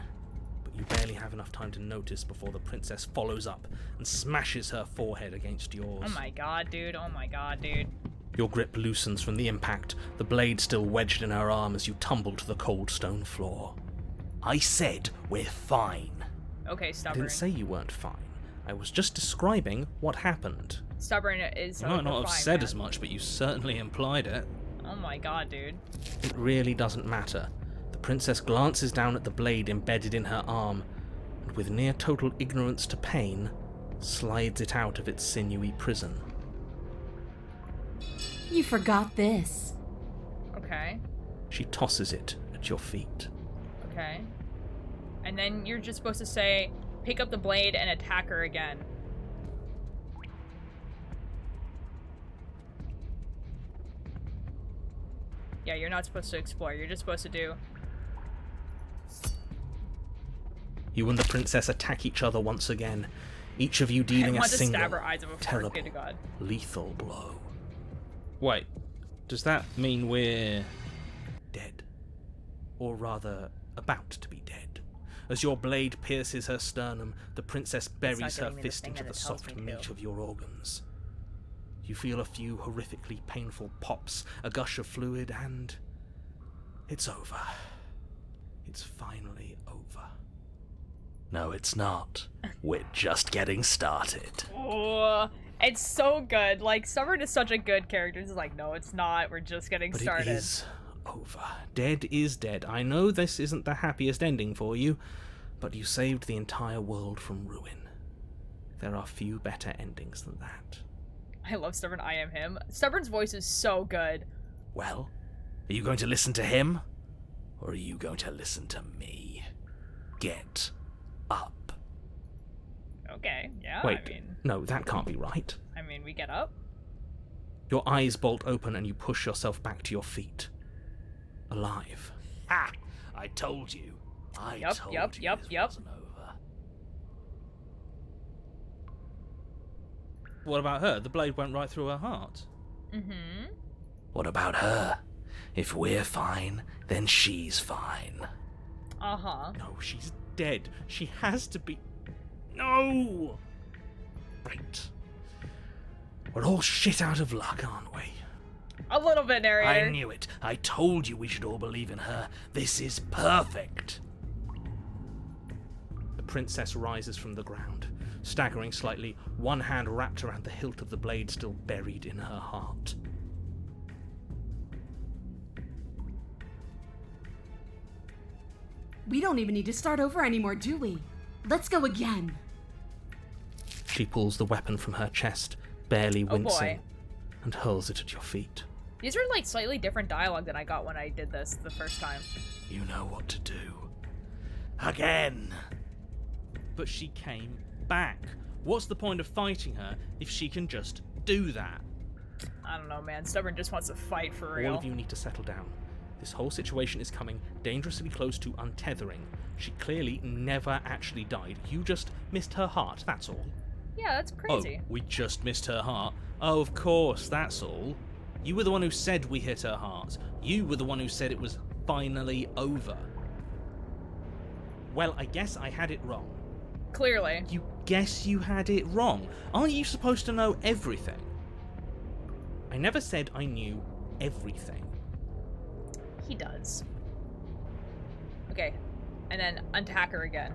But you barely have enough time to notice before the princess follows up and smashes her forehead against yours. Oh my god, dude. Oh my god, dude. Your grip loosens from the impact, the blade still wedged in her arm as you tumble to the cold stone floor. I said we're fine. Okay, I Stubborn. didn't say you weren't fine. I was just describing what happened. Stubborn is You might not have said as much, but you certainly implied it. Oh my god, dude. It really doesn't matter. The princess glances down at the blade embedded in her arm, and with near total ignorance to pain, slides it out of its sinewy prison. You forgot this. Okay. She tosses it at your feet. Okay. And then you're just supposed to say, pick up the blade and attack her again. Yeah, you're not supposed to explore. You're just supposed to do... You and the princess attack each other once again, each of you dealing I a want to single, stab her eyes of a terrible, good to God. lethal blow. Wait, does that mean we're... Dead. Or rather, about to be dead. As your blade pierces her sternum, the princess buries her fist into the soft meat of your organs. You feel a few horrifically painful pops, a gush of fluid, and... it's over. It's finally over. No, it's not. We're just getting started. Oh, it's so good. Like, Stubborn is such a good character. It's like, no, it's not. We're just getting started. It is over. Dead is dead. I know this isn't the happiest ending for you, but you saved the entire world from ruin. There are few better endings than that. I love Stubborn. I am him. Stubborn's voice is so good. Well, are you going to listen to him? Or are you going to listen to me? Get up. Okay, yeah, Wait, I mean... no, that can't be right. I mean, we get up. Your eyes bolt open and you push yourself back to your feet. Alive. Ha! I told you. I told you this wasn't over. What about her? The blade went right through her heart. Mm-hmm. What about her? If we're fine, then she's fine. Uh-huh. No, she's dead. She has to be... No! Right. We're all shit out of luck, aren't we? A little bit, narrator. I knew it. I told you we should all believe in her. This is perfect. The princess rises from the ground, staggering slightly, one hand wrapped around the hilt of the blade still buried in her heart. We don't even need to start over anymore, do we? Let's go again. She pulls the weapon from her chest, barely wincing, boy. and hurls it at your feet. These are like slightly different dialogue than I got when I did this the first time. You know what to do. Again! But she came back. What's the point of fighting her if she can just do that? I don't know, man. Stubborn just wants to fight for real. All of you need to settle down. This whole situation is coming dangerously close to untethering. She clearly never actually died. You just missed her heart, that's all. Yeah, that's crazy. Oh, we just missed her heart. Oh, of course, that's all. You were the one who said we hit her heart. You were the one who said it was finally over. Well, I guess I had it wrong. Clearly. You guess you had it wrong. Aren't you supposed to know everything? I never said I knew everything. He does. Okay, and then attack her again.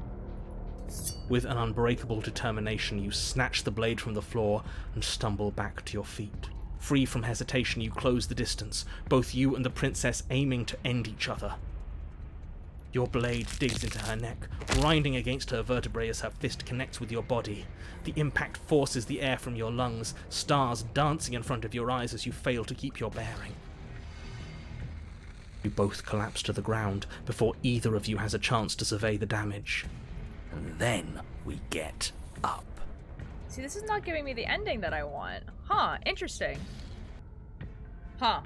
With an unbreakable determination, you snatch the blade from the floor and stumble back to your feet. Free from hesitation, you close the distance, both you and the princess aiming to end each other. Your blade digs into her neck, grinding against her vertebrae as her fist connects with your body. The impact forces the air from your lungs, stars dancing in front of your eyes as you fail to keep your bearing. You both collapse to the ground before either of you has a chance to survey the damage. And then we get up. See, this is not giving me the ending that I want. Huh, interesting. Huh.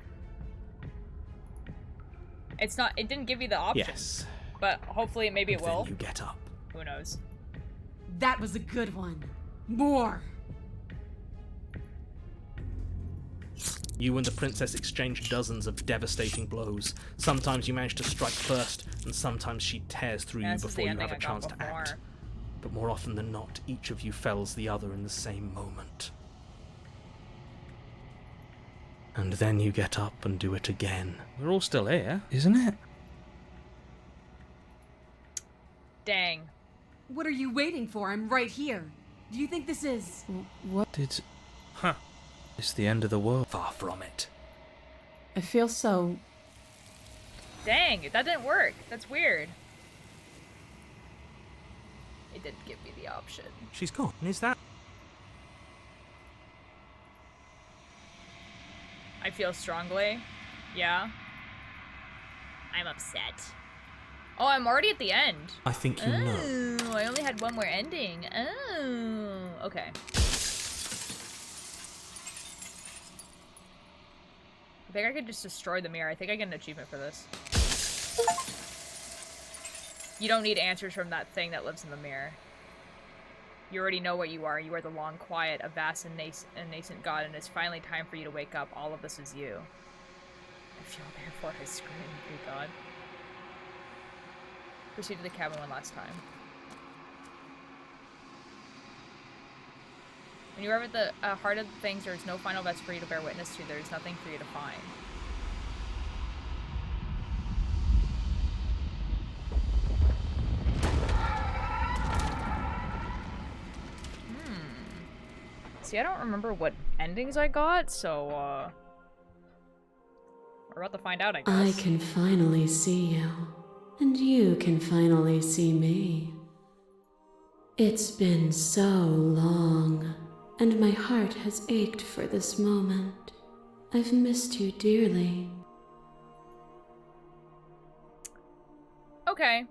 It's not, it didn't give you the option. Yes. But hopefully maybe it And will. then you get up. Who knows? That was a good one. More. You and the princess exchange dozens of devastating blows. Sometimes you manage to strike first, and sometimes she tears through you before you have a chance to act. But more often than not, each of you fells the other in the same moment. And then you get up and do it again. We're all still here. Isn't it? Dang. What are you waiting for? I'm right here. Do you think this is... What? Huh. It's the end of the world. Far from it. I feel so... Dang, that didn't work. That's weird. It didn't give me the option. She's gone. Is that... I feel strongly. Yeah. I'm upset. Oh, I'm already at the end. I think you know. Oh, I only had one more ending. Oh, okay. I think I could just destroy the mirror. I think I get an achievement for this. You don't need answers from that thing that lives in the mirror. You already know what you are. You are the long quiet, a vast and nascent god, and it's finally time for you to wake up. All of this is you. I feel, therefore I scream, good god. Proceed to the cabin one last time. When you arrive at the heart of things, there is no final vest for you to bear witness to. There is nothing for you to find. See, I don't remember what endings I got, so, we're about to find out, I guess. I can finally see you, and you can finally see me. It's been so long, and my heart has ached for this moment. I've missed you dearly. Okay.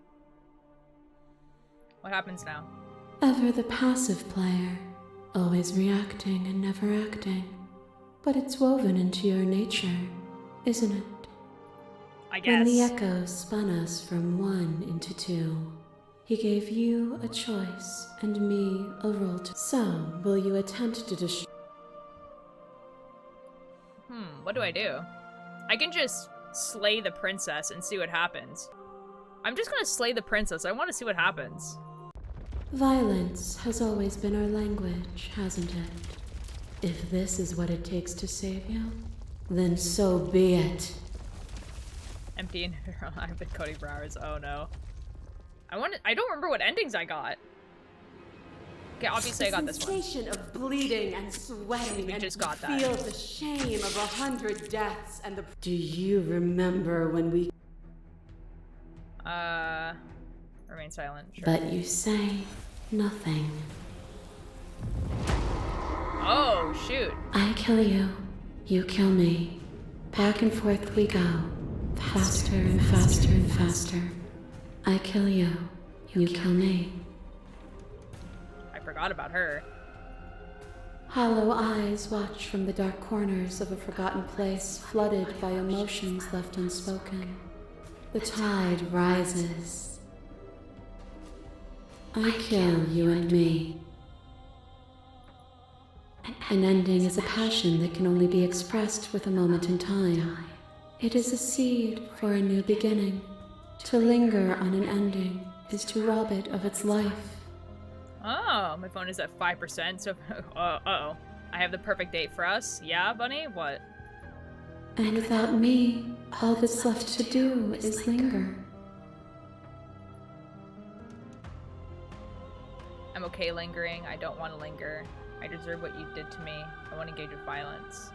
What happens now? Ever the passive player, always reacting and never acting. But it's woven into your nature, isn't it? I guess. When the echoes spun us from one into two, he gave you a choice and me a role to... So, will you attempt to destroy... What do I do? I can just slay the princess and see what happens. I'm just gonna slay the princess. I want to see what happens. Violence has always been our language, hasn't it? If this is what it takes to save you, then so be it. Empty and I've been coding for hours. Oh no. I don't remember what endings I got. Okay, obviously I got this one. Sensation of bleeding and sweating, We and just got you that. feel the shame of 100 deaths and the... Do you remember when we... Remain silent. Sure. But you say nothing. Oh, shoot. I kill you, you kill me. Back and forth we go. Faster and faster and faster. I kill you, you kill me. I forgot about her. Hollow eyes watch from the dark corners of a forgotten place, flooded by emotions left unspoken. The tide rises. I kill you and me. An ending is a passion that can only be expressed with a moment in time. It is a seed for a new beginning. To linger on an ending is to rob it of its life. Oh, my phone is at 5%, so... uh-oh. I have the perfect date for us. Yeah, bunny? What? And without me, all that's left to do is linger. I'm okay lingering. I don't want to linger. I deserve what you did to me. I won't engage with violence.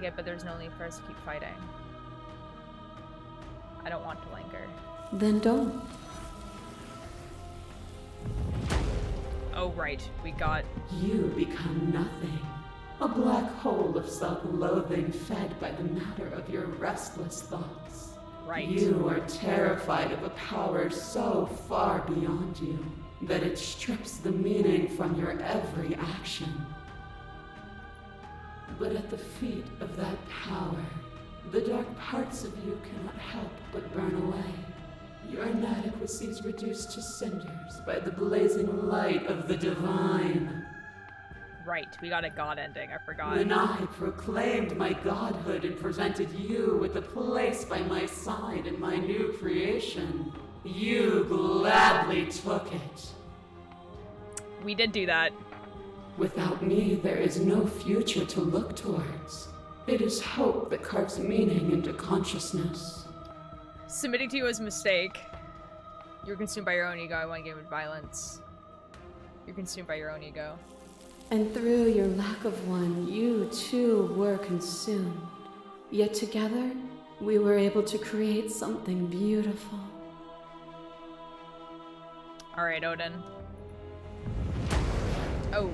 Yeah, but there's no need for us to keep fighting. I don't want to linger. Then don't. Oh, right. We got... You become nothing. A black hole of self-loathing fed by the matter of your restless thoughts. Right. You are terrified of a power so far beyond you that it strips the meaning from your every action. But at the feet of that power, the dark parts of you cannot help but burn away. Your inadequacies reduced to cinders by the blazing light of the divine. Right, we got a god ending. I forgot. When I proclaimed my godhood and presented you with a place by my side in my new creation, you gladly took it. We did do that. Without me, there is no future to look towards. It is hope that carves meaning into consciousness. Submitting to you was a mistake. You were consumed by your own ego. I want to give it violence. You're consumed by your own ego. And through your lack of one, you too were consumed. Yet together, we were able to create something beautiful. Alright, Odin. Oh.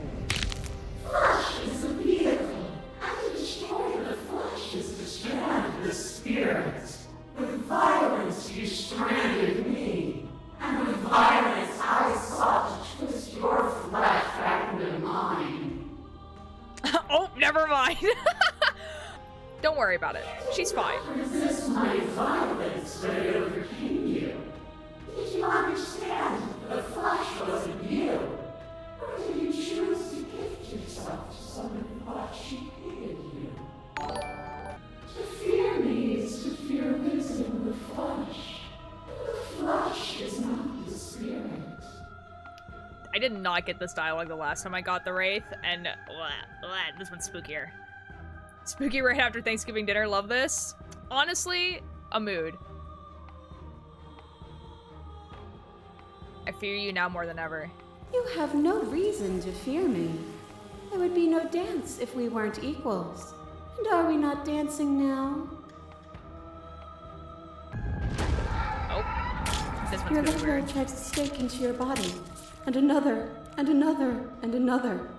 Flesh is a vehicle, and to destroy the flesh is to strand the spirit. With violence you stranded me, and with violence I sought to twist your flesh back into mine. Oh, never mind. Don't worry about it. She's fine. Resist my violence, but it overcame you. Did you understand that the flesh wasn't you? Or did you choose to gift yourself to someone who thought she hated you? To fear me is to fear losing the flesh. The flesh is not the spirit. I did not get this dialogue the last time I got the Wraith, and this one's spookier. Spooky right after Thanksgiving dinner, love this. Honestly, a mood. I fear you now more than ever. You have no reason to fear me. There would be no dance if we weren't equals. And are we not dancing now? Oh. This one's Your really lover weird. drives a stake into your body. And another, and another, and another.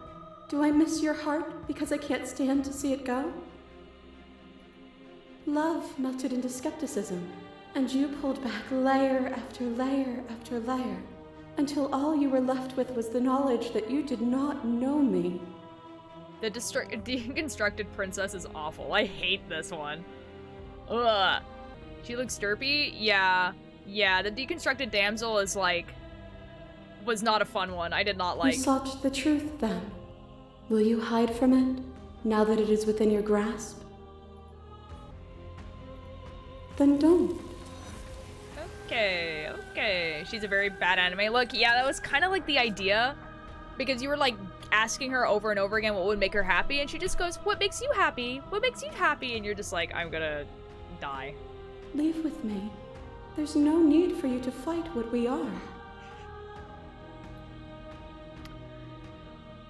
Do I miss your heart because I can't stand to see it go? Love melted into skepticism, and you pulled back layer after layer after layer, until all you were left with was the knowledge that you did not know me. The deconstructed princess is awful. I hate this one. Ugh. She looks derpy? Yeah. Yeah, the deconstructed damsel is like... was not a fun one. I did not like... You sought the truth, then. Will you hide from it, now that it is within your grasp? Then don't. Okay, okay. She's a very bad anime. Look, yeah, that was kind of like the idea. Because you were like asking her over and over again what would make her happy, and she just goes, what makes you happy? What makes you happy? And you're just like, I'm gonna die. Leave with me. There's no need for you to fight what we are.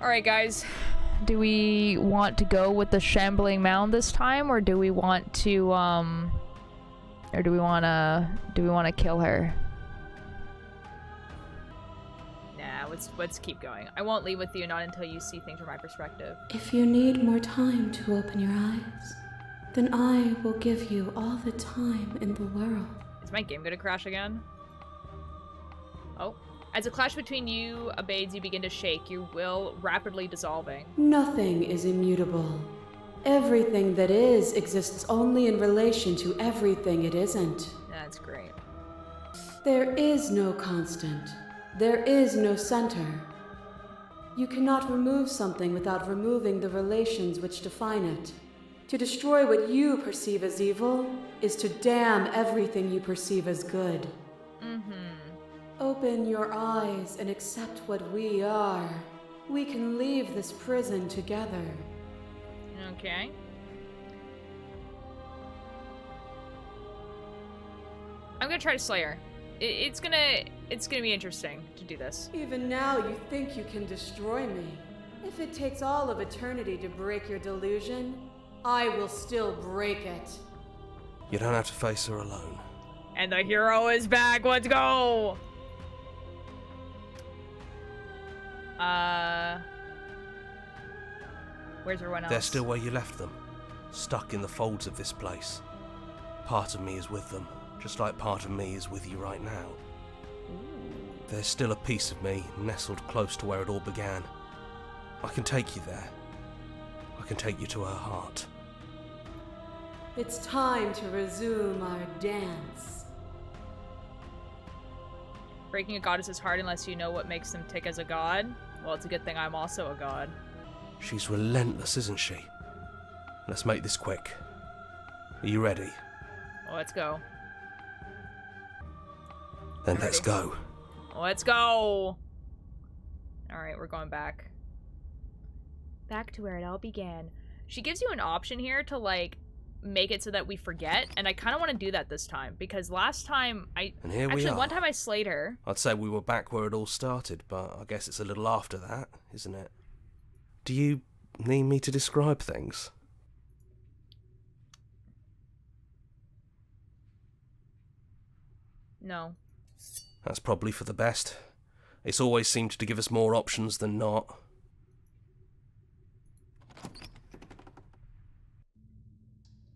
Alright, guys. Do we want to go with the shambling mound this time, or do we want to, or do we wanna kill her? Nah, let's keep going. I won't leave with you, not until you see things from my perspective. If you need more time to open your eyes, then I will give you all the time in the world. Is my game gonna crash again? Oh. As a clash between you abates, you begin to shake, your will rapidly dissolving. Nothing is immutable. Everything that is exists only in relation to everything it isn't. That's great. There is no constant. There is no center. You cannot remove something without removing the relations which define it. To destroy what you perceive as evil is to damn everything you perceive as good. Open your eyes and accept what we are. We can leave this prison together. Okay. I'm gonna try to slay her. It's gonna be interesting to do this. Even now you think you can destroy me. If it takes all of eternity to break your delusion, I will still break it. You don't have to face her alone. And the hero is back. Let's go. Where's everyone else? They're still where you left them, stuck in the folds of this place. Part of me is with them, just like part of me is with you right now. There's still a piece of me nestled close to where it all began. I can take you there. I can take you to her heart. It's time to resume our dance. Breaking a goddess's heart unless you know what makes them tick as a god? Well, it's a good thing I'm also a god. She's relentless, isn't she? Let's make this quick. Are you ready? Well, let's go. Then let's go. Let's go! Alright, we're going back. Back to where it all began. She gives you an option here to, like, make it so that we forget, and I kind of want to do that this time, because last time And here we actually, are. one time I slayed her. I'd say we were back where it all started, but I guess it's a little after that, isn't it? Do you need me to describe things? No. That's probably for the best. It's always seemed to give us more options than not.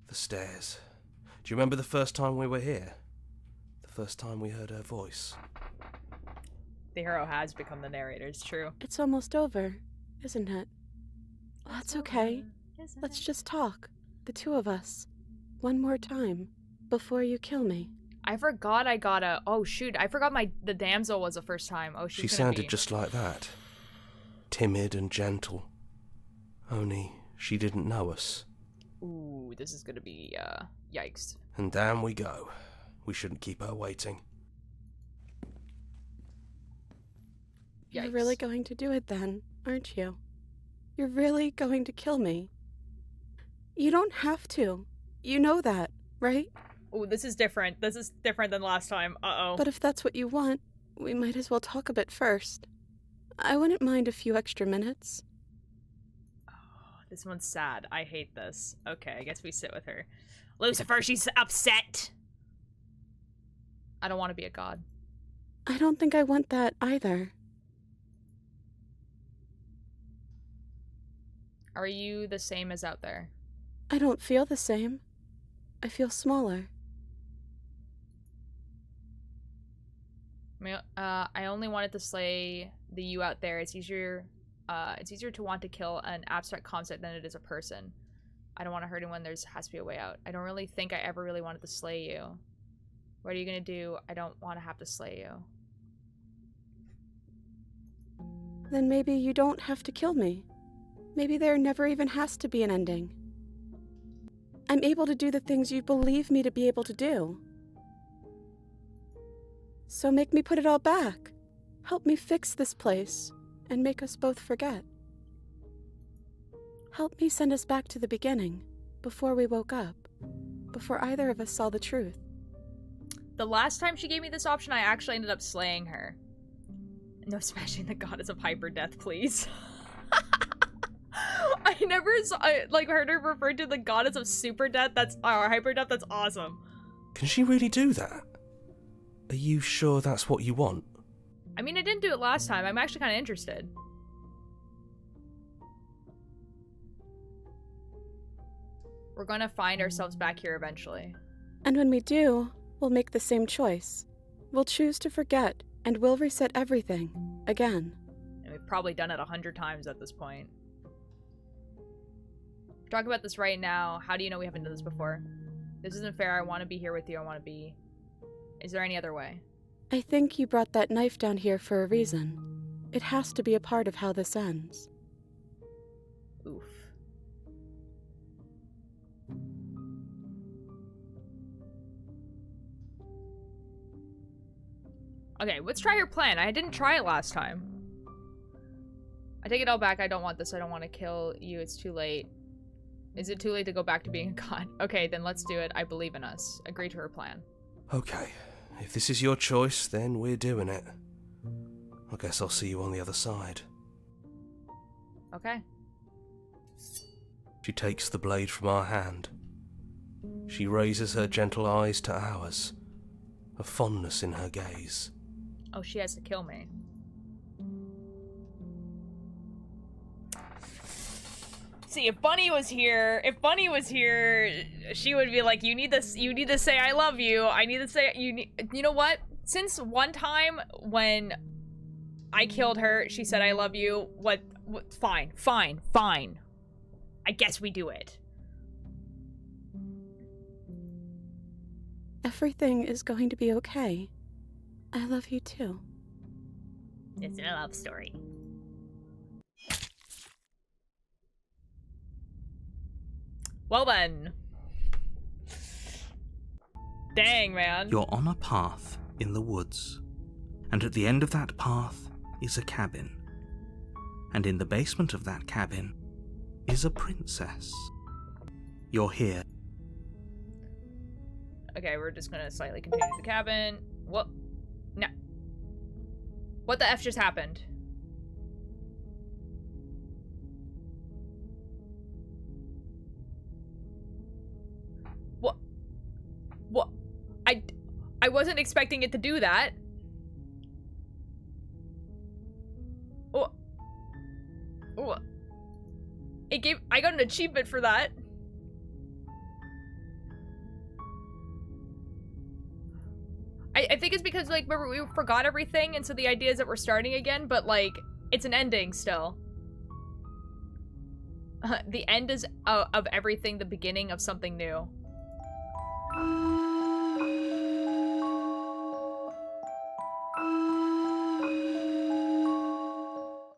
The stairs. Do you remember the first time we were here? The first time we heard her voice? The hero has become the narrator, it's true. It's almost over, isn't it? That's okay. Let's just talk. The two of us. One more time. Before you kill me. I forgot I got a... Oh, shoot. I forgot the damsel was the first time. Oh, She sounded just like that. Timid and gentle. Only she didn't know us. Ooh, this is gonna be, yikes. And down we go. We shouldn't keep her waiting. Yikes. You're really going to do it then, aren't you? You're really going to kill me. You don't have to. You know that, right? Ooh, this is different. This is different than last time. Uh-oh. But if that's what you want, we might as well talk a bit first. I wouldn't mind a few extra minutes. Oh, this one's sad. I hate this. Okay, I guess we sit with her. Lucifer, she's upset! I don't want to be a god. I don't think I want that either. Are you the same as out there? I don't feel the same. I feel smaller. I only wanted to slay the you out there. It's easier to want to kill an abstract concept than it is a person. I don't want to hurt anyone. There has to be a way out. I don't really think I ever really wanted to slay you. What are you gonna do? I don't want to have to slay you. Then maybe you don't have to kill me. Maybe there never even has to be an ending. I'm able to do the things you believe me to be able to do. So make me put it all back. Help me fix this place, and make us both forget. Help me send us back to the beginning, before we woke up, before either of us saw the truth. The last time she gave me this option, I actually ended up slaying her. No smashing the goddess of hyper death, please. I never heard her referred to the goddess of super death. Or hyper death. That's awesome. Can she really do that? Are you sure that's what you want? I mean, I didn't do it last time. I'm actually kind of interested. We're gonna find ourselves back here eventually. And when we do, we'll make the same choice. We'll choose to forget, and we'll reset everything, again. And we've probably done it 100 times at this point. We're talking about this right now. How do you know we haven't done this before? This isn't fair. I want to be here with you. I want to be... Is there any other way? I think you brought that knife down here for a reason. It has to be a part of how this ends. Oof. Okay, let's try your plan. I didn't try it last time. I take it all back. I don't want this. I don't want to kill you. It's too late. Is it too late to go back to being a god? Okay, then let's do it. I believe in us. Agree to her plan. Okay, if this is your choice, then we're doing it. I guess I'll see you on the other side. Okay. She takes the blade from our hand. She raises her gentle eyes to ours, a fondness in her gaze. Oh, she has to kill me. See, if Bunny was here, she would be like, you need to say I love you. I need to say, you know what? Since one time when I killed her, she said I love you, fine. I guess we do it. Everything is going to be okay. I love you too. It's a love story. Well then. Dang, man. You're on a path in the woods, and at the end of that path is a cabin. And in the basement of that cabin is a princess. You're here Okay, we're just gonna slightly continue the cabin. What? No. What the F just happened? What? What? I wasn't expecting it to do that. What? What? I got an achievement for that. I think it's because, like, remember, we forgot everything, and so the idea is that we're starting again, but, like, it's an ending still. The end is of everything, the beginning of something new.